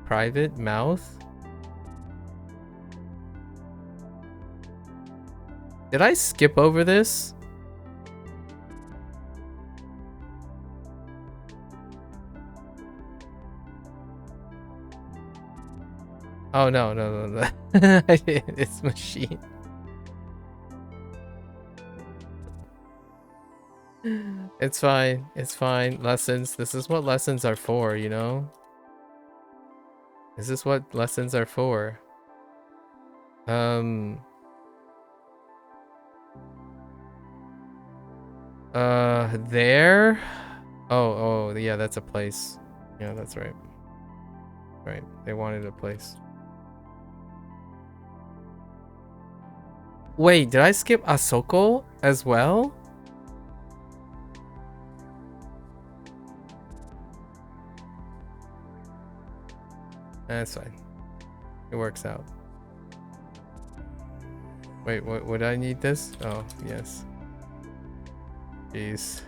A: Private mouth? Did I skip over this? Oh no. It's machine. It's fine. Lessons. This is what lessons are for, you know? This is what lessons are for. There? Oh, yeah, that's a place. Yeah, that's right. Right, they wanted a place. Wait, did I skip Asoko as well? That's fine. It works out. Wait, what would I need this? Oh, yes. Jeez.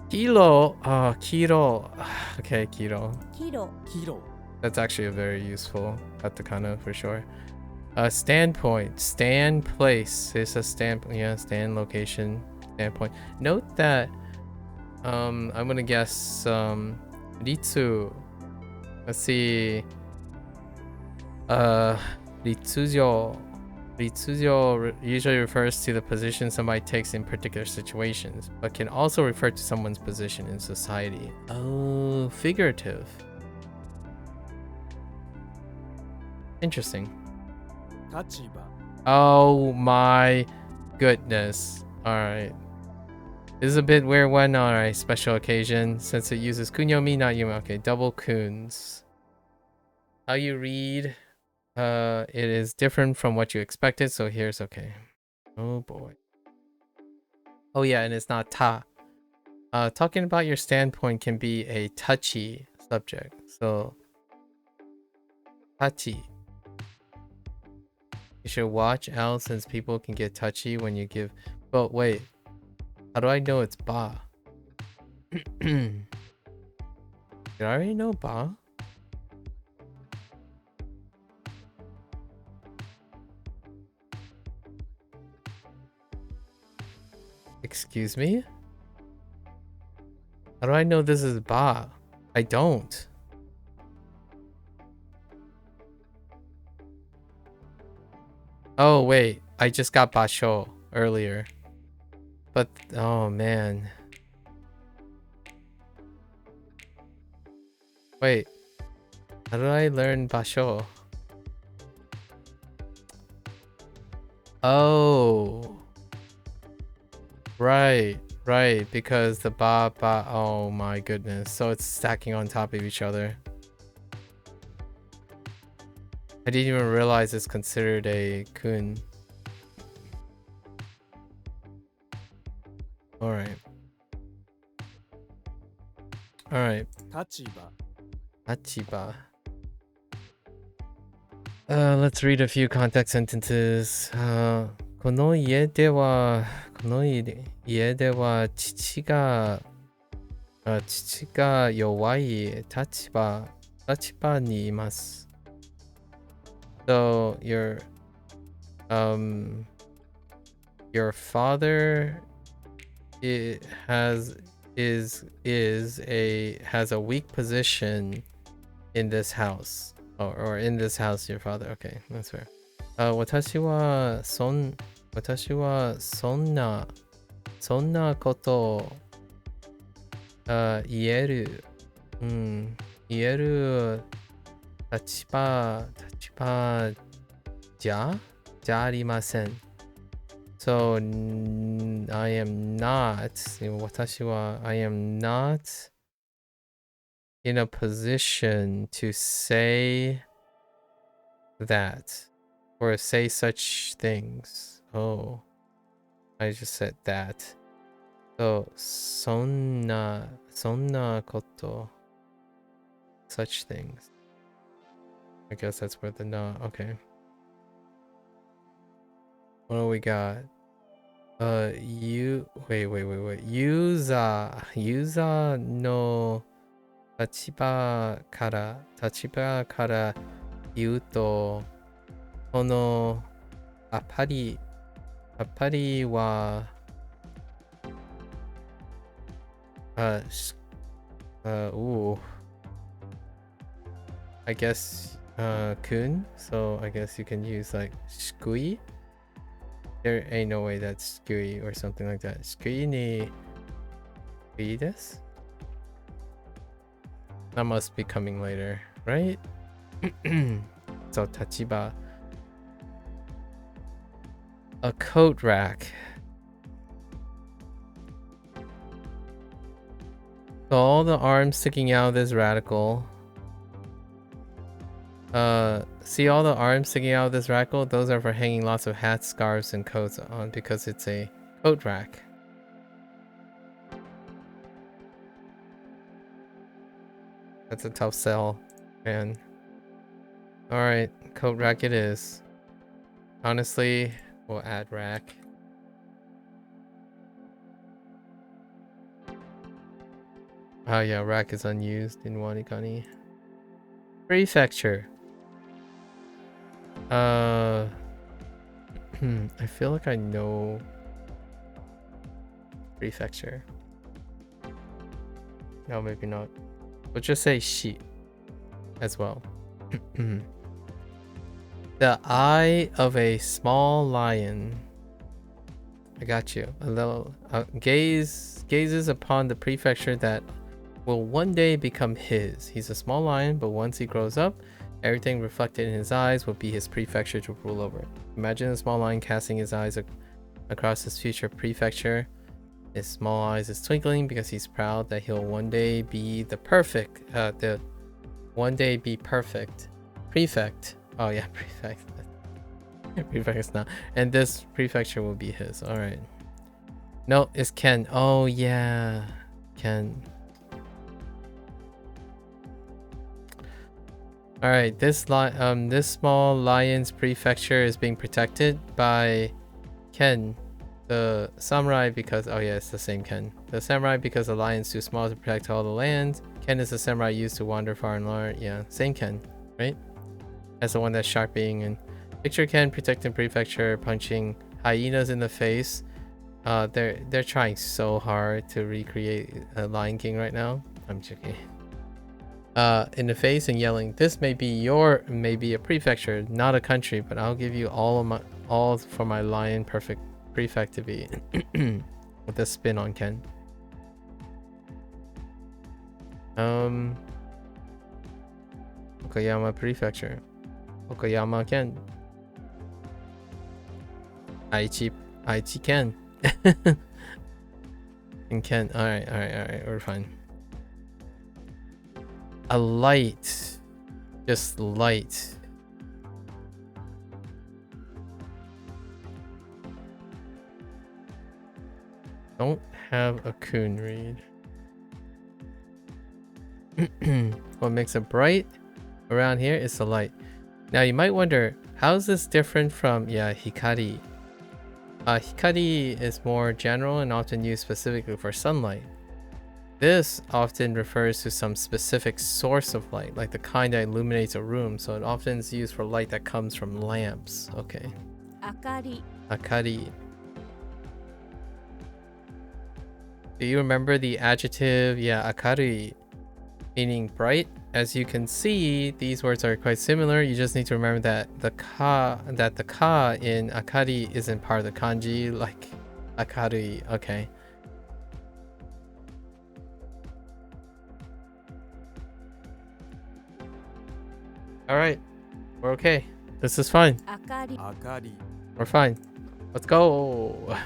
A: Kilo. Oh, Kiro. Okay, Kiro.
B: キロ
C: Kiro.
A: That's actually a very useful katakana for sure. Standpoint. Stand place. It's a stand. Yeah, stand location. Standpoint. Note that. I'm gonna guess. Ritsu. Let's see. Ritsuzyo. Ritsuzyo usually refers to the position somebody takes in particular situations, but can also refer to someone's position in society. Oh, figurative. Interesting.
C: 立場
A: Oh my goodness. Alright. This is a bit weird one. Alright, special occasion. Since it uses kunyomi, not yumi. Okay, double kuns. How you read, it is different from what you expected, so here's okay. Oh boy. Oh yeah, and it's not ta. Talking about your standpoint can be a touchy subject. So touchy. You should watch out since people can get touchy when you give. But wait, how do I know it's ba? Did I already know ba? Excuse me? How do I know this is ba? I don't. Oh wait, I just got basho earlier. But oh man. Wait. How did I learn basho? Oh. Right, right, because the ba ba, oh my goodness. So it's stacking on top of each other. I didn't even realize it's considered a kun. Alright. Alright.
C: 立場
A: Hachiba. Let's read a few context sentences. この家では父が弱い立場にいます。So your father has a weak position in this house. Or in this house, your father. Okay, that's fair. 私はそんなことを言える立場じゃありません。So I am not I am not in a position to say that or say such things. Oh, I just said that. So そんなこと such things. I guess that's where the not. Okay. What do we got? Wait. User の立場から言うと、このアプリはI guess kun, so I guess you can use like shikui. There ain't no way that's shikui or something like that. Shikui ni ii desu? That must be coming later, right? So tachiba. A coat rack. So all the arms sticking out of this radical. See all the arms sticking out of this radical? Those are for hanging lots of hats, scarves, and coats on because it's a coat rack. That's a tough sell, man. Alright, coat rack it is. Honestly, we'll add rack. Oh yeah, rack is unused in WaniKani. Prefecture. I feel like I know prefecture. No, maybe not. We'll just say shi as well. The eye of a small lion. I got you. A little gazes upon the prefecture that will one day become his. He's a small lion, but once he grows up, everything reflected in his eyes will be his prefecture to rule over. Imagine a small lion casting his eyes across his future prefecture. His small eyes is twinkling because he's proud that he'll one day be perfect. Prefect. Oh yeah, prefect. Prefect is not. And this prefecture will be his. Alright. No, it's Ken. Oh yeah, Ken. All right, this small lion's prefecture is being protected by Ken, the samurai, because oh yeah, it's the same Ken. The samurai because the lion's too small to protect all the land. Ken is the samurai used to wander far and large. Yeah, same Ken, right? As the one that's sharping and picture Ken protecting prefecture, punching hyenas in the face. They're trying so hard to recreate Lion King right now. I'm joking. In the face and yelling, "This may be a prefecture, not a country, but I'll give you all for my lion perfect prefect to be." With a spin on Ken. Okayama Prefecture. Okayama Ken. Aichi Ken. And Ken. Alright, we're fine. A light. Just light. Don't have a coon read. What makes it bright around here is the light. Now you might wonder, how is this different from hikari? Hikari is more general and often used specifically for sunlight. This often refers to some specific source of light, like the kind that illuminates a room, so it often is used for light that comes from lamps. Okay. Akari. Do you remember the adjective, akari, meaning bright? As you can see, these words are quite similar. You just need to remember that the ka in akari isn't part of the kanji, like akari. Okay. All right, we're okay. This is fine.
C: Akari.
A: We're fine. Let's go.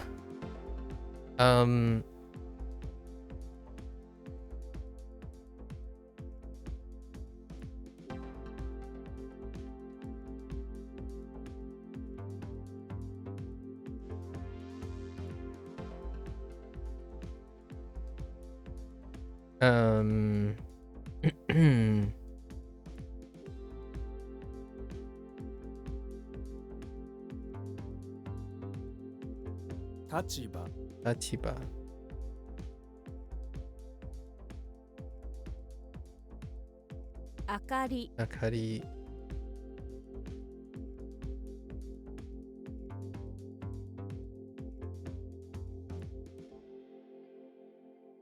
C: Tachiba.
B: Akari.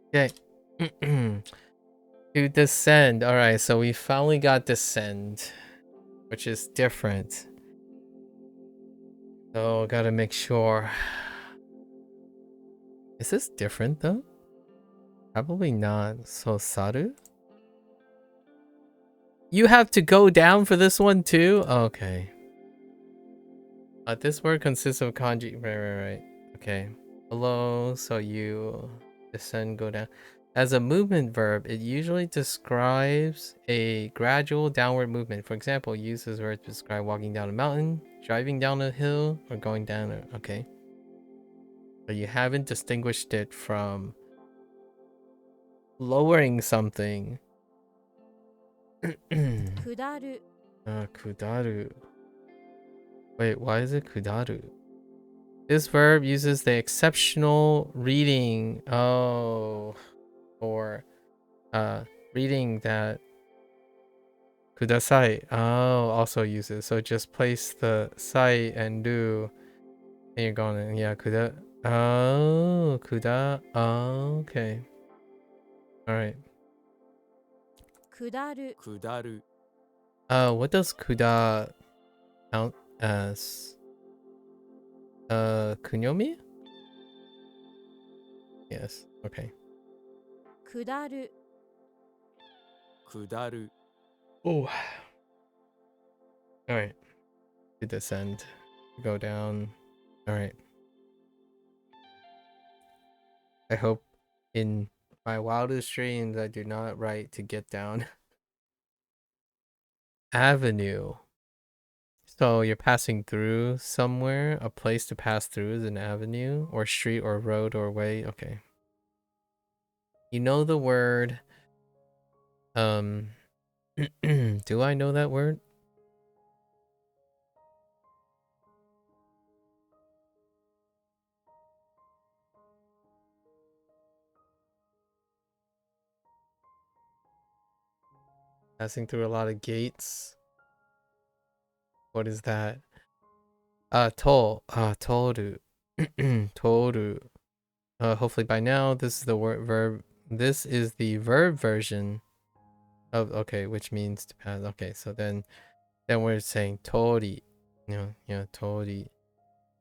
A: Okay. To descend. All right, so we finally got descend, which is different. So gotta make sure. Is this different though? Probably not. So saru? You have to go down for this one too? Okay. This word consists of kanji. Right. Okay. Below, so you descend, go down. As a movement verb, it usually describes a gradual downward movement. For example, use this verb to describe walking down a mountain, driving down a hill, or going down a... Okay. But you haven't distinguished it from lowering something. Kudaru. Wait, why is it kudaru? This verb uses the exceptional reading. Oh, or reading that kudasai. Oh, also uses. So just place the sai and do, and you're going. Yeah, kuda. Oh, kuda. Oh, okay. All right.
C: Kudaru.
A: What does kuda count as? Kunyomi? Yes. Okay.
B: Kudaru.
A: Oh. All right. To descend. Go down. All right. I hope in my wildest dreams I do not write to get down. Avenue. So you're passing through somewhere. A place to pass through is an avenue or street or road or way. Okay. You know the word. Do I know that word? Passing through a lot of gates. What is that? Toll. Toru. Toru. Hopefully by now this is the verb. This is the verb version of okay, which means to pass. Okay, so then we're saying tori. Tori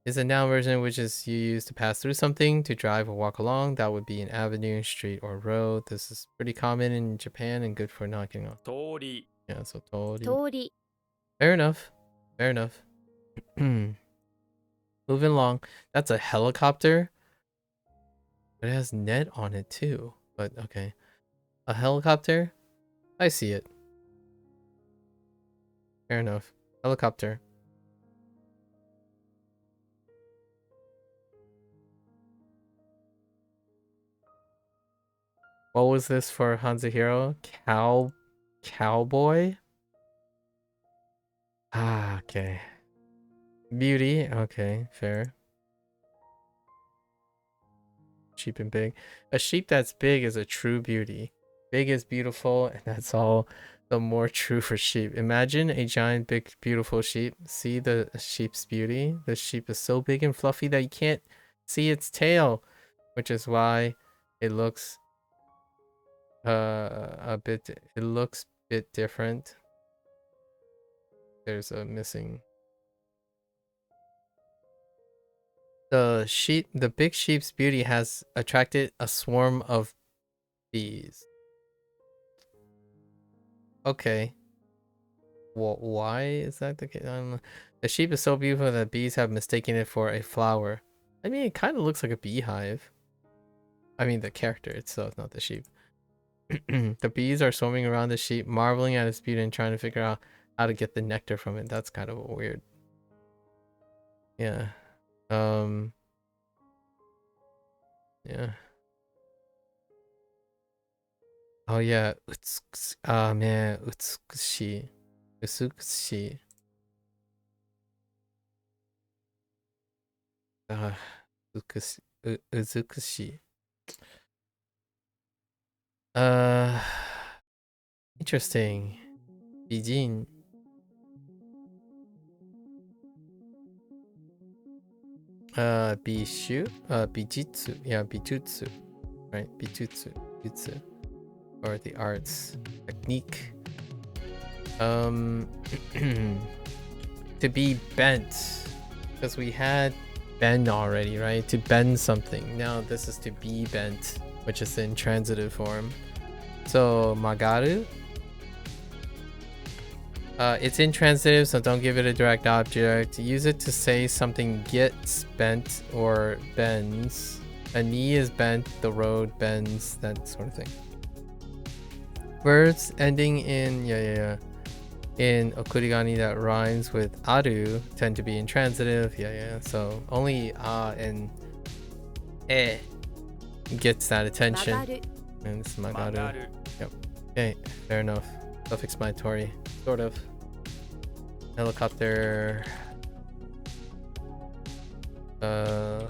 A: is a noun version which is you use to pass through something, to drive or walk along. That would be an avenue, street, or road. This is pretty common in Japan and good for not getting off.
C: 通り
A: Yeah, so tori.
B: 通り
A: Fair enough. Fair enough. Moving along. That's a helicopter. But it has net on it too. But okay. A helicopter? I see it. Fair enough. Helicopter. What was this for Hanzuhiro? Cowboy? Ah, okay. Beauty. Okay, fair. Sheep and big. A sheep that's big is a true beauty. Big is beautiful, and that's all the more true for sheep. Imagine a giant, big, beautiful sheep. See the sheep's beauty? The sheep is so big and fluffy that you can't see its tail, which is why it looks a bit different. There's a missing. The big sheep's beauty has attracted a swarm of bees. Okay. Well, why is that the case? I don't know. The sheep is so beautiful that bees have mistaken it for a flower. I mean, it kind of looks like a beehive. I mean, the character itself, not the sheep. The bees are swarming around the sheep, marveling at its beauty and trying to figure out how to get the nectar from it. That's kind of weird. Yeah. Yeah. Oh yeah. Man. Utsukushi. Utsukushi. Utsukushi. Interesting. Bijin. Bishu. Bijitsu. Yeah, bijutsu. Right, bijutsu. Jutsu. Or the arts. Technique. To be bent. Because we had bend already, right? To bend something. Now this is to be bent, which is in transitive form. So magaru. It's intransitive, so don't give it a direct object. Use it to say something gets bent or bends. A knee is bent, the road bends, that sort of thing. Words ending in in okurigani that rhymes with aru tend to be intransitive. So only and e gets that attention.
B: 曲がる
A: And it's
C: 曲
A: magaru.
C: がる
A: Yep. Okay, fair enough. Self-explanatory, sort of. Helicopter.
C: 通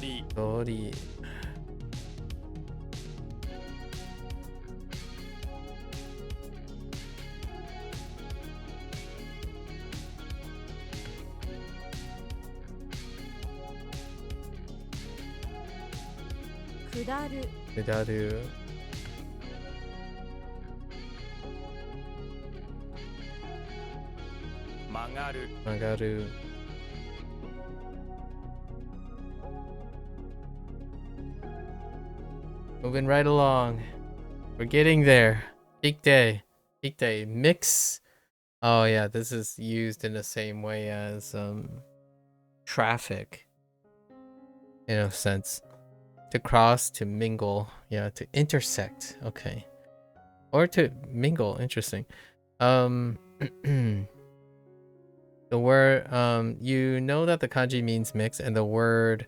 C: り
A: Tori.
B: Kudaru
A: Kudaru.
C: Magaru
A: Magaru. Moving right along. We're getting there. Peak day. Peak day. Mix. Oh yeah, this is used in the same way as traffic. In a sense. To cross, to mingle. Yeah, to intersect. Okay. Or to mingle. Interesting. The The word, you know that the kanji means mix, and the word,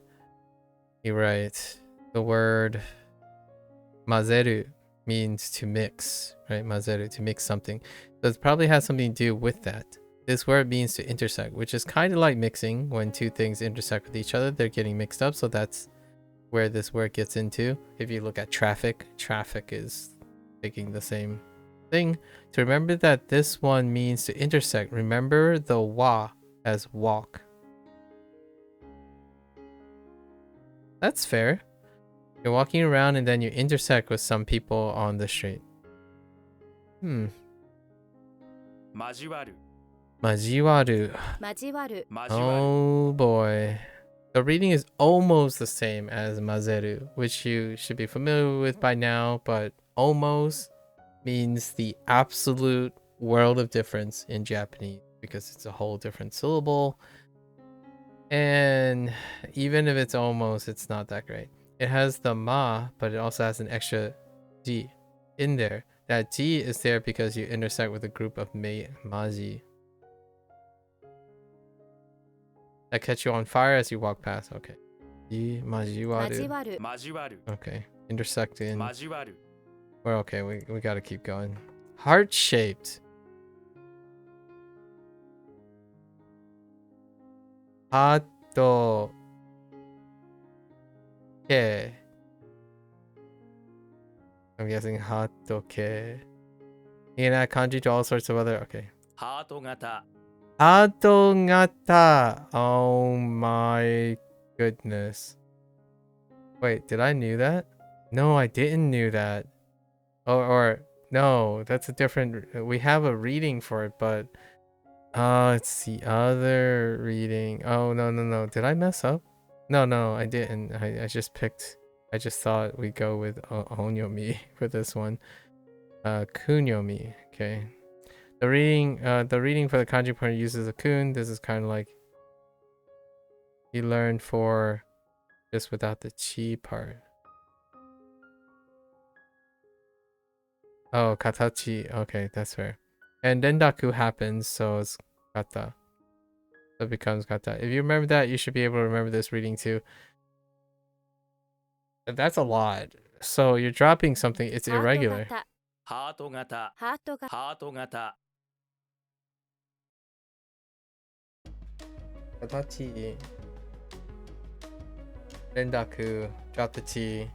A: you're right. The word mazeru means to mix, right? Mazeru, to mix something. So it probably has something to do with that. This word means to intersect, which is kind of like mixing. When two things intersect with each other, they're getting mixed up. So that's where this word gets into. If you look at traffic, traffic is taking the same thing. To remember that this one means to intersect, remember the wa as walk. That's fair. You're walking around and then you intersect with some people on the street.
C: 交わる
A: Majiwaru.
B: 交わる
C: 交わる
A: Oh boy. The reading is almost the same as mazeru, which you should be familiar with by now, but almost means the absolute world of difference in Japanese because it's a whole different syllable. And even if it's almost, it's not that great. It has the ma, but it also has an extra ji in there. That ji is there because you intersect with a group of maji that catch you on fire as you walk past. Okay. Ji majiwaru.
B: 交わる
C: 交わる
A: Okay. Intersect in.
C: 交わる
A: We're okay. We gotta keep going. Heart shaped. Hato. Ke. I'm guessing hato ke. You can add kanji to all sorts of other. Okay.
C: ハート型
A: Hato ngata. Oh my goodness. Wait, did I knew that? No, I didn't knew that. Or no, that's a different. We have a reading for it, but it's the other reading. Oh no. Did I mess up? No, I didn't. I just picked. I just thought we'd go with onyomi for this one. Kunyomi. Okay. The reading for the kanji part uses a kun. This is kind of like you learned for just without the chi part. Oh, katachi. Okay, that's fair. And dendaku happens, so it's kata. So it becomes kata. If you remember that, you should be able to remember this reading too. That's a lot. So you're dropping something. It's
B: ハート
A: irregular.
B: 型
C: ハート型
B: ハート型
C: ハート型
A: Katachi. Dendaku. Drop the T.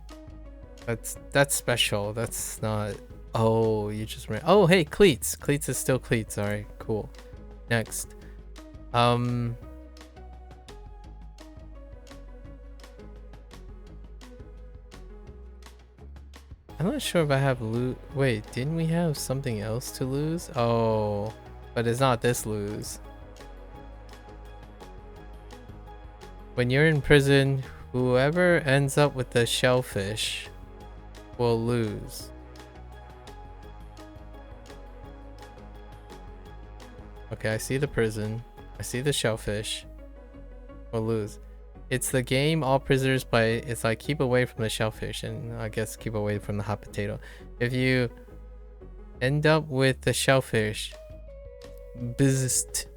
A: That's special. That's not. Oh, you just ran. Oh, hey, cleats. Cleats is still cleats. All right, cool. Next. I'm not sure if I have loot. Wait, didn't we have something else to lose? Oh, but it's not this lose. When you're in prison, whoever ends up with the shellfish will lose. Okay, I see the prison. I see the shellfish. We'll lose. It's the game all prisoners play. It's like keep away from the shellfish and I guess keep away from the hot potato. If you end up with the shellfish, bzzzt,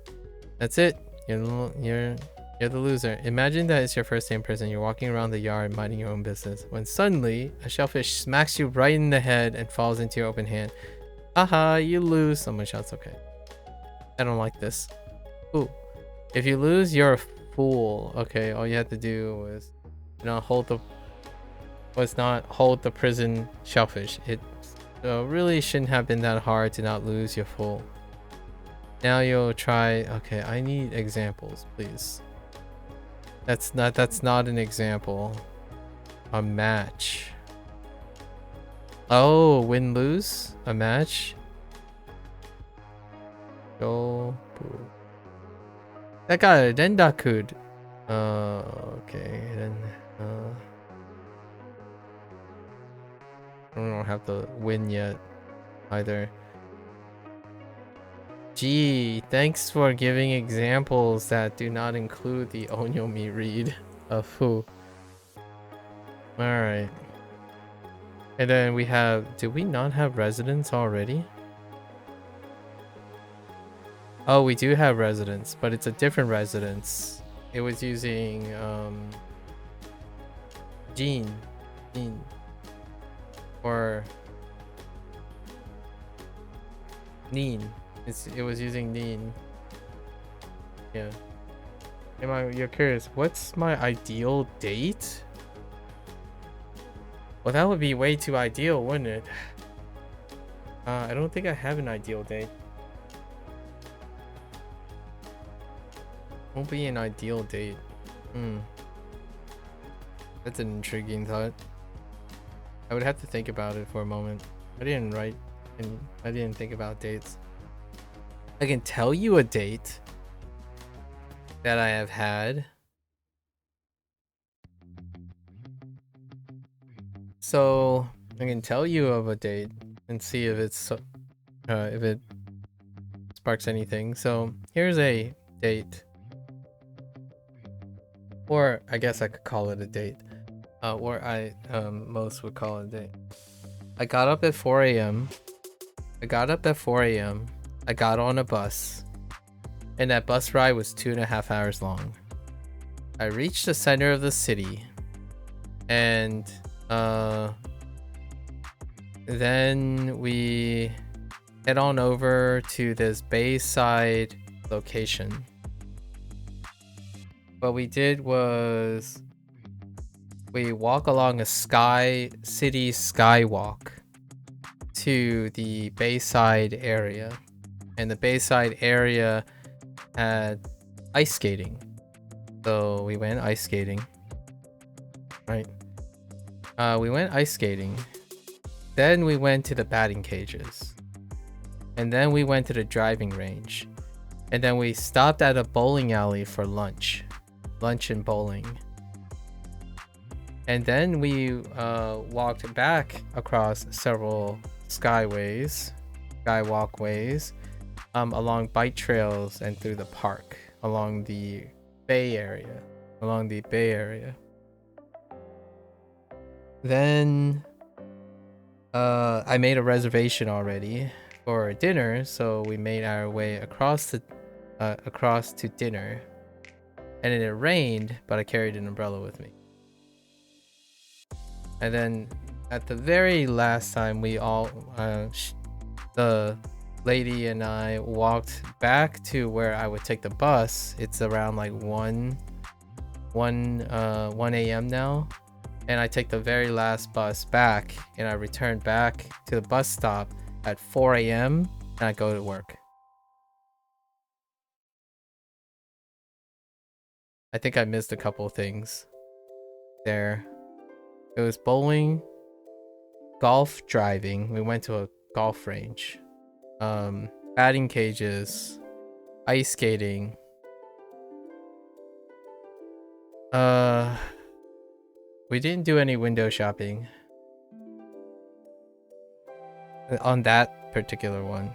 A: that's it. You're the loser. Imagine that it's your first day in prison. You're walking around the yard minding your own business when suddenly a shellfish smacks you right in the head and falls into your open hand. Haha, you lose. Someone shouts, okay. I don't like this. Ooh. If you lose, you're a fool. Okay, all you had to do was not hold the prison shellfish. It really shouldn't have been that hard to not lose, you fool. Now you'll try. Okay, I need examples, please. That's not an example. A match. Oh, win lose? A match? Go. That got a dendakud. Okay, then I don't have the win yet either. Gee, thanks for giving examples that do not include the onyomi read of who. Alright. And then we have, do we not have residents already? Oh, we do have residence, but it's a different residence. It was using Jean, or Neen. It was using Neen. Yeah. You're curious, what's my ideal date? Well, that would be way too ideal, wouldn't it? I don't think I have an ideal date. Won't be an ideal date. That's an intriguing thought. I would have to think about it for a moment. I didn't write and I didn't think about dates. I can tell you a date that I have had. So I can tell you of a date and see if if it sparks anything. So here's a date, or I guess I could call it a date, or I most would call it a date. I got up at 4 a.m. I got on a bus, and that bus ride was 2.5 hours long. I reached the center of the city, and then we head on over to this Bayside location. What we did was we walk along a city skywalk to the Bayside area, and the Bayside area had ice skating. So we went ice skating, right? We went ice skating. Then we went to the batting cages. And then we went to the driving range. And then we stopped at a bowling alley for lunch. Lunch and bowling. And then we walked back across several skywalkways, along bike trails and through the park, along the Bay Area. Then I made a reservation already for dinner, so we made our way across to dinner. And it rained, but I carried an umbrella with me. And then at the very last time, we all the lady and I walked back to where I would take the bus. It's around like 1 a.m. now. And I take the very last bus back, and I return back to the bus stop at 4 a.m. and I go to work. I think I missed a couple of things there. It was bowling, golf driving. We went to a golf range, batting cages, ice skating. We didn't do any window shopping on that particular one.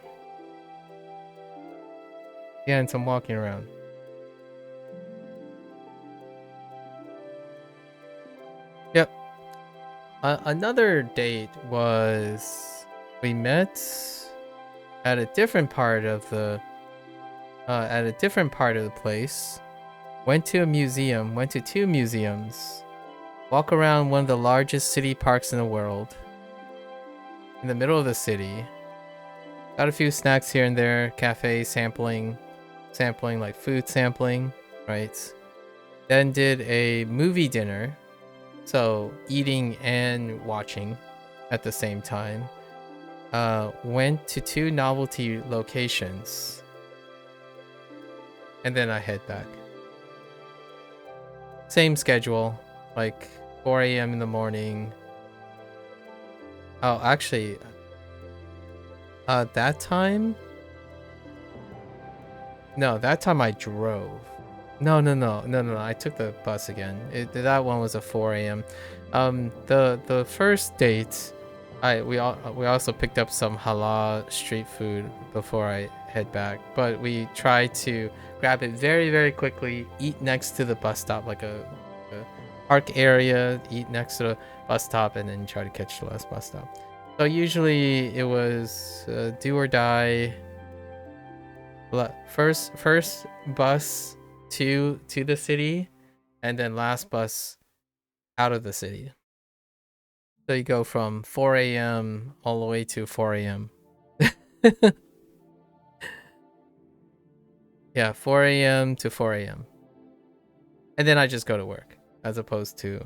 A: Yeah, and some walking around. Yep. Another date was we met at a different part of the place. Went to two museums. Walk around one of the largest city parks in the world. In the middle of the city. Got a few snacks here and there, cafe sampling like food sampling, right? Then did a movie dinner. So eating and watching at the same time. Went to 2 novelty locations. And then I head back. Same schedule, like 4 a.m. in the morning. Oh, actually, that time I drove. No, I took the bus again. That one was a 4 a.m. The first date, we also picked up some halal street food before I head back, but we tried to grab it very, very quickly, eat next to the bus stop, like a park area, eat next to the bus stop, and then try to catch the last bus stop. So usually it was do or die. First bus to the city, and then last bus out of the city. So you go from 4 a.m. all the way to 4 a.m. Yeah, 4 a.m. to 4 a.m. And then I just go to work as opposed to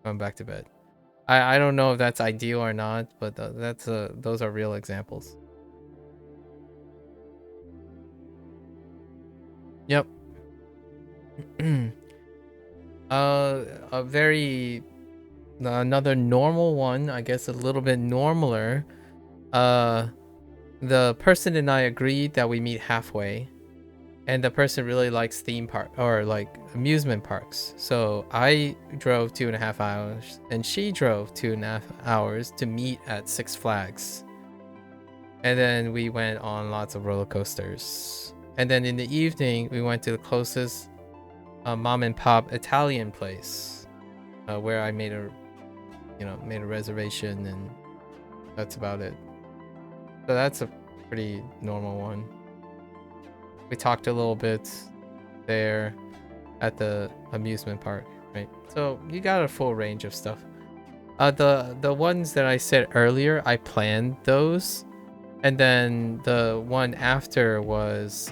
A: going back to bed. I don't know if that's ideal or not, but those are real examples. Yep. A very another normal one, I guess a little bit normaler. The person and I agreed that we meet halfway, and the person really likes theme park or like amusement parks. So I drove 2.5 hours, and she drove 2.5 hours to meet at Six Flags. And then we went on lots of roller coasters. And then in the evening, we went to the closest mom and pop Italian place, where I made a reservation, and that's about it. So that's a pretty normal one. We talked a little bit there at the amusement park, right? So you got a full range of stuff. The ones that I said earlier, I planned those, and then the one after was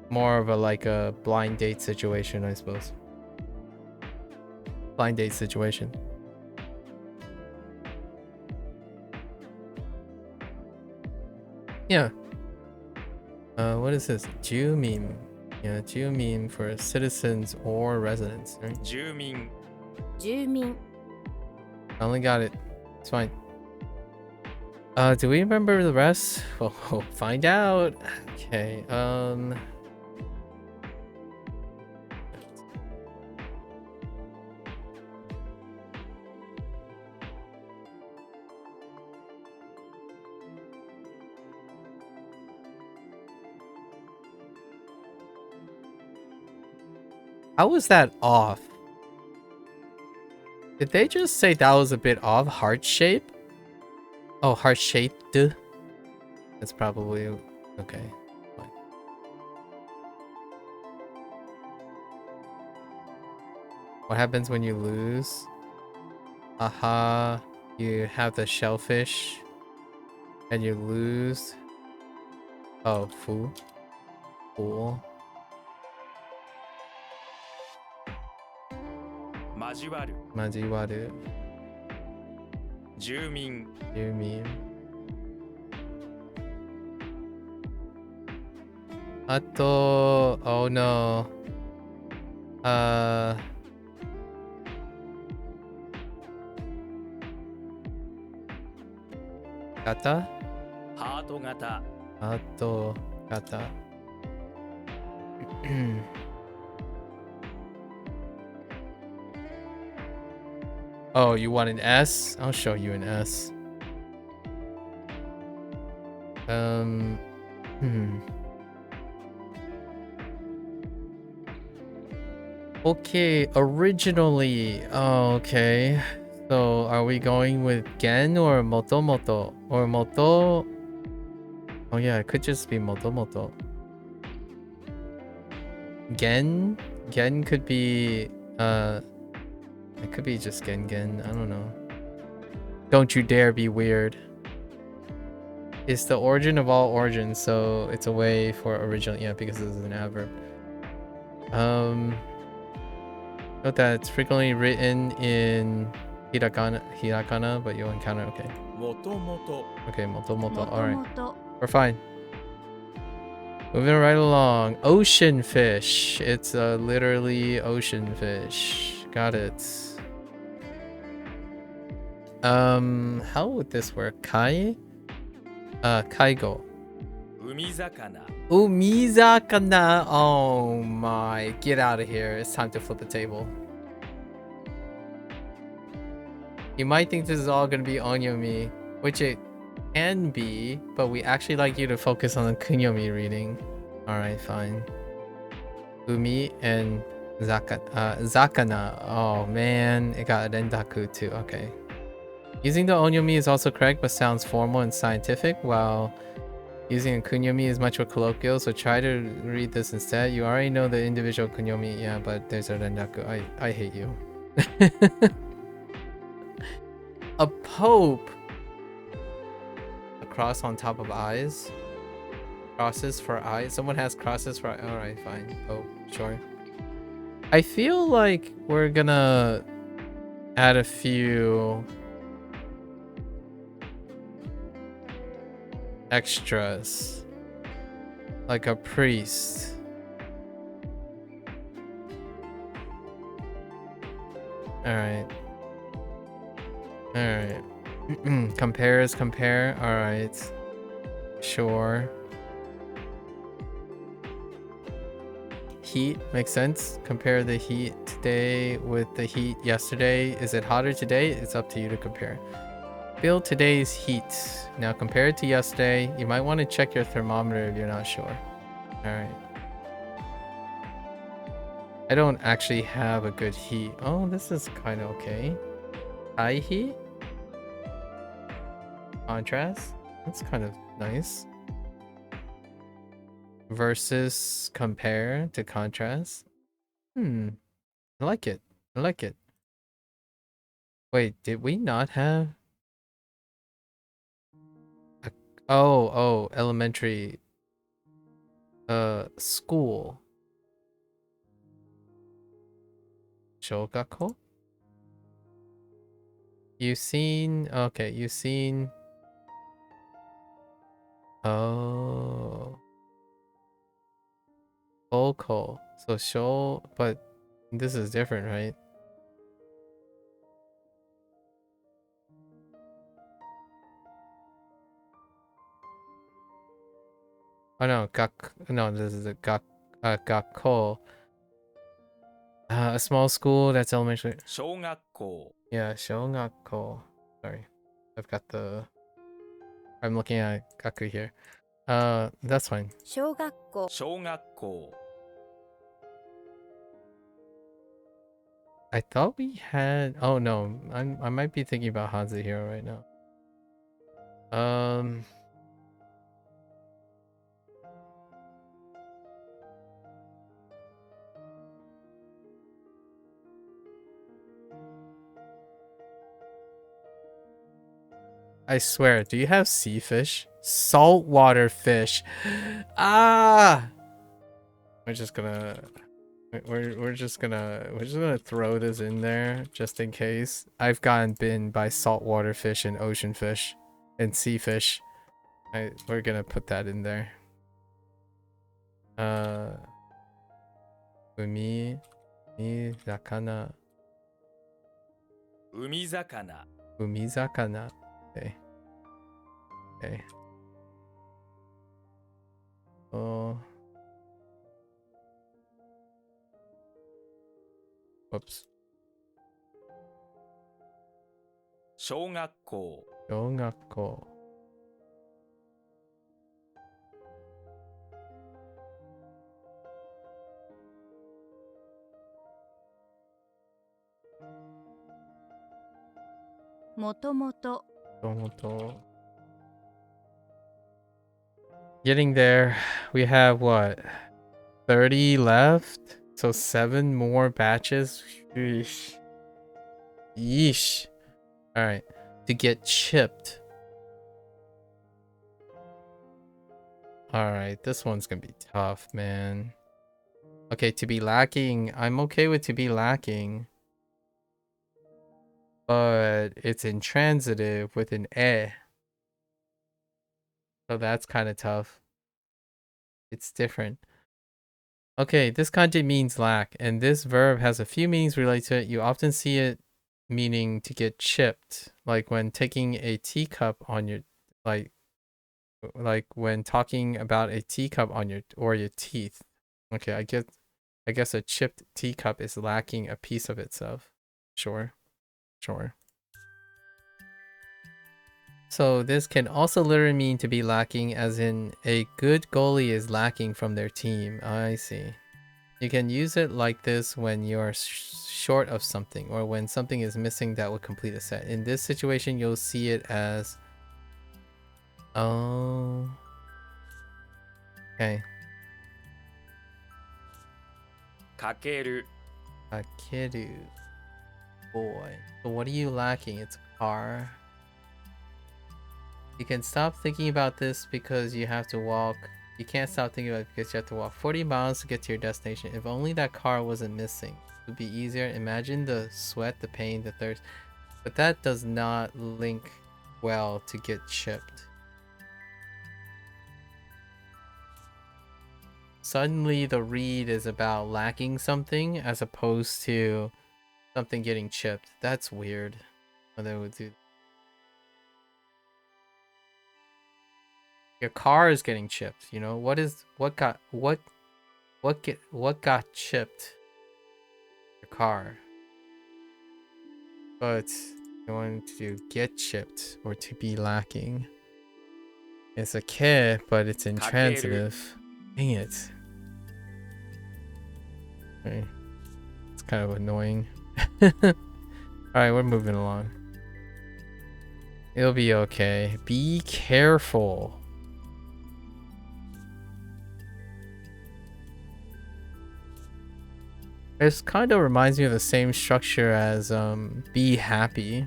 A: more of a blind date situation, I suppose. Blind date situation. Yeah. What is this? Jumin. Yeah, Jumin for citizens or residents, right?
C: 住民
B: 住民
A: I only got it. It's fine. Do we remember the rest? Well, we'll find out. Okay. How was that off? Did they just say that was a bit off? Heart shape? Oh, heart shaped? That's probably okay. Fine. What happens when you lose? Aha, you have the shellfish and you lose. Oh, fool. Fool.
C: 交わる
A: Majiwaru.
C: 住民
A: You mean? Ato, oh no. Kata?
C: ハート型
A: Ato, kata. Oh, you want an S? I'll show you an S. Okay, originally. Oh, okay. So, are we going with Gen or Motomoto? Or Moto? Oh yeah, it could just be Motomoto. Gen? Gen could be, it could be just Gen. I don't know. Don't you dare be weird. It's the origin of all origins, so it's a way for original. Yeah, because this is an adverb. Note that it's frequently written in hiragana, but you'll encounter. Okay.
C: もともと
A: Okay, motomoto.
B: もと
A: All right.
B: もと
A: We're fine. Moving right along. Ocean fish. It's literally ocean fish. Got it. How would this work? Kai? Kaigo.
C: 海魚
A: Umizakana. Oh my. Get out of here. It's time to flip the table. You might think this is all going to be onyomi, which it can be, but we actually like you to focus on the kunyomi reading. Alright, fine. Umi and zakana. Oh man, it got rendaku too. Okay. Using the onyomi is also correct, but sounds formal and scientific, while Using a kunyomi is much more colloquial, so try to read this instead. You already know the individual kunyomi, yeah, but there's a rendaku. I hate you. A pope. A cross on top of eyes. Crosses for eyes. Someone has crosses for. All right, fine. Oh, sure. I feel like we're gonna add a few extras, like a priest. All right. All right. Compare. All right. Sure. Heat makes sense. Compare the heat today with the heat yesterday. Is it hotter today? It's up to you to compare. Feel today's heat. Now compare it to yesterday. You might want to check your thermometer if you're not sure. Alright. I don't actually have a good heat. Oh, this is kind of okay. High heat? Contrast? That's kind of nice. Versus compare to contrast. I like it. I like it. Wait, did we not have... Oh, elementary... school. Shogako? You've seen... Okay, you've seen... Oh... Vocal. So show... But this is different, right? Oh no, no, this is a gakko. A small school that's elementary.
C: 小学校
A: Yeah, shogakko. Sorry. I've got the... I'm looking at gaku here. That's fine.
B: 小学校
C: 小学校
A: I thought we had... Oh no, I might be thinking about Hanzo Hero right now. I swear, do you have sea fish? Saltwater fish. Ah! We're just gonna throw this in there just in case. I've gotten bitten by saltwater fish and ocean fish and sea fish. We're gonna put that in there. Umi zakana.
C: 海魚
A: Umi zakana. Okay. Okay. Oh. Whoops.
C: 小学校
A: 小学校.
B: Motomoto
A: Tomoto. Getting there. We have what? 30 left? So 7 more batches? Yeesh. Yeesh. Alright. To get chipped. Alright, this one's gonna be tough, man. Okay, to be lacking. I'm okay with to be lacking. But it's intransitive with an eh. So that's kind of tough. It's different. Okay, this kanji means lack, and this verb has a few meanings related to it. You often see it meaning to get chipped, like when taking a teacup on your, like when talking about a teacup on your teeth. Okay, I guess a chipped teacup is lacking a piece of itself. Sure. So this can also literally mean to be lacking, as in a good goalie is lacking from their team. I see. You can use it like this when you're short of something, or when something is missing that would complete a set. In this situation, you'll see it as... Oh... Okay.
C: かける
A: Kakeru. Boy. So what are you lacking? It's a car. You can stop thinking about this because you have to walk. You can't stop thinking about it because you have to walk 40 miles to get to your destination. If only that car wasn't missing. It would be easier. Imagine the sweat, the pain, the thirst. But that does not link well to get chipped. Suddenly the read is about lacking something as opposed to something getting chipped. That's weird. What they would do. Your car is getting chipped, you know? What got chipped? Your car. But I want to get chipped or to be lacking. It's a ke, but it's intransitive. Dang it. Okay. It's kind of annoying. Alright, we're moving along. It'll be okay. Be careful. This kind of reminds me of the same structure as be happy.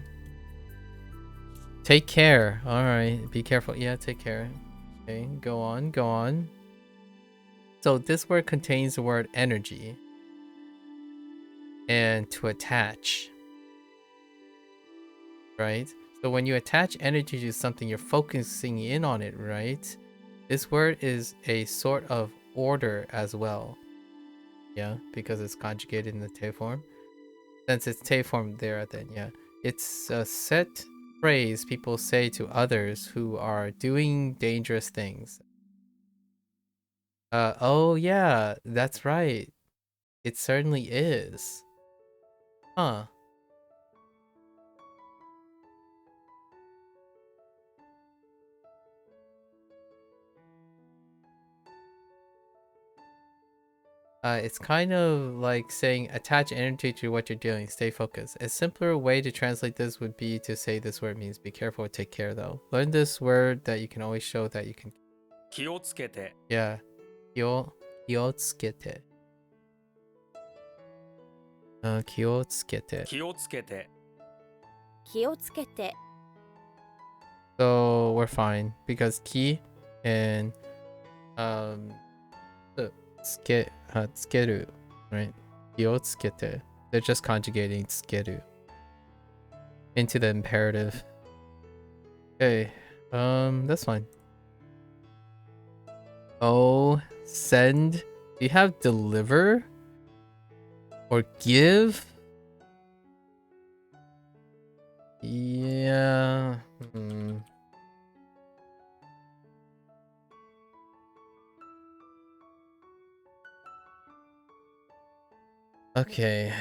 A: Take care. Alright, be careful. Yeah, take care. Okay, go on, go on. So this word contains the word energy. And to attach. Right? So when you attach energy to something, you're focusing in on it, right? This word is a sort of order as well. Yeah, because it's conjugated in the te form. Since it's te form there at the end, yeah. It's a set phrase people say to others who are doing dangerous things. Oh yeah, that's right. It certainly is. Huh. It's kind of like saying attach energy to what you're doing, stay focused. A simpler way to translate this would be to say this word means be careful or take care though. Learn this word that you can always show that you can.
C: 気をつけて
A: Yeah. Kyotsukete. 気をつけて.
C: 気をつけて
B: 気をつけて
A: So we're fine because ki and tsukeru, right? 気をつけて. They're just conjugating tsukeru into the imperative. Okay, that's fine. Oh, send. Do you have deliver or give? Yeah. Okay.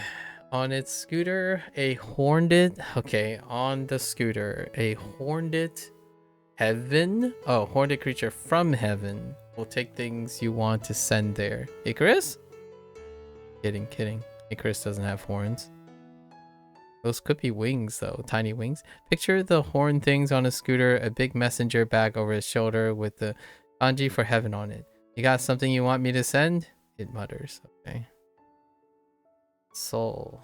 A: On its scooter, a horned. Okay, on the scooter, a horned heaven. Oh, horned creature from heaven will take things you want to send there. Icarus? Kidding. Icarus doesn't have horns. Those could be wings though, tiny wings. Picture the horn things on a scooter, a big messenger bag over his shoulder with the kanji for heaven on it. You got something you want me to send? It mutters. Okay. Soul.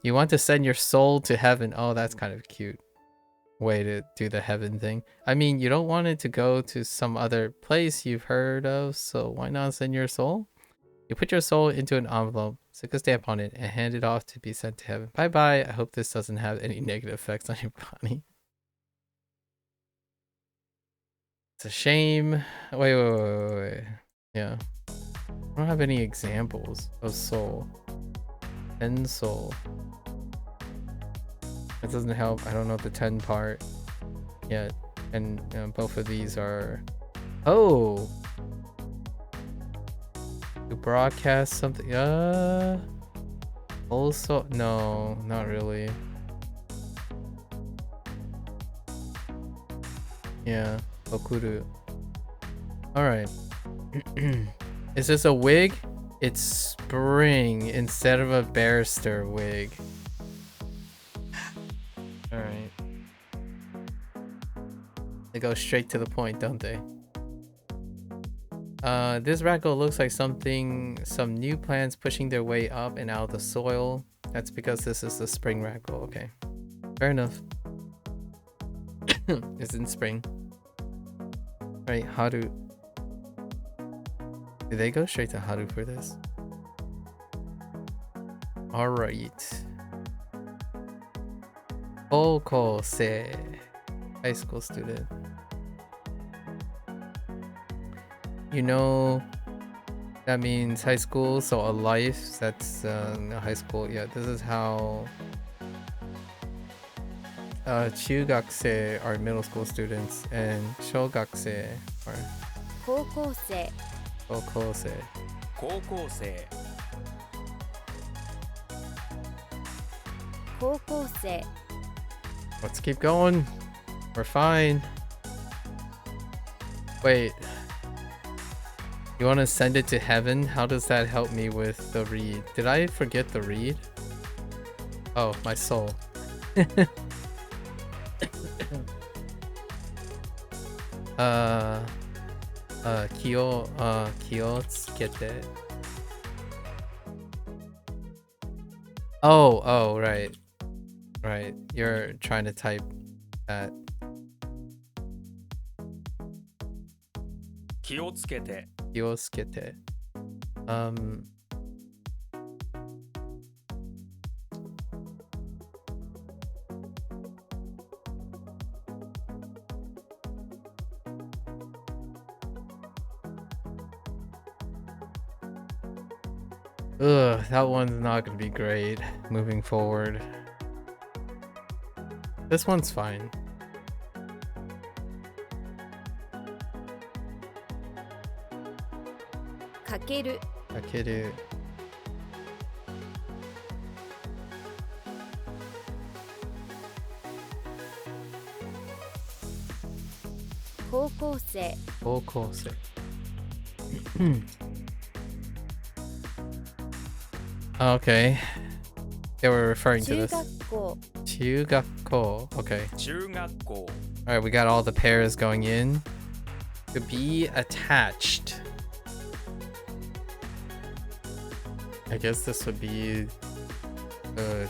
A: You want to send your soul to heaven. Oh, that's kind of cute way to do the heaven thing. I mean, you don't want it to go to some other place you've heard of, so why not send your soul? You put your soul into an envelope, stick a stamp on it, and hand it off to be sent to heaven. Bye bye. I hope this doesn't have any negative effects on your body. It's a shame. Wait. Yeah. I don't have any examples of soul. And soul. That doesn't help. I don't know the 10 part yet. And both of these are... Oh! To broadcast something... Also... No, not really. Yeah. Okuru. Alright. Is this a wig? It's spring instead of a barrister wig. Alright. They go straight to the point, don't they? This raggle looks like some new plants pushing their way up and out of the soil. That's because this is the spring raggle. Okay, fair enough. It's in spring. Right, Haru. Did they go straight to Haru for this? Alright. Kokosei. High school student. You know, that means high school, so a life. That's high school. Yeah, this is how Chugakusei are middle school students, and Shogakusei are
B: 高校生
A: Kokosei.
C: 高校生
B: 高校生
A: Let's keep going. We're fine. Wait. You want to send it to heaven? How does that help me with the read? Did I forget the read? Oh, my soul. Kyotsukete. Oh, right. Right. You're trying to type that.
C: 気をつけて
A: Kyotsukete. Ugh, that one's not gonna be great moving forward. This one's fine.
B: かける
A: Takeru.
B: 高校生
A: Kokosei. Okay. They were referring to
B: 中
A: this.
B: 学校
A: Chugakko. Okay.
C: 中学校
A: Alright, we got all the pairs going in. To be attached. I guess this would be to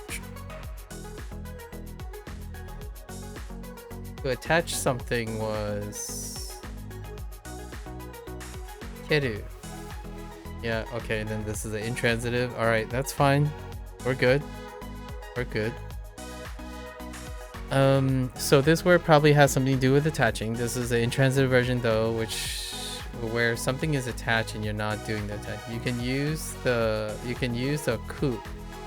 A: attach something was keru. Yeah, okay, then this is an intransitive. Alright, that's fine. We're good. We're good. So this word probably has something to do with attaching. This is the intransitive version though, where something is attached and you're not doing the attach. You can use the ku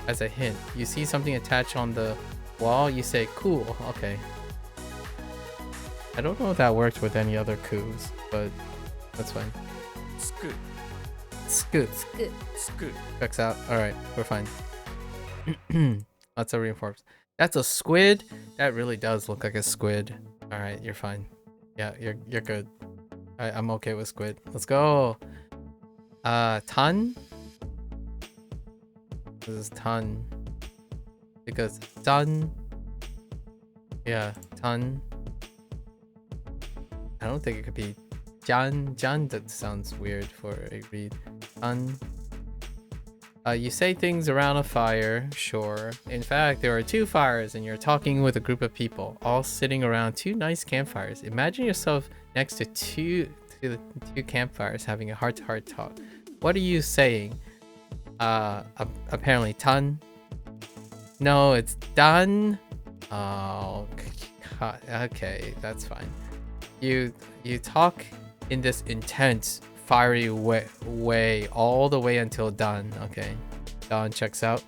A: as a hint. You see something attached on the wall, you say cool. Okay. I don't know if that worked with any other kus, but that's fine.
C: つく
A: Scoot.
B: つく
C: つく
A: Checks out. Alright, we're fine. That's a reinforced. That's a squid? That really does look like a squid. Alright, you're fine. Yeah, you're good. I'm okay with squid. Let's go. Ton? This is ton. Because ton. Yeah, ton. I don't think it could be Jan. Jan, that sounds weird for a read. Ton. You say things around a fire, sure. In fact, there are two fires and you're talking with a group of people, all sitting around two nice campfires. Imagine yourself next to two campfires having a heart-to-heart talk. What are you saying? Apparently ton. No, it's done. Oh, okay, that's fine. You talk in this intense, fiery way all the way until done. Okay, done checks out.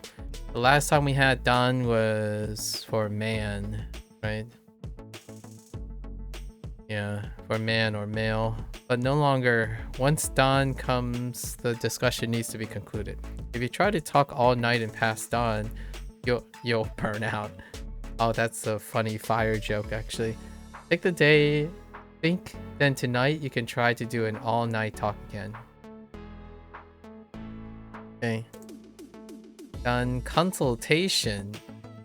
A: The last time we had done was for man, right? Yeah, for man or male, but no longer. Once dawn comes, the discussion needs to be concluded. If you try to talk all night and past dawn, you'll burn out. Oh, that's a funny fire joke, actually. Take the day, think, then tonight you can try to do an all-night talk again. Okay. Done. Consultation.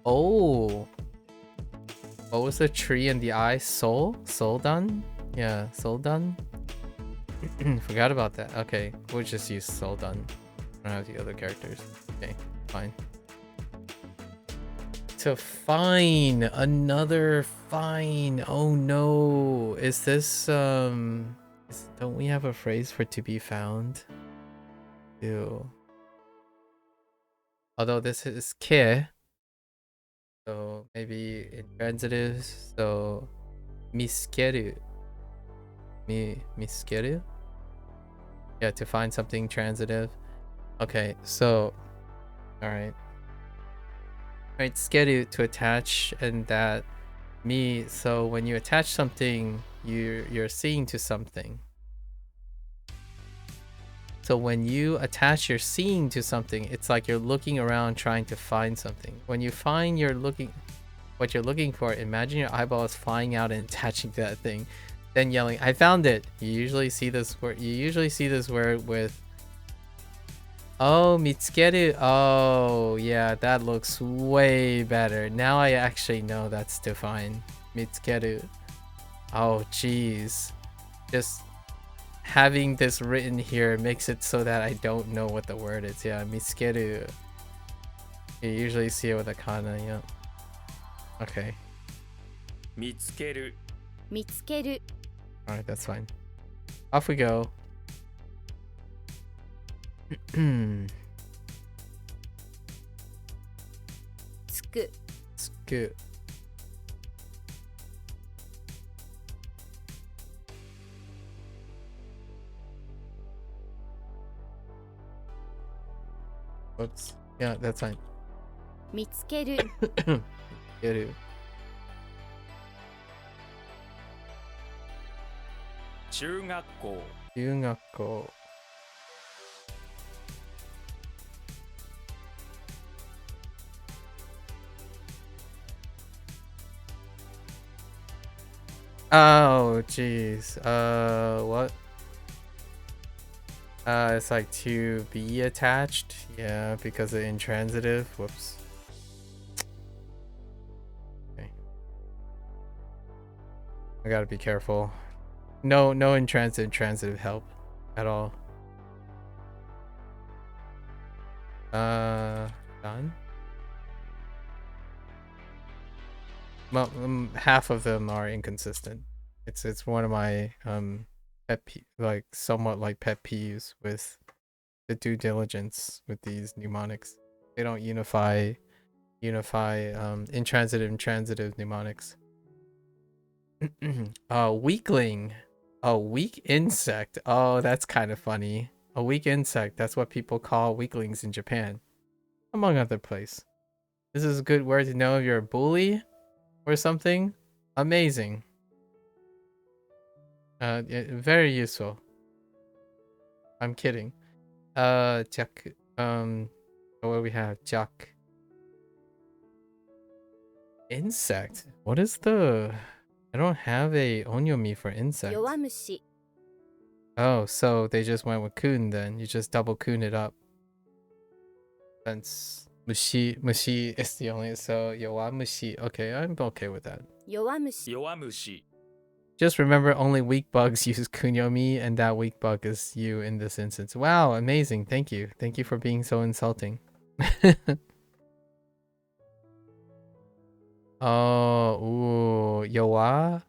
A: Oh. What was the tree in the eye? Soul? Soul done? Yeah, soul done. Forgot about that. Okay, we'll just use so done. I don't have the other characters. Okay, fine. To find another fine. Oh no. Is this don't we have a phrase for to be found? Ew. Although this is ke, so maybe intransitives. So miskeru. Miskeru? Yeah, to find something transitive. Okay, so alright. Right, skeru to attach, and that me, so when you attach something, you're seeing to something. So when you attach your seeing to something, it's like you're looking around trying to find something. When you find what you're looking for, imagine your eyeball is flying out and attaching to that thing, then yelling, "I found it!" You usually see this word with, oh, mitsukeru. Oh, yeah, that looks way better. Now I actually know that's to find. Mitsukeru. Oh, jeez. Just having this written here makes it so that I don't know what the word is. Yeah, mitsukeru. You usually see it with a kana, yeah. Okay.
C: 見つける
B: 見つける
A: Alright, that's fine. Off we go.
B: Tsuku.
A: Tsuku. Oops. Yeah, that's fine.
B: 見つける
A: Get
C: 中学校
A: 中学校 Oh, jeez. What? It's like to be attached. Yeah, because of intransitive. Whoops. Okay. I gotta be careful. No intransitive help at all. Done? Well, half of them are inconsistent. It's one of my somewhat like pet peeves with the due diligence with these mnemonics. They don't unify intransitive and transitive mnemonics. Weakling. A weak insect. Oh, that's kind of funny. A weak insect. That's what people call weaklings in Japan, among other places. This is a good word to know if you're a bully or something. Amazing. Very useful. I'm kidding. Jack. What do we have? Jack. Insect. What is the? I don't have a onyomi for insect.
B: 弱虫
A: Oh, so they just went with kun then. You just double kun it up. Since mushi is the only, so yowamushi. Okay, I'm okay with that.
B: 弱虫
C: 弱虫
A: Just remember only weak bugs use kunyomi, and that weak bug is you in this instance. Wow, amazing. Thank you. Thank you for being so insulting. Oh, ooh, yowa?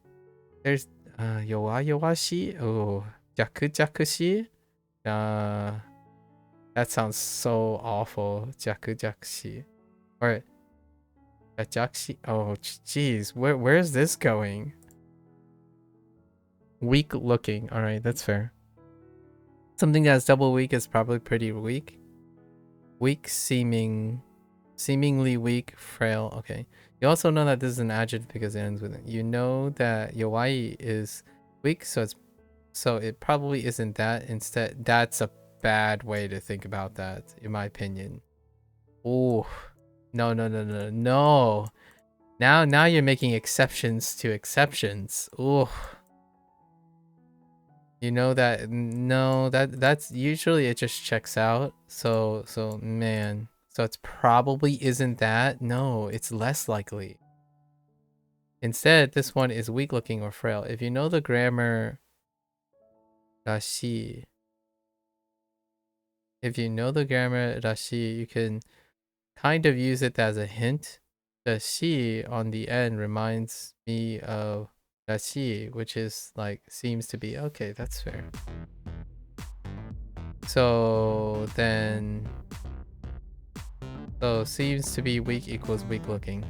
A: There's yowashi? Ooh, jakujakushi? That sounds so awful. Jakujakushi. Or jajakshi? Oh, jeez. Where's this going? Weak looking. All right, that's fair. Something that's double weak is probably pretty weak. Weak seemingly weak, frail. Okay. You also know that this is an adjective because it ends with it. You know that yowai is weak, so it probably isn't that. Instead, that's a bad way to think about that, in my opinion. Oh, no. Now you're making exceptions to exceptions. Oh. You know that no, that's usually it just checks out. So man. So it's probably isn't that. No, it's less likely. Instead, this one is weak looking or frail. If you know the grammar Rashi. If you know the grammar Rashi, you can kind of use it as a hint. The shi on the end reminds me of Rashi, which is like seems to be okay. That's fair. So then, so seems to be weak equals weak looking.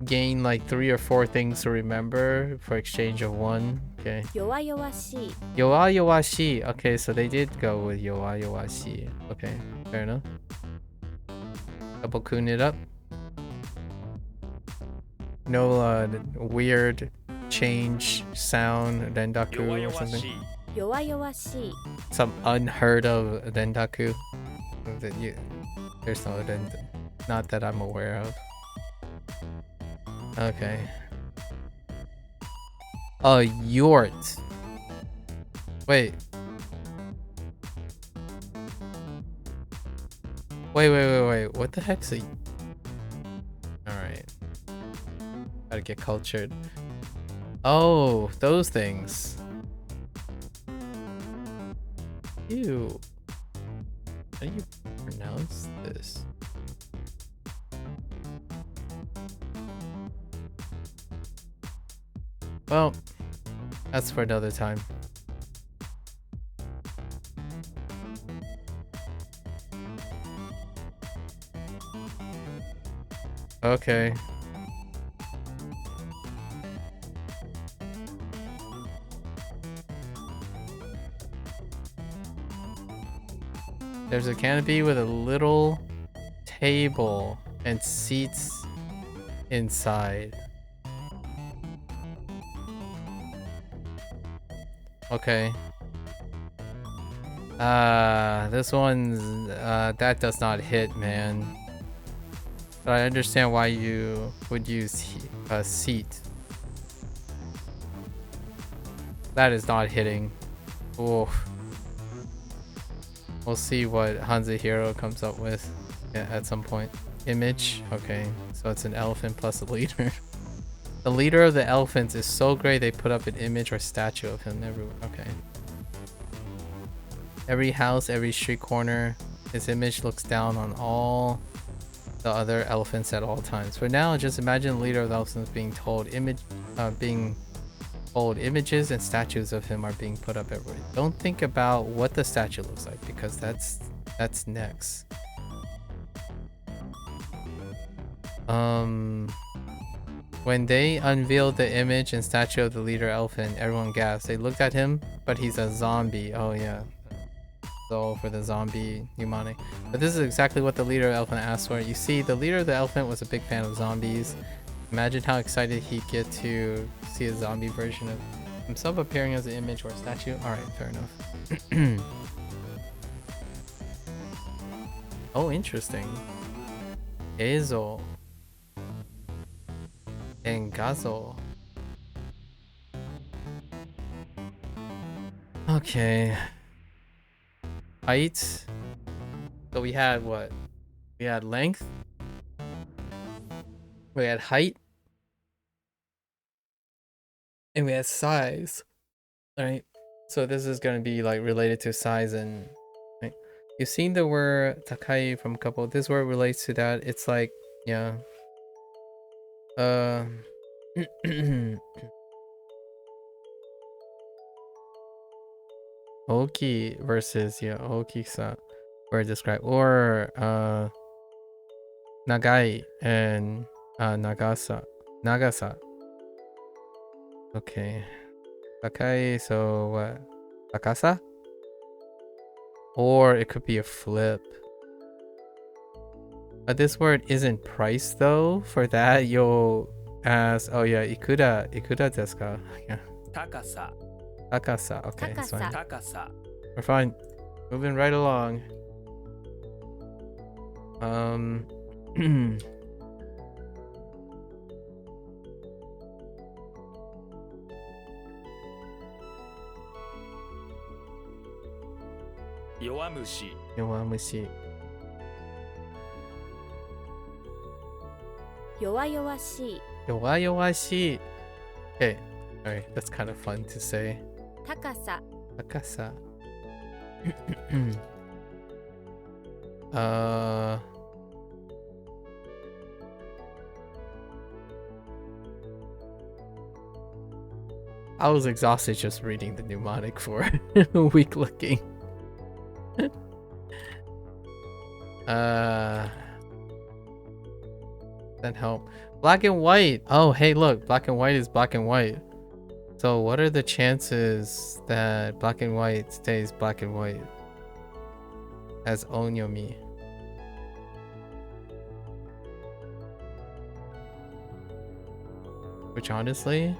A: Gain like 3 or 4 things to remember for exchange of 1. Okay.
B: 弱々しい
A: Yowa yowashi. Okay, so they did go with yowa yowashi. Okay, fair enough. Double kun it up. No weird change sound rendaku
C: 弱
A: or
C: 々
A: something.
C: しい
B: 弱々しい
A: Some unheard of rendaku that you there's no not that I'm aware of. Okay. A yort. Wait. Wait. What the heck's a... Alright. Gotta get cultured. Oh, those things. Ew. How do you pronounce this? Well, that's for another time. Okay. There's a canopy with a little table and seats inside. Okay. This one's that does not hit, man. But I understand why you would use a seat. That is not hitting. Oof. We'll see what Hanzahiro comes up with at some point. Image. Okay, so it's an elephant plus a leader. The leader of the elephants is so great they put up an image or statue of him everywhere. Okay. Every house, every street corner, his image looks down on all the other elephants at all times. For now, just imagine the leader of the elephants being told images and statues of him are being put up everywhere. Don't think about what the statue looks like because that's next. When they unveiled the image and statue of the leader elephant, everyone gasped. They looked at him, but he's a zombie. Oh yeah. So for the zombie mnemonic. But this is exactly what the leader of the elephant asked for. You see, the leader of the elephant was a big fan of zombies. Imagine how excited he'd get to see a zombie version of himself appearing as an image or a statue. Alright, fair enough. Oh, interesting. Eizo. And Gazo. Okay. Height. So we had what? We had length. We had height. And we had size. Alright. So this is gonna be like related to size and right? You've seen the word takai from a couple. This word relates to that. It's like, yeah. Oki versus Oki-sa were described, or Nagai and Nagasa. Okay. Takai, so what? Takasa? Or it could be a flip. But this word isn't priced though. For that, you'll ask, oh yeah, ikura desu ka? Yeah.
C: 高さ
A: Takasa. Okay, it's fine.
C: 高さ
A: We're fine. Moving right along.
C: Yowamushi
A: Yowamushi.
B: 弱々しい
A: Yowayowashi. Okay. Alright, that's kind of fun to say.
B: 高さ
A: Akasa. uh I was exhausted just reading the mnemonic for weak looking. That help. Black and white. Oh, hey, look, black and white is black and white. So what are the chances that black and white stays black and white as onyomi? Which honestly,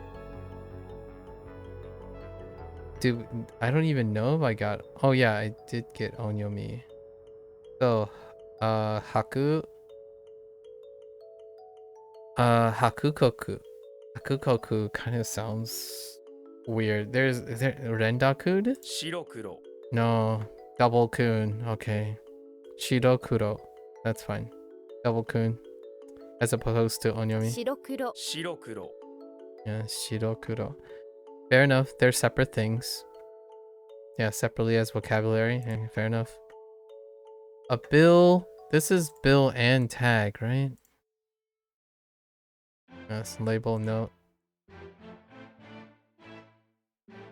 A: dude, I don't even know if I got. Oh yeah, I did get onyomi. So, haku. Hakukoku. Hakukoku kind of sounds weird. Is there rendaku?
C: 白黒
A: No, double kun. Okay, shirokuro. That's fine. Double kun, as opposed to onyomi.
B: 白黒
C: 白黒
A: Yeah, shirokuro. Fair enough. They're separate things. Yeah, separately as vocabulary. Fair enough. A bill. This is bill and tag, right? Yes, label note.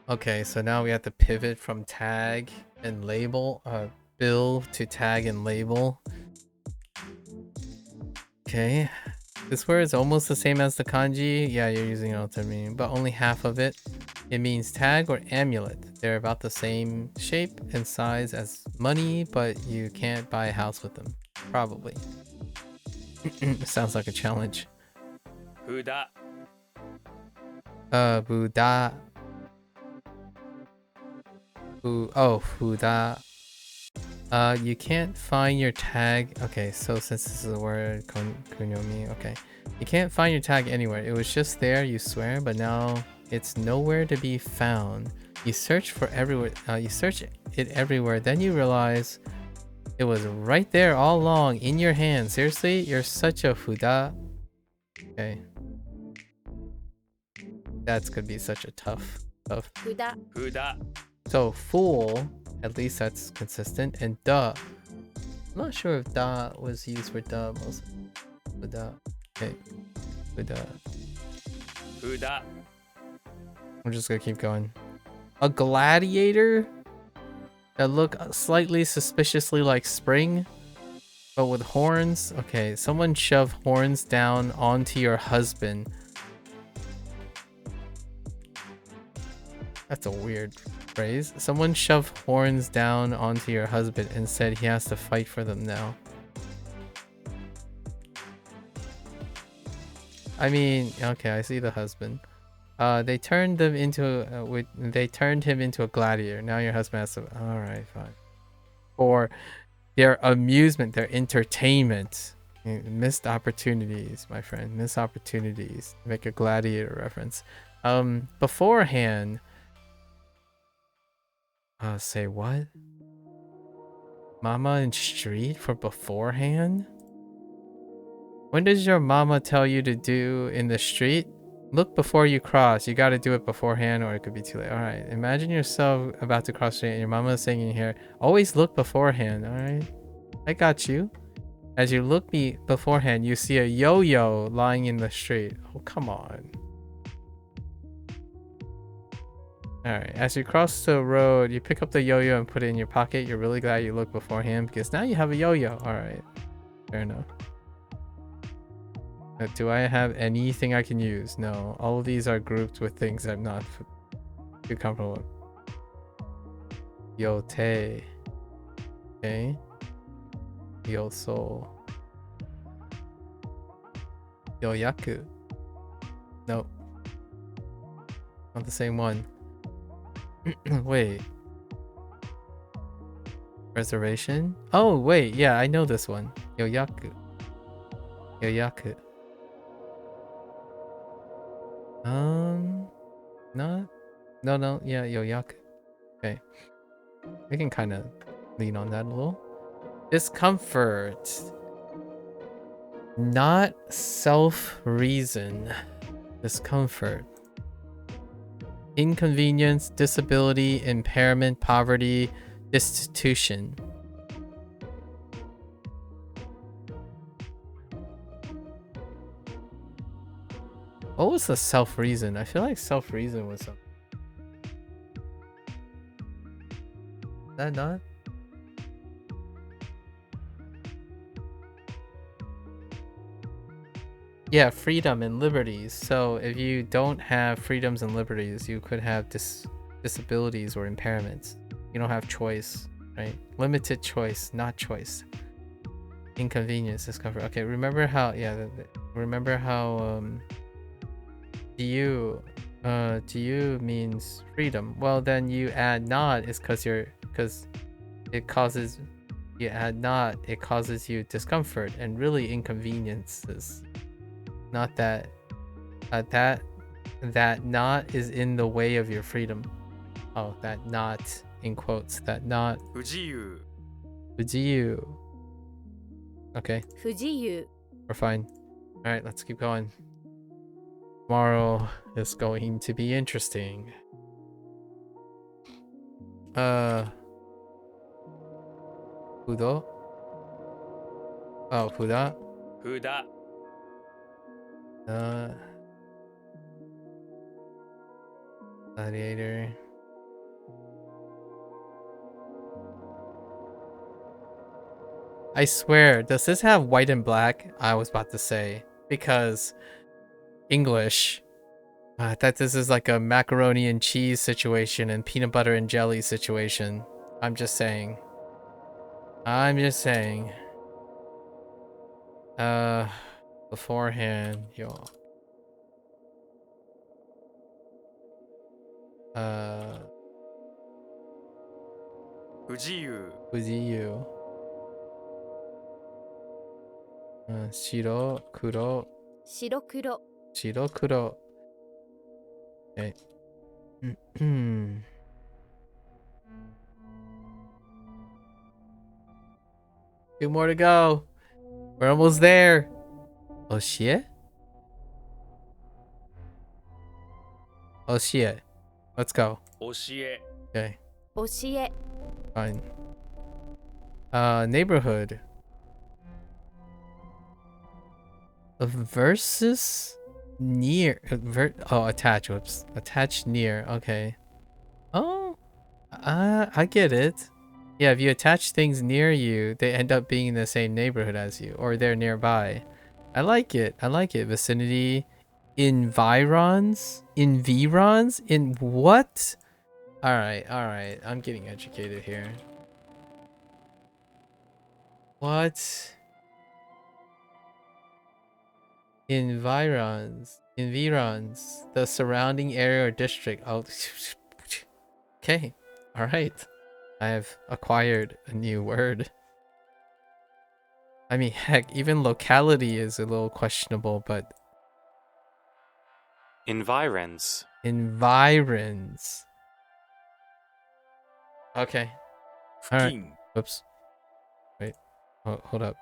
A: Okay, so now we have to pivot from tag and label, bill to tag and label. Okay, this word is almost the same as the kanji. Yeah, you're using an alternate meaning, but only half of it. It means tag or amulet. They're about the same shape and size as money, but you can't buy a house with them. Probably. Sounds like a challenge.
C: 札
A: Buddha. Oh, fuda. You can't find your tag. Okay, so since this is a word, kunyomi, okay. You can't find your tag anywhere. It was just there, you swear, but now it's nowhere to be found. You search for everywhere. You search it everywhere, then you realize it was right there all along in your hand. Seriously, you're such a fuda. Okay. That's gonna be such a tough.
B: 札
C: 札
A: So fool, at least that's consistent, and duh. I'm not sure if da was used for duh mostly. Fuda. Okay. Fuda.
C: 札
A: I'm just gonna keep going. A gladiator that look slightly suspiciously like spring, but with horns. Okay, someone shove horns down onto your husband. That's a weird phrase. Someone shoved horns down onto your husband and said he has to fight for them now. I mean, okay, I see the husband. They turned him into a gladiator. Now your husband has to. All right, fine. For their amusement, their entertainment, missed opportunities, my friend, missed opportunities. Make a gladiator reference. Beforehand. Say what? Mama in street for beforehand? When does your mama tell you to do in the street? Look before you cross. You gotta do it beforehand or it could be too late. Alright, imagine yourself about to cross the street and your mama is saying in here, always look beforehand, alright? I got you. As you look beforehand, you see a yo-yo lying in the street. Oh, come on. Alright, as you cross the road, you pick up the yo-yo and put it in your pocket. You're really glad you looked beforehand because now you have a yo-yo. Alright, fair enough. Do I have anything I can use? No, all of these are grouped with things I'm not too comfortable with. Yote. Okay. Yoso. Yoyaku. Nope. Not the same one. Wait. Reservation? Oh, wait. Yeah, I know this one. Yoyaku. Yoyaku. Not? No. Yeah, yoyaku. Okay. We can kind of lean on that a little. Discomfort. Not self-reason. Discomfort. Inconvenience, disability, impairment, poverty, destitution. What was the self-reason? I feel like self-reason was something. Is that not? Yeah, freedom and liberties. So if you don't have freedoms and liberties, you could have disabilities or impairments. You don't have choice, right? Limited choice, not choice. Inconvenience, discomfort. Okay, remember how? Yeah, remember how? Do you means freedom. Well, then you add not is because it causes. You add not, it causes you discomfort and really inconveniences. Not that that not is in the way of your freedom. Oh, that not in quotes. That not.
C: 不自由
A: Fujiyu. Okay,
B: 不自由
A: we're fine. All right, let's keep going. Tomorrow is going to be interesting. Fudo. Oh, Fuda.
C: 札
A: Gladiator. I swear, does this have white and black? I was about to say, because English, that this is like a macaroni and cheese situation and peanut butter and jelly situation. I'm just saying. Beforehand, yo.
C: 不自由
A: Fujiyu. Shiro, kuro,
B: 白黒
A: shiro, kuro. Okay. Two more to go. We're almost there. Oshie? Oshie. Let's go.
C: 教え
A: Okay,
B: 教え
A: fine. Neighborhood. Versus near. Attach. Whoops. Attach near. Okay. Oh, I get it. Yeah, if you attach things near you, they end up being in the same neighborhood as you, or they're nearby. I like it. Vicinity. Environs? In what? Alright. I'm getting educated here. What? Environs. The surrounding area or district. Oh, okay. Alright. I have acquired a new word. I mean, heck, even locality is a little questionable, but
D: Environs.
A: environs. Okay.
C: 付
A: Alright.
C: 近
A: Oops. Wait. Hold up.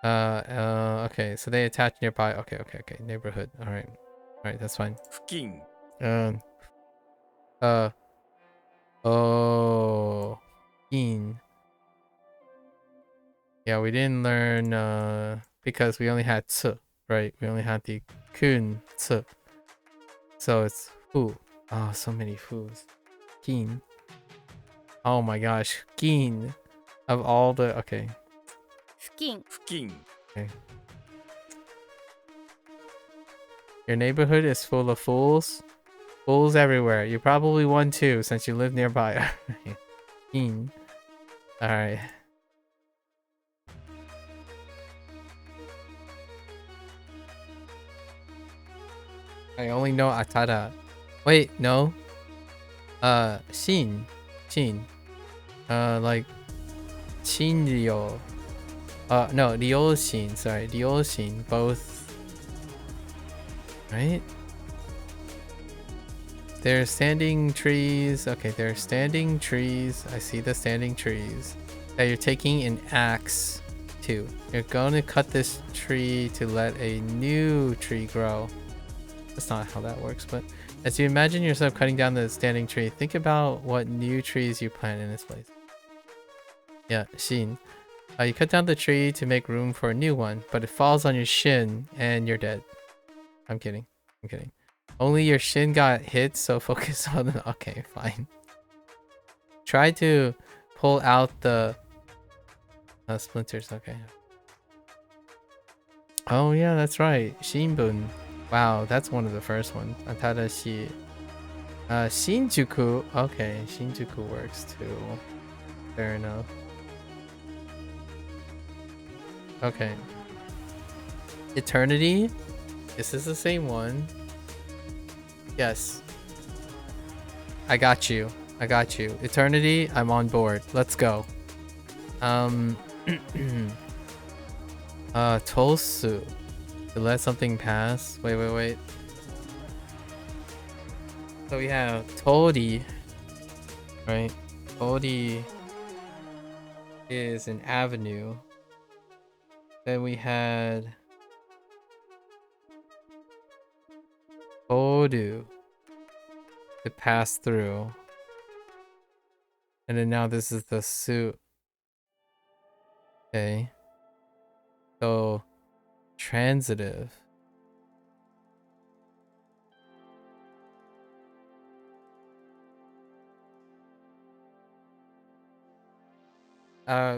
A: Okay, so they attach nearby. Okay. Neighborhood. Alright, that's fine.
C: 付近
A: Oh. In. Yeah, we didn't learn, because we only had tsu, right? We only had the kun tsu. So it's fu. Oh, so many fus. Kin. Oh my gosh. Kin. Of all the, okay.
B: 付近
C: 付近
A: Your neighborhood is full of fools. Fools everywhere. You probably won too since you live nearby. Kin. Alright. I only know Atada. Wait, no. Shin. Like Shinryo. No, Ryoshin. Sorry, Ryoshin. Both. Right? They're standing trees. Okay, they're standing trees. I see the standing trees. That you're taking an axe to. You're going to cut this tree to let a new tree grow. That's not how that works, but as you imagine yourself cutting down the standing tree, think about what new trees you plant in this place. Yeah, Shin. You cut down the tree to make room for a new one, but it falls on your shin and you're dead. I'm kidding. I'm kidding. Only your shin got hit, so focus on the... Okay, fine. Try to pull out the splinters. Okay. Oh yeah, that's right. Shinbun. Wow, that's one of the first ones. Atarashi. Shinjuku. Okay, Shinjuku works too. Fair enough. Okay. Eternity. This is the same one. Yes. I got you. I got you. Eternity, I'm on board. Let's go. Tosu. To let something pass. Wait. So we have Tori. Right? Tori is an avenue. Then we had Odu to pass through. And then now this is the suit. Okay. So transitive.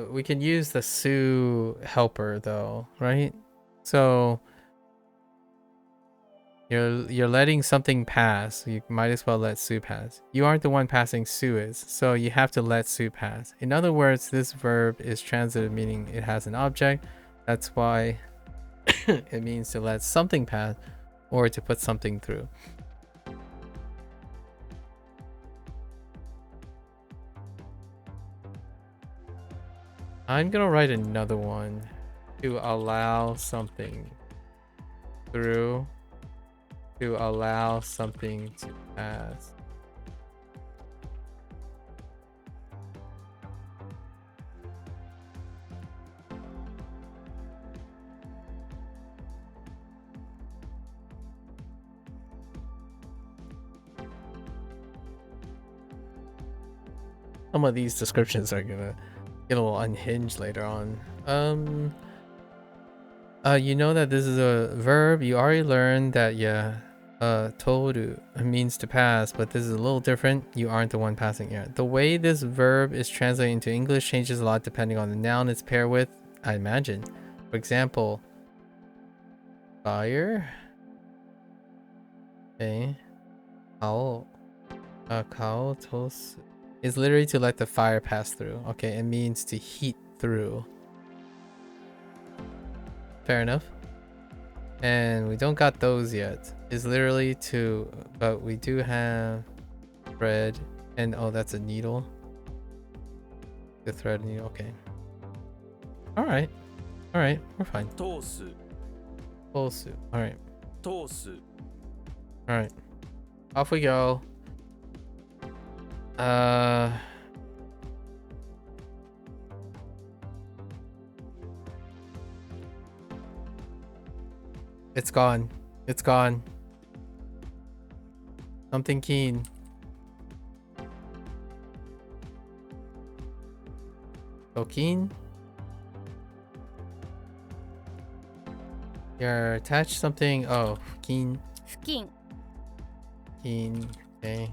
A: We can use the Sue helper though, right? So you're letting something pass. You might as well let Sue pass. You aren't the one passing, Sue is. So you have to let Sue pass. In other words, this verb is transitive, meaning it has an object. That's why it means to let something pass or to put something through. I'm gonna write another one. To allow something through. To allow something to pass. Some of these descriptions are gonna get a little unhinged later on. You know that this is a verb. You already learned that, yeah. Toru means to pass, but this is a little different. You aren't the one passing here. The way this verb is translated into English changes a lot depending on the noun it's paired with, I imagine. For example, fire. Okay. Kao. Kao tosu is literally to let the fire pass through. Okay, it means to heat through. Fair enough. And we don't got those yet. Is literally to, but we do have thread, and oh, that's a needle. The thread needle. Okay. All right, we're fine.
C: Tosu.
A: Tosu. All right.
C: Tosu.
A: All right. Off we go. It's gone. It's gone. Something keen. So keen. You're attached something. Oh, keen.
B: 付近
A: Keen. Okay.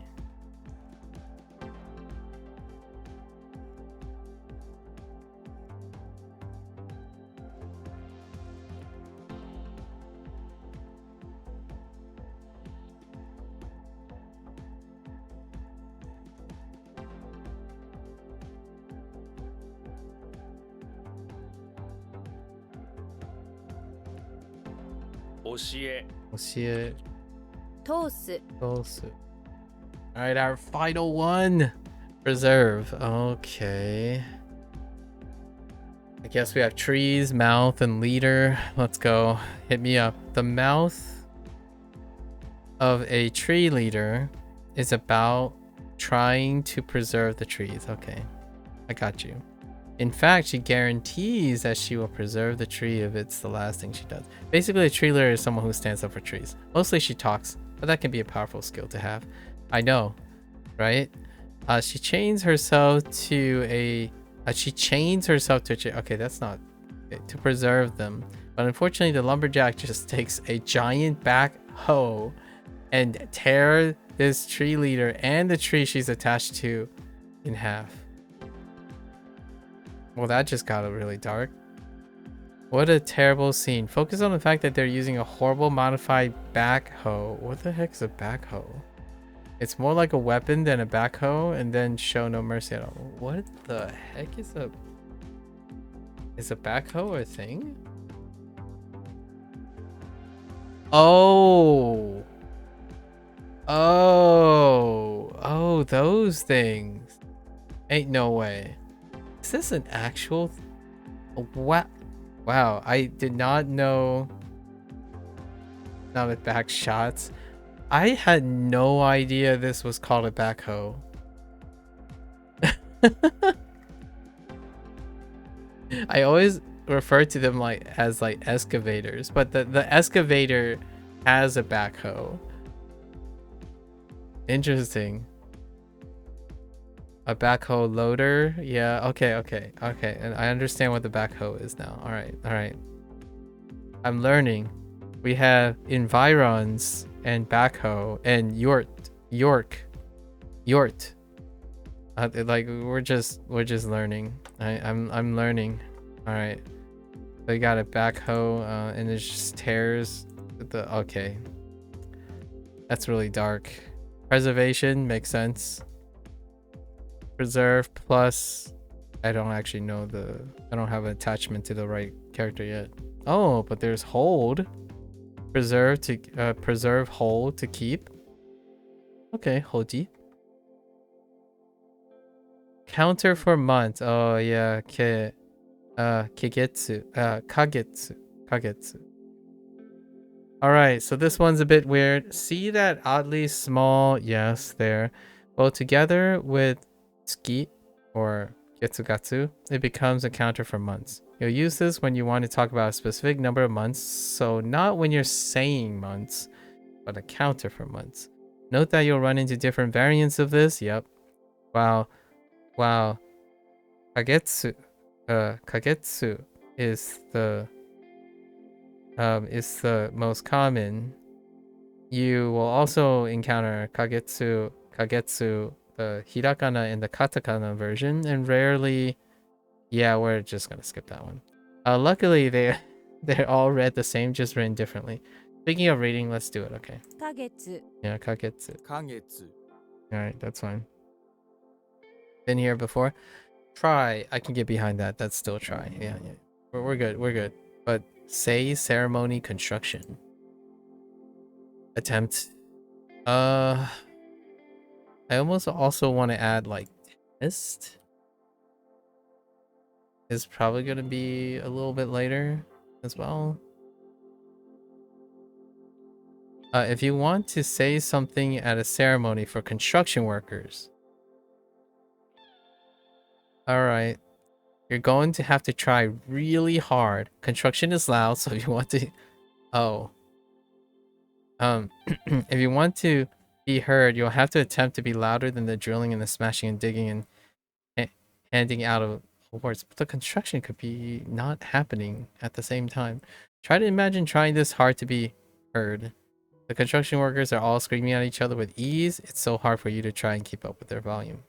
C: Oshie.
A: We'll see it.
B: 通す
A: Close. All right, our final one. Preserve. Okay. I guess we have trees, mouth, and leader. Let's go. Hit me up. The mouth of a tree leader is about trying to preserve the trees. Okay. I got you. In fact, she guarantees that she will preserve the tree if it's the last thing she does. Basically, a tree leader is someone who stands up for trees. Mostly she talks, but that can be a powerful skill to have. I know, right? She chains herself to a... Okay, that's not... to preserve them. But unfortunately, the lumberjack just takes a giant backhoe and tear this tree leader and the tree she's attached to in half. Well, that just got really dark. What a terrible scene. Focus on the fact that they're using a horrible modified backhoe. What the heck is a backhoe? It's more like a weapon than a backhoe, and then show no mercy at all. What the heck is a... Is a backhoe a thing? Oh! Oh, those things. Ain't no way. Is this an actual... What? Wow, I did not know... Not a back shots. I had no idea this was called a backhoe. I always refer to them as excavators, but the excavator has a backhoe. Interesting. A backhoe loader? Yeah, okay. And I understand what the backhoe is now. Alright. I'm learning. We have environs and backhoe and yort. Like we're just learning. I'm learning. Alright. So we got a backhoe and it just tears the... Okay. That's really dark. Preservation makes sense. Preserve plus... I don't actually know the... I don't have an attachment to the right character yet. Oh, but there's hold. Preserve to... preserve hold to keep. Okay, hoji. Counter for months. Oh yeah, kigetsu. Kagetsu. Alright, so this one's a bit weird. See that oddly small yes there. Well, together with tsuki or getsugatsu, it becomes a counter for months. You'll use this when you want to talk about a specific number of months, so not when you're saying months, but a counter for months. Note that you'll run into different variants of this. Yep. Wow. Kagetsu is the most common. You will also encounter kagetsu, the hirakana and the katakana version, and rarely... Yeah, we're just gonna skip that one. Luckily, they're all read the same, just written differently. Speaking of reading, let's do it, okay?
B: Kagetsu.
A: Yeah, kagetsu.
C: 花月
A: Alright, that's fine. Been here before. Try. I can get behind that. That's still try. Yeah. We're good. But say ceremony construction. Attempt. I almost also want to add like test. Is probably going to be a little bit later as well. If you want to say something at a ceremony for construction workers. Alright. You're going to have to try really hard. Construction is loud, so if you want to... Oh. If you want to be heard, you'll have to attempt to be louder than the drilling and the smashing and digging and handing out of awards. But the construction could be not happening at the same time. Try to imagine trying this hard to be heard. The construction workers are all screaming at each other with ease. It's so hard for you to try and keep up with their volume.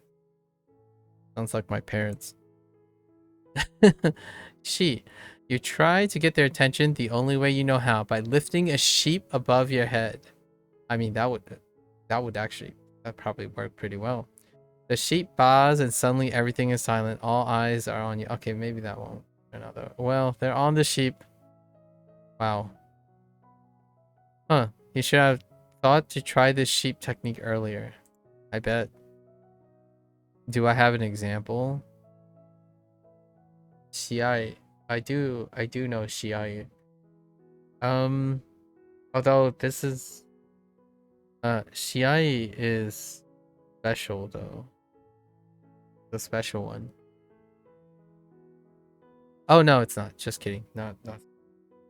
A: Sounds like my parents. You try to get their attention the only way you know how, by lifting a sheep above your head. I mean, that probably work pretty well. The sheep bows and suddenly everything is silent. All eyes are on you. Okay, maybe that won't turn out though. Well, they're on the sheep. Wow. Huh. You should have thought to try this sheep technique earlier. I bet. Do I have an example? Shiai. I do know Shiai. Although this is Shiai is special though. The special one. Oh no, it's not. Just kidding. Not.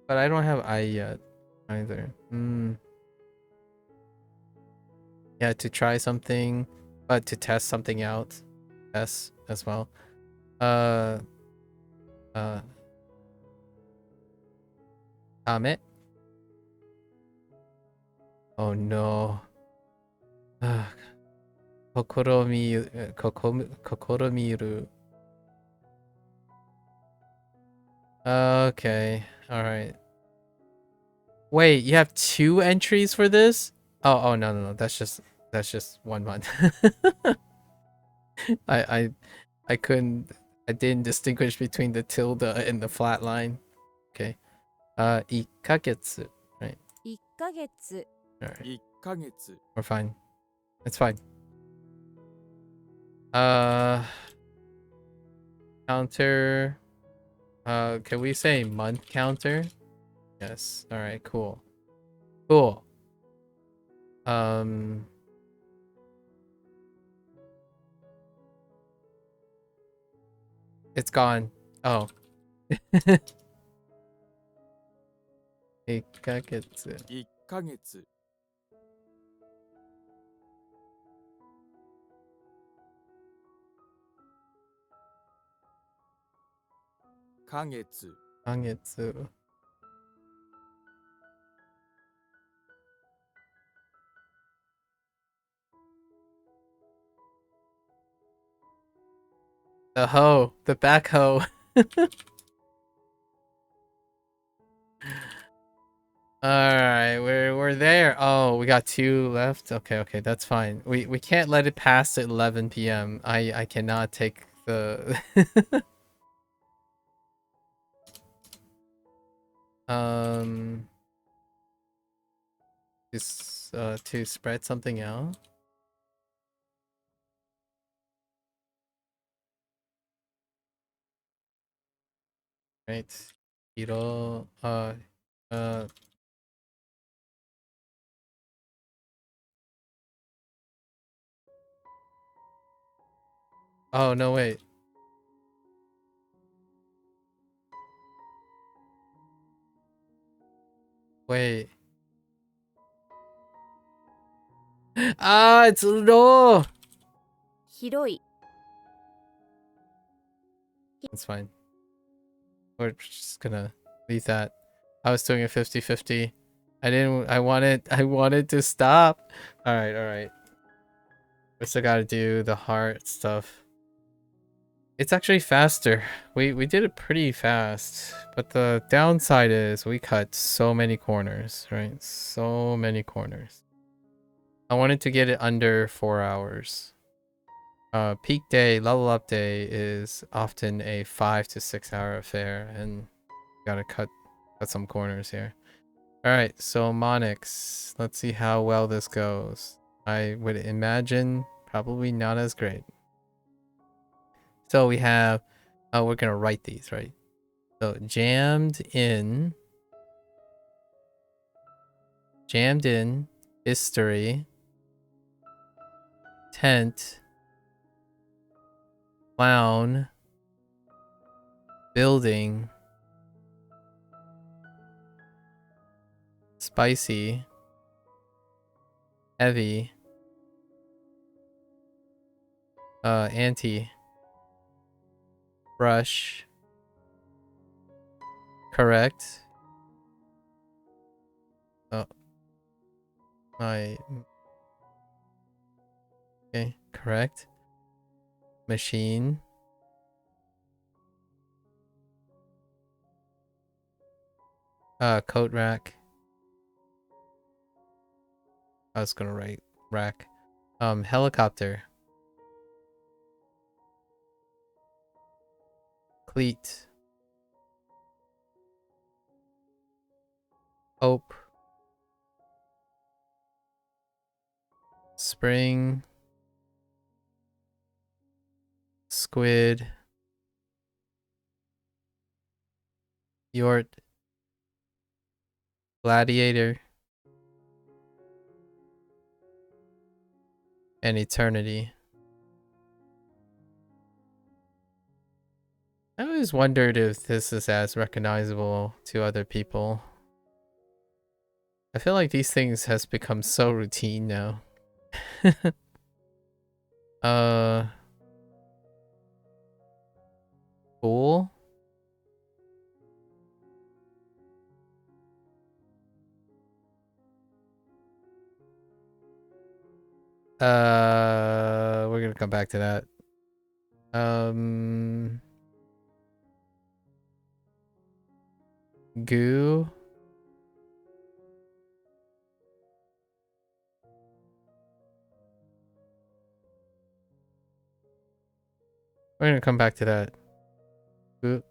A: But I don't have I yet either. Yeah, to try something, but to test something out. S as well. Ame. Oh no. Kokoromiru. Okay. All right. Wait, you have 2 entries for this? Oh no. That's just 1 month. I I couldn't I didn't distinguish between the tilde and the flat line. Okay. 1ヶ月. Right.
B: 1ヶ月
A: All right.
C: 1ヶ月
A: We're fine. It's fine. Uh counter. Can we say month counter? Yes. All right, cool. Cool. It's gone. Oh. 1ヶ月.
C: 1ヶ月ヶ月
A: ヶ月. The hoe, the backhoe. All right, we're there. Oh, we got 2 left. Okay, that's fine. We can't let it pass at 11 p.m. I cannot take the just to spread something out. Right. Hiro oh no, wait. Wait. Ah, it's low.
B: 広い
A: It's fine. We're just gonna leave that. I was doing a 50-50. I wanted to stop. All right. We still gotta do the heart stuff. It's actually faster. We did it pretty fast, but the downside is we cut so many corners, right? So many corners. I wanted to get it under 4 hours. Peak day, level up day is often a 5 to 6 hour affair, and gotta cut some corners here. All right, so Monix, let's see how well this goes. I would imagine probably not as great. So we have, we're gonna write these, right? So jammed in, history, tent, clown, building, spicy, heavy, anti, brush, correct. Oh, okay, correct. Machine. Coat rack. I was gonna write rack. Helicopter. Cleat. Hope. Spring. Squid. Yort. Gladiator. And eternity. always wondered if this is as recognizable to other people. I feel like these things has become so routine now. Cool. We're gonna come back to that. Goo. We're gonna come back to that. Goo.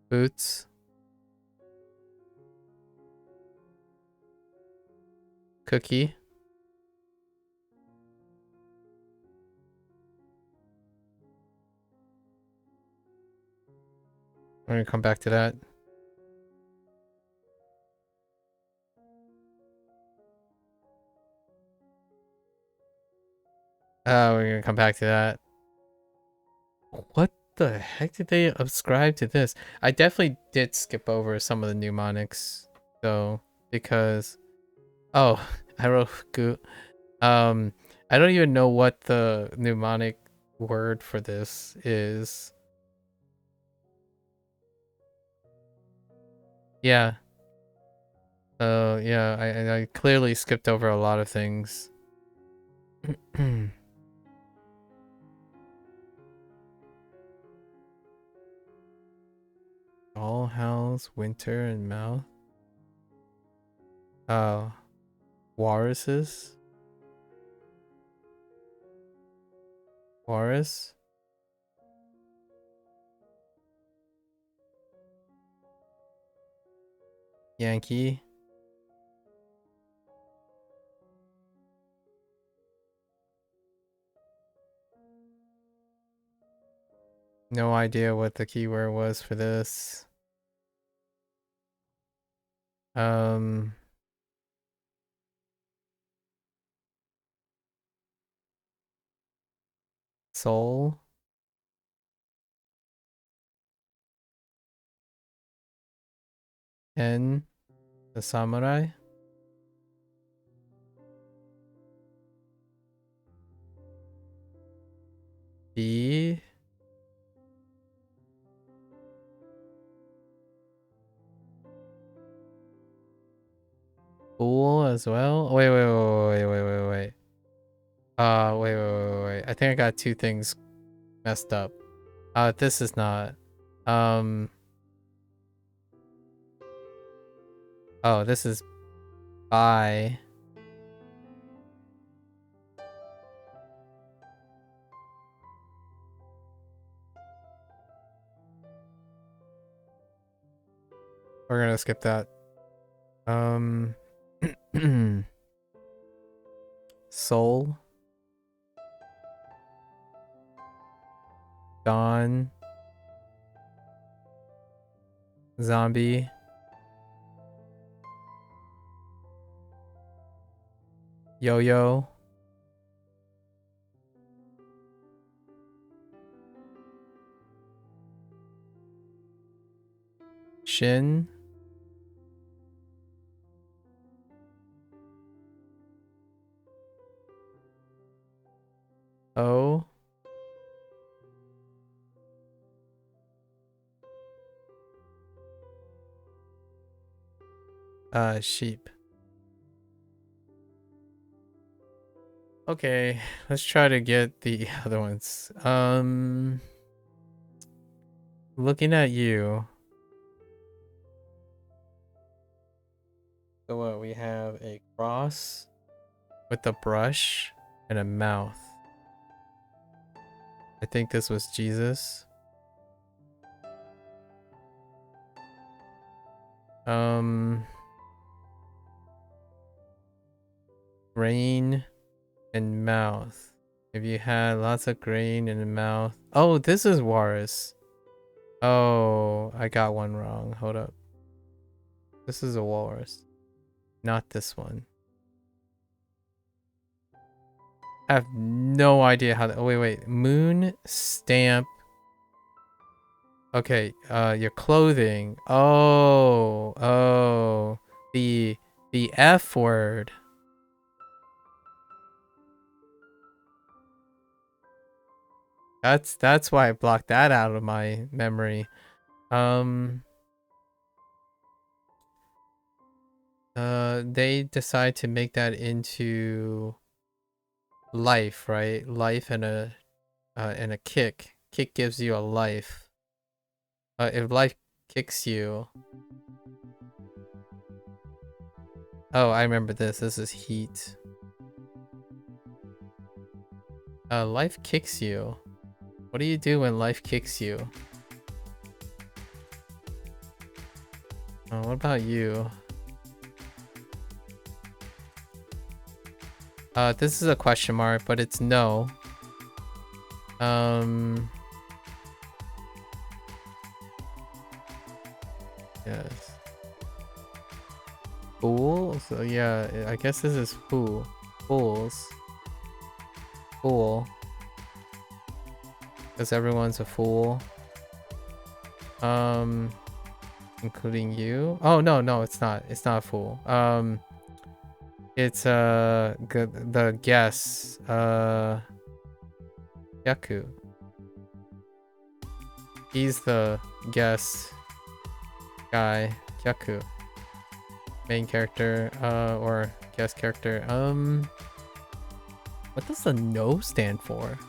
A: Boots. Cookie. We're gonna come back to that. We're gonna come back to that. What the heck did they ascribe to this? I definitely did skip over some of the mnemonics, though, because... Oh, I wrote goo. I don't even know what the mnemonic word for this is. Yeah. Yeah, I clearly skipped over a lot of things. All House, Winter, and Mouth. Oh. Walruses? Walrus? Yankee? No idea what the keyword was for this. Soul? N? The samurai? B? Fool as well? Wait. Wait. I think I got two things messed up. This is not. Oh, this is by. We're gonna skip that. Soul. Dawn. Zombie. Yo-yo. Shin. O. Sheep. Okay, let's try to get the other ones. Looking at you. So what, we have a cross with a brush and a mouth. I think this was Jesus. Brain and mouth. If you had lots of grain in the mouth. Oh, this is walrus. Oh, I got one wrong. Hold up. This is a walrus. Not this one. I have no idea how to... Oh, wait. Moon stamp. Okay, your clothing. Oh. The F word. That's why I blocked that out of my memory. They decide to make that into life, right? Life and a kick. Kick gives you a life. If life kicks you. Oh, I remember this. This is heat. Life kicks you. What do you do when life kicks you? What about you? This is a question mark, but it's no. Yes. Fool? So yeah, I guess this is fool. Fools. Fool. Because everyone's a fool. Including you. Oh no, it's not. It's not a fool. It's the guess. Yaku. He's the guest guy. Yaku. Main character, or guest character. What does the no stand for?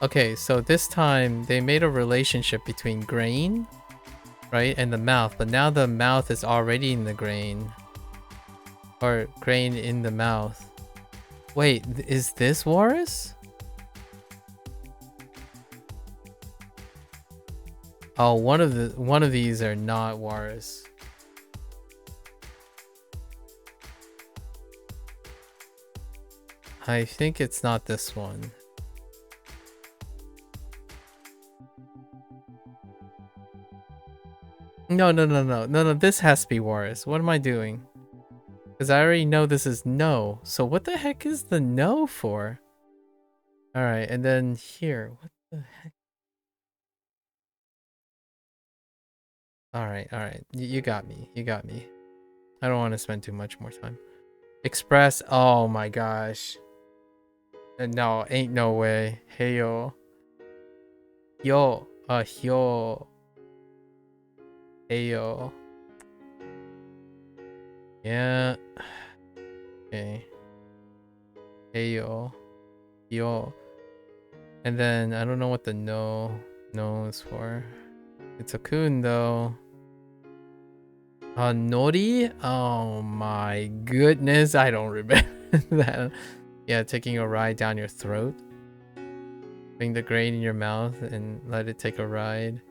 A: Okay, so this time they made a relationship between grain, right, and the mouth, but now the mouth is already in the grain. Or grain in the mouth. Wait, is this Walrus? Oh, one of these are not Walrus. I think it's not this one. No, this has to be Walrus. What am I doing? Because I already know this is no. So what the heck is the no for? Alright, and then here. What the heck? Alright. You got me. You got me. I don't want to spend too much more time. Express. Oh my gosh. No, ain't no way. Heyo. Yo. Hyo. Heyo. Yeah. Okay. Heyo. Yo. And then I don't know what the no is for. It's a kun though. Nori? Oh my goodness, I don't remember that. Yeah, taking a ride down your throat. Putting the grain in your mouth and let it take a ride.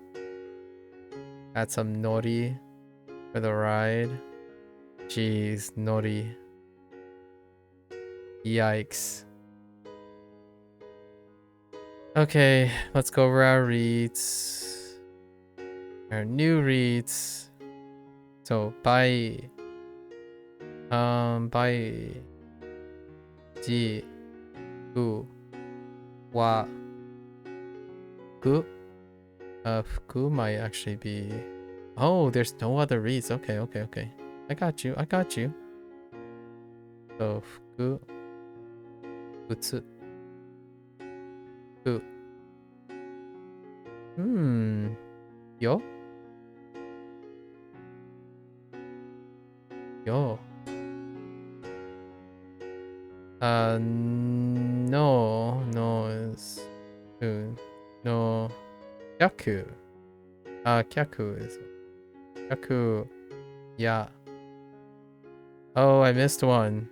A: Add some nori for the ride. Jeez, nori. Yikes. Okay, let's go over our reads. Our new reads. So, bai. Ji. Gu. Wa. Gu. Fuku might actually be... Oh, there's no other reads. Okay. I got you. So, fuku. Utsu. Fu. Yo? Yo. No is... No. Kyaku. Kyaku is... Kyaku. Yeah. Oh, I missed one.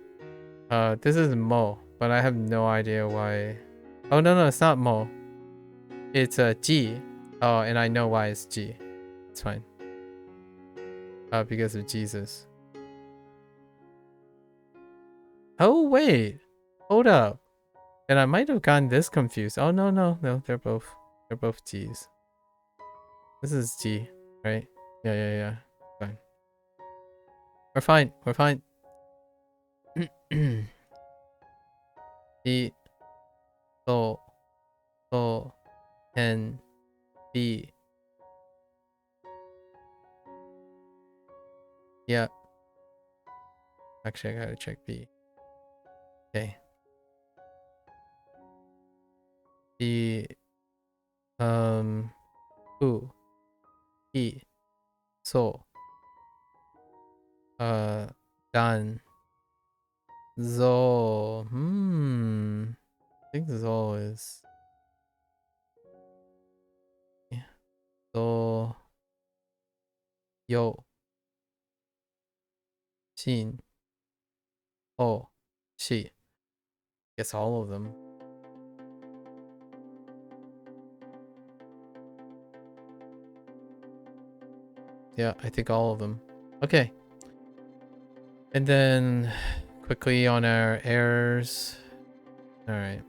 A: This is Mo, but I have no idea why. Oh, no, it's not Mo. It's G. Oh, and I know why it's G. It's fine. Because of Jesus. Oh, wait. Hold up. And I might have gotten this confused. Oh, no. They're both G's. This is G, right? Yeah. Fine. We're fine. Be. So. So. Can. Be. Yeah. Actually, I gotta check B. Okay. B. Who. He. So. Dan. Zo. I think Zo is. Yeah. Zo. Yo. Shin. Oh. She. Guess all of them. Yeah, I think all of them. Okay. And then quickly on our errors. All right.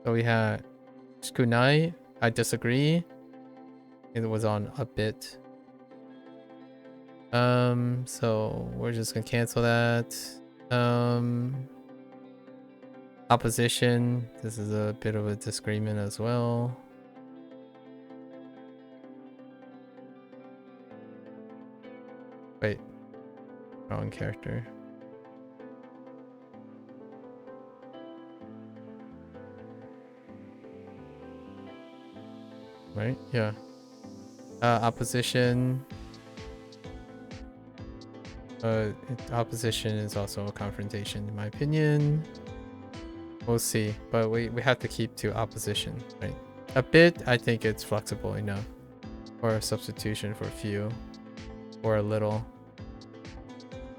A: So we had Skunai. I disagree. It was on a bit. So we're just gonna cancel that. Opposition. This is a bit of a disagreement as well. Wait. Wrong character. Right? Yeah. Opposition. Opposition is also a confrontation, in my opinion. We'll see, but we have to keep to opposition, right? A bit, I think it's flexible enough for a substitution for few or a little.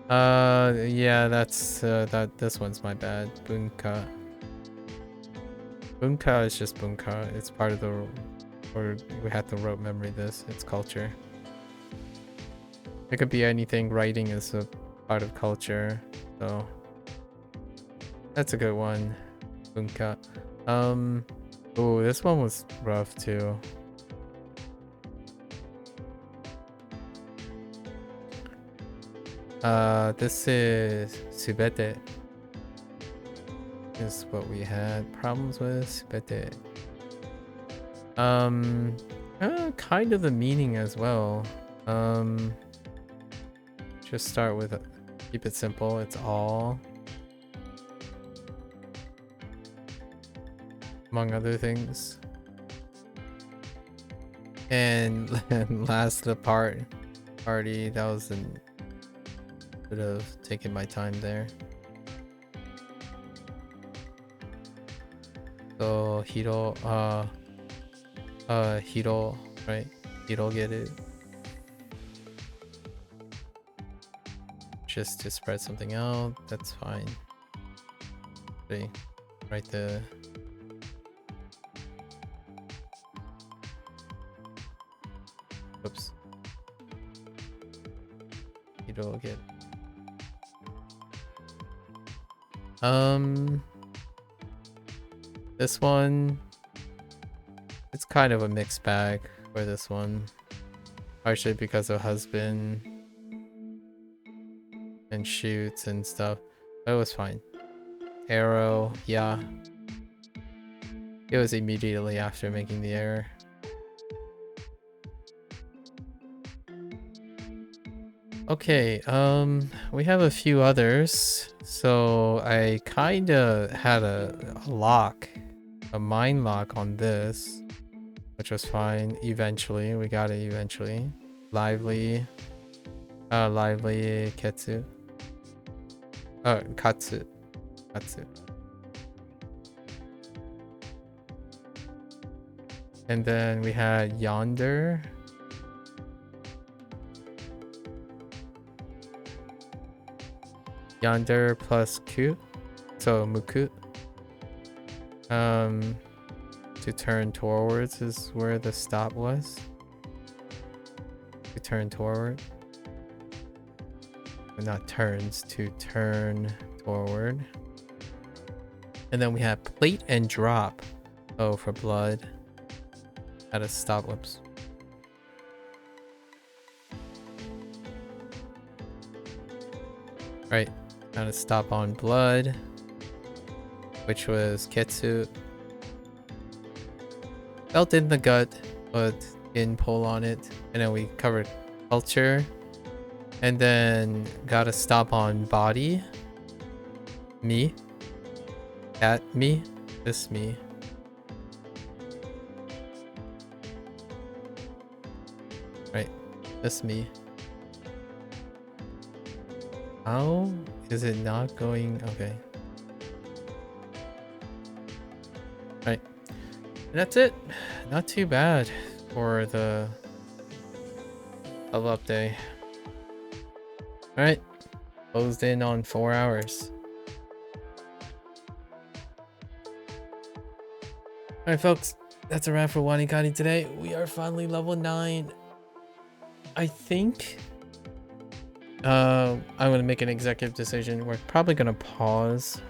A: Yeah, that's this one's my bad. Bunka. Bunka is just bunka. It's part of the, or we have to rote memory this. It's culture. It could be anything. Writing is a part of culture, so that's a good one. Bunka. Oh, this one was rough too. This is subete. Is what we had problems with. Subete. Kind of the meaning as well. Just start with keep it simple. It's all. Among other things. And last the party, that was a bit of taking my time there. So Hiro, Hiro, right? Hiro get it. Just to spread something out, that's fine. Okay, write the oops. You don't get this one, it's kind of a mixed bag for this one. Partially because of husband and shoots and stuff. But it was fine. Arrow, yeah. It was immediately after making the error. Okay, we have a few others. So I kinda had a lock, a mind lock on this, which was fine. Eventually, we got it eventually. Lively, lively ketsu. Katsu. Katsu. And then we had yonder. Yonder plus ku. So muku. To turn towards is where the stop was. To turn toward. But not turns, to turn forward. And then we have plate and drop. Oh, for blood. At a stop. Whoops. Right. Gotta stop on blood, which was Ketsu. Felt in the gut, but didn't pull on it. And then we covered culture. And then gotta stop on body. Me. That me. This me. Right. This me. How is it not going? Okay. Right. And that's it. Not too bad for the level up day. Alright. Closed in on 4 hours. Alright folks, that's a wrap for WaniKani today. We are finally level 9. I think I'm gonna make an executive decision. We're probably gonna pause.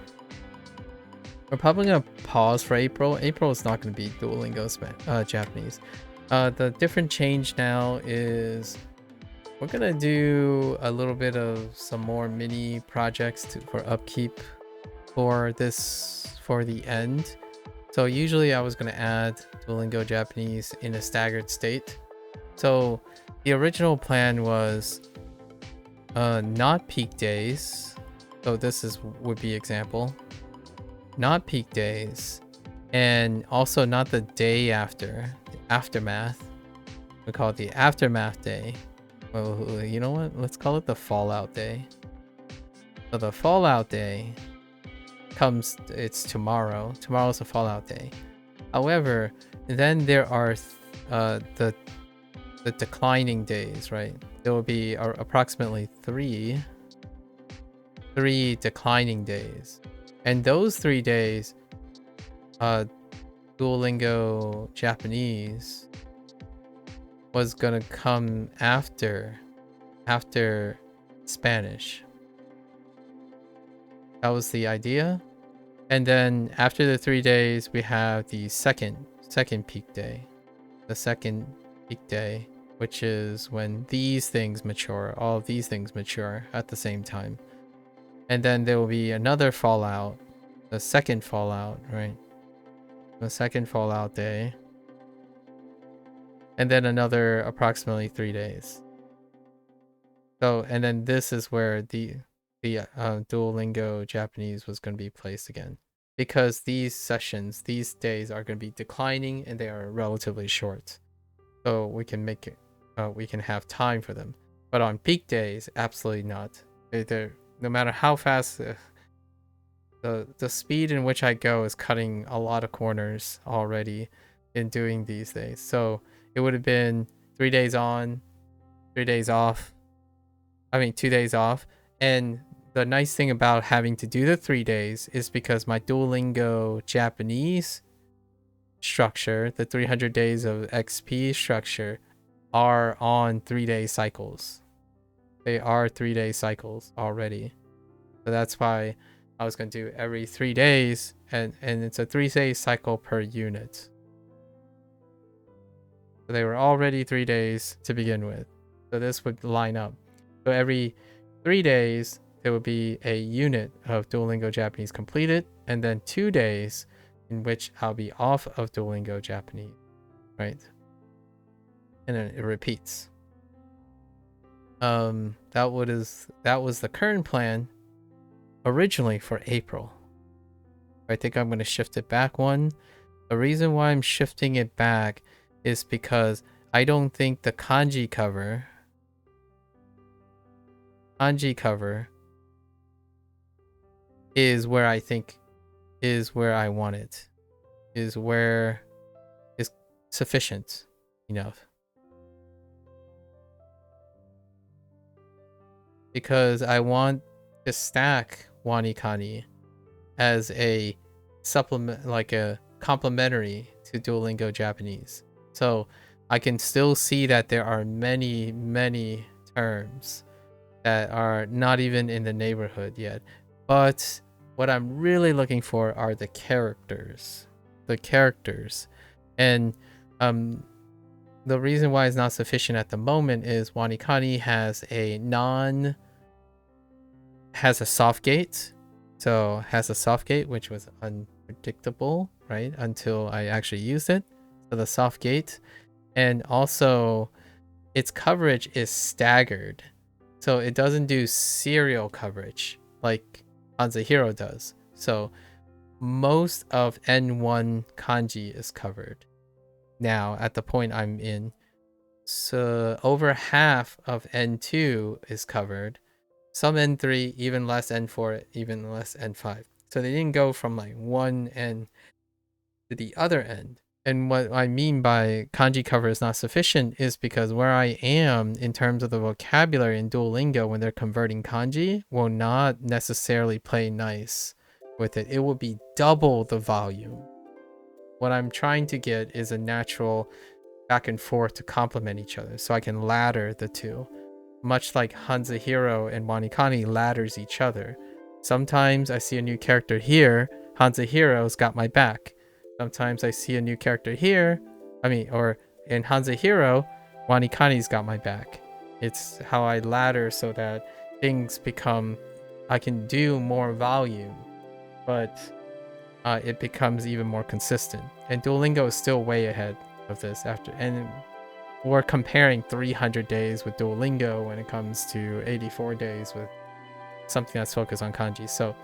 A: We're probably gonna pause for April. April is not gonna be Duolingo Japanese. The different change now is we're gonna do a little bit of some more mini projects for upkeep for the end. So usually I was gonna add Duolingo Japanese in a staggered state. So the original plan was not peak days. So this would be example. Not peak days, and also not the day after, the aftermath. We call it the aftermath day. Well, you know what? Let's call it the fallout day. So the fallout day comes, it's tomorrow. Tomorrow's the fallout day. However, then there are the declining days, right? There will be approximately three declining days. And those 3 days, Duolingo Japanese was gonna come after Spanish. That was the idea. And then after the 3 days, we have the second peak day. The second peak day, which is when these things mature, all of these things mature at the same time. And then there will be another fallout, the second fallout, right? The second fallout day. And then another approximately 3 days. So, and then this is where the Duolingo Japanese was going to be placed again. Because these sessions, these days are going to be declining and they are relatively short. So we can make it, we can have time for them. But on peak days, absolutely not. They're no matter how fast the speed in which I go is cutting a lot of corners already in doing these days. So it would have been 3 days on, 3 days off. I mean 2 days off. And the nice thing about having to do the 3 days is because my Duolingo Japanese structure, the 300 days of XP structure, are on 3-day cycles. They are 3-day cycles already. So that's why I was going to do every 3 days, and it's a 3-day cycle per unit. So they were already 3 days to begin with. So this would line up. So every 3 days, there would be a unit of Duolingo Japanese completed, and then 2 days in which I'll be off of Duolingo Japanese, right? And then it repeats. That was the current plan originally for April. I think I'm going to shift it back one. The reason why I'm shifting it back is because I don't think the kanji cover is where I think is where I want it, is where is sufficient enough. Because I want to stack WaniKani as a supplement, like a complementary to Duolingo Japanese. So I can still see that there are many terms that are not even in the neighborhood yet. But what I'm really looking for are the characters. And the reason why it's not sufficient at the moment is WaniKani has a has a soft gate. So has a soft gate, which was unpredictable, right? Until I actually used it. So the soft gate. And also its coverage is staggered. So it doesn't do serial coverage like Hanzahiro does. So most of N1 kanji is covered now at the point I'm in. So over half of N2 is covered. Some N3, even less N4, even less N5. So they didn't go from like one end to the other end. And what I mean by kanji cover is not sufficient is because where I am in terms of the vocabulary in Duolingo when they're converting kanji will not necessarily play nice with it. It will be double the volume. What I'm trying to get is a natural back and forth to complement each other so I can ladder the two. Much like Hanzahiro and WaniKani ladders each other. Sometimes I see a new character here, Hanzahiro's got my back. Sometimes I see a new character here, or in Hanzahiro, WaniKani's got my back. It's how I ladder so that things become, I can do more volume, but it becomes even more consistent. And Duolingo is still way ahead of this and we're comparing 300 days with Duolingo when it comes to 84 days with something that's focused on kanji. So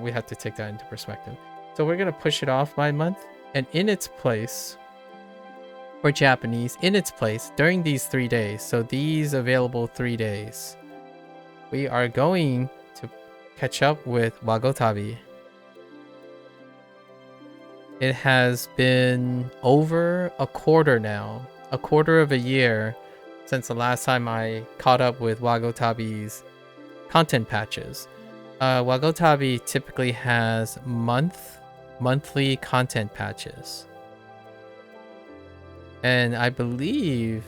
A: we have to take that into perspective. So we're going to push it off by a month. And in its place, for Japanese, in its place, during these 3 days, so these available 3 days, we are going to catch up with Wagotabi. It has been over a quarter now. A quarter of a year since the last time I caught up with Wagotabi's content patches. Wagotabi typically has monthly content patches. And I believe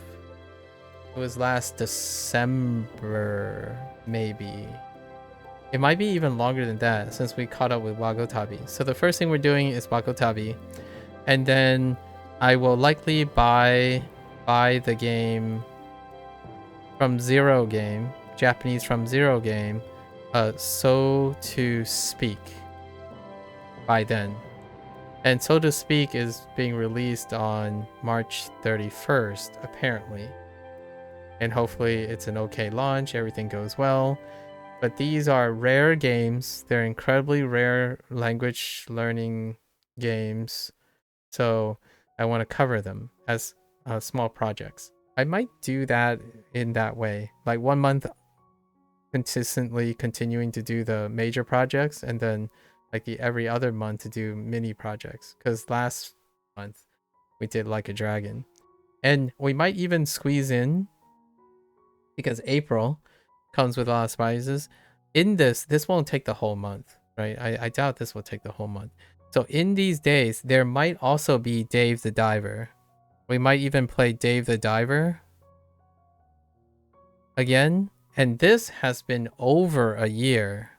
A: it was last December, maybe. It might be even longer than that since we caught up with Wagotabi. So the first thing we're doing is Wagotabi. And then I will likely buy the game from Zero Game, Japanese from Zero Game, So to Speak by then. And So to Speak is being released on March 31st, apparently. And hopefully it's an okay launch, everything goes well. But these are rare games. They're incredibly rare language learning games. So I want to cover them as small projects. I might do that in that way. Like 1 month consistently continuing to do the major projects and then like every other month to do mini projects. Because last month we did Like a Dragon. And we might even squeeze in, because April comes with a lot of surprises. In this won't take the whole month, right? I doubt this will take the whole month. So in these days, there might also be Dave the Diver. We might even play Dave the Diver again. And this has been over a year.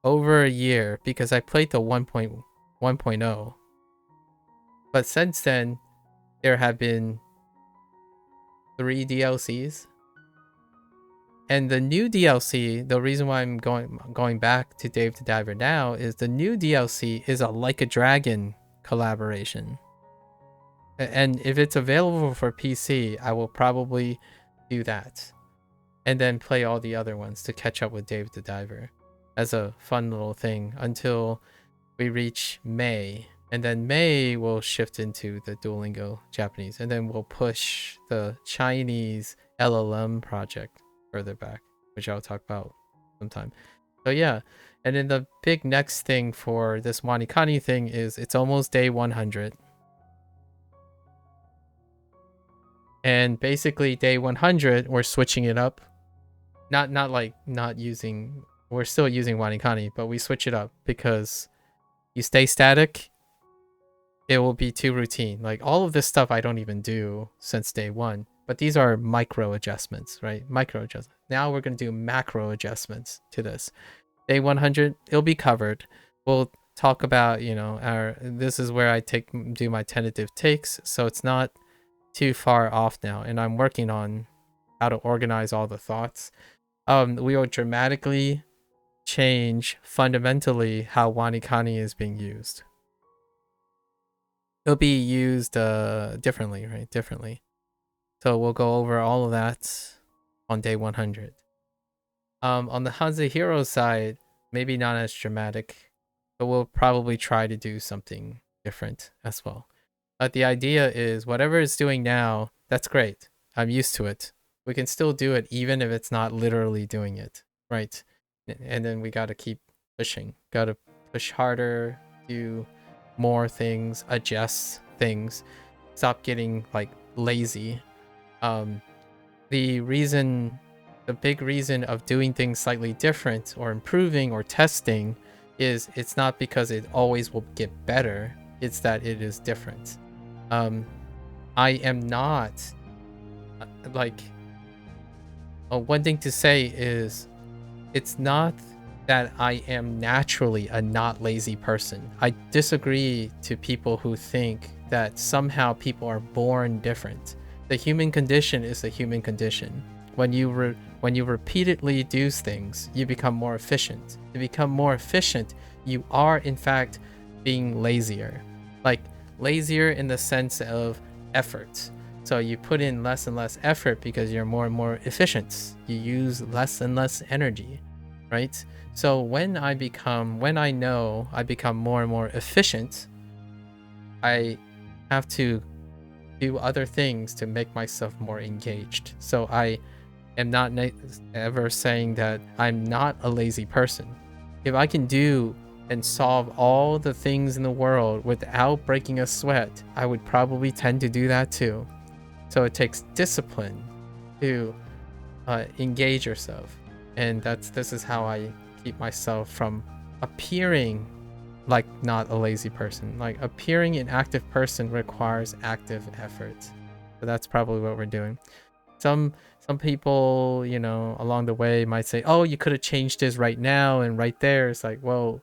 A: Over a year, because I played the 1.0. But since then, there have been 3 DLCs. And the new DLC, the reason why I'm going back to Dave the Diver now is the new DLC is a Like a Dragon collaboration. And if it's available for PC, I will probably do that. And then play all the other ones to catch up with Dave the Diver as a fun little thing until we reach May. And then May will shift into the Duolingo Japanese. And then we'll push the Chinese LLM project further back, which I'll talk about sometime. So yeah, and then the big next thing for this WaniKani thing is it's almost day 100. And basically day 100, we're switching it up. We're still using WaniKani, but we switch it up because you stay static, it will be too routine. Like all of this stuff I don't even do since day 1. But these are micro adjustments, right? Micro adjustments. Now we're going to do macro adjustments to this. Day 100, it'll be covered. We'll talk about, this is where I do my tentative takes. So it's not too far off now. And I'm working on how to organize all the thoughts. We will dramatically change fundamentally how WaniKani is being used. It'll be used differently, right? Differently. So we'll go over all of that on day 100. On the Hanzi Hero side, maybe not as dramatic, but we'll probably try to do something different as well. But the idea is whatever it's doing now, that's great. I'm used to it. We can still do it even if it's not literally doing it, right? And then we got to keep pushing. Got to push harder, do more things, adjust things, stop getting like lazy. The big reason of doing things slightly different or improving or testing is it's not because it always will get better, it's that it is different. I am not one thing to say is it's not that I am naturally a not lazy person. I disagree to people who think that somehow people are born different. The human condition is the human condition. When you repeatedly do things, you become more efficient. To become more efficient, you are in fact being lazier. Like lazier in the sense of effort. So you put in less and less effort because you're more and more efficient. You use less and less energy, right? So when I know I become more and more efficient, I have to do other things to make myself more engaged. So I am not ever saying that I'm not a lazy person. If I can do and solve all the things in the world without breaking a sweat, I would probably tend to do that too. So it takes discipline to engage yourself. And this is how I keep myself from appearing like not a lazy person. Like appearing an active person requires active effort. So that's probably what we're doing. Some people, you know, along the way might say, oh, you could have changed this right now and right there. It's like, well,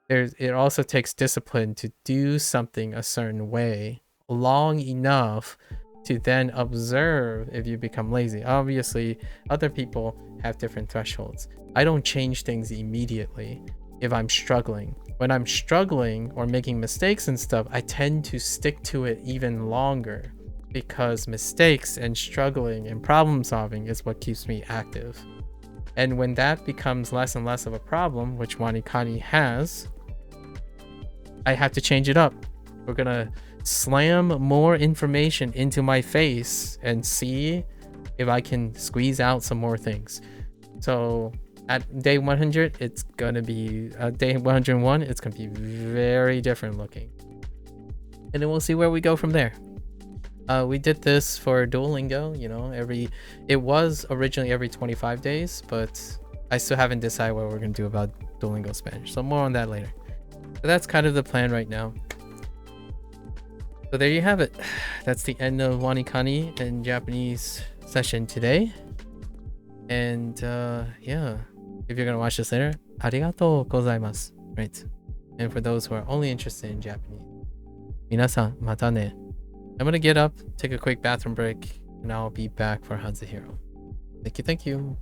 A: it also takes discipline to do something a certain way long enough to then observe if you become lazy. Obviously, other people have different thresholds. I don't change things immediately if I'm struggling. When I'm struggling or making mistakes and stuff, I tend to stick to it even longer because mistakes and struggling and problem solving is what keeps me active. And when that becomes less and less of a problem, which WaniKani has, I have to change it up. We're gonna slam more information into my face and see if I can squeeze out some more things. So at day 100, it's gonna be day 101, it's gonna be very different looking. And then we'll see where we go from there. We did this for Duolingo, you know, it was originally every 25 days, but I still haven't decided what we're gonna do about Duolingo Spanish. So more on that later. So that's kind of the plan right now. So there you have it. That's the end of WaniKani in Japanese session today. And yeah, if you're gonna watch this later, arigatou gozaimasu, right? And for those who are only interested in Japanese, minasan mata ne. I'm gonna get up, take a quick bathroom break, and I'll be back for Hanzi Hero. Thank you.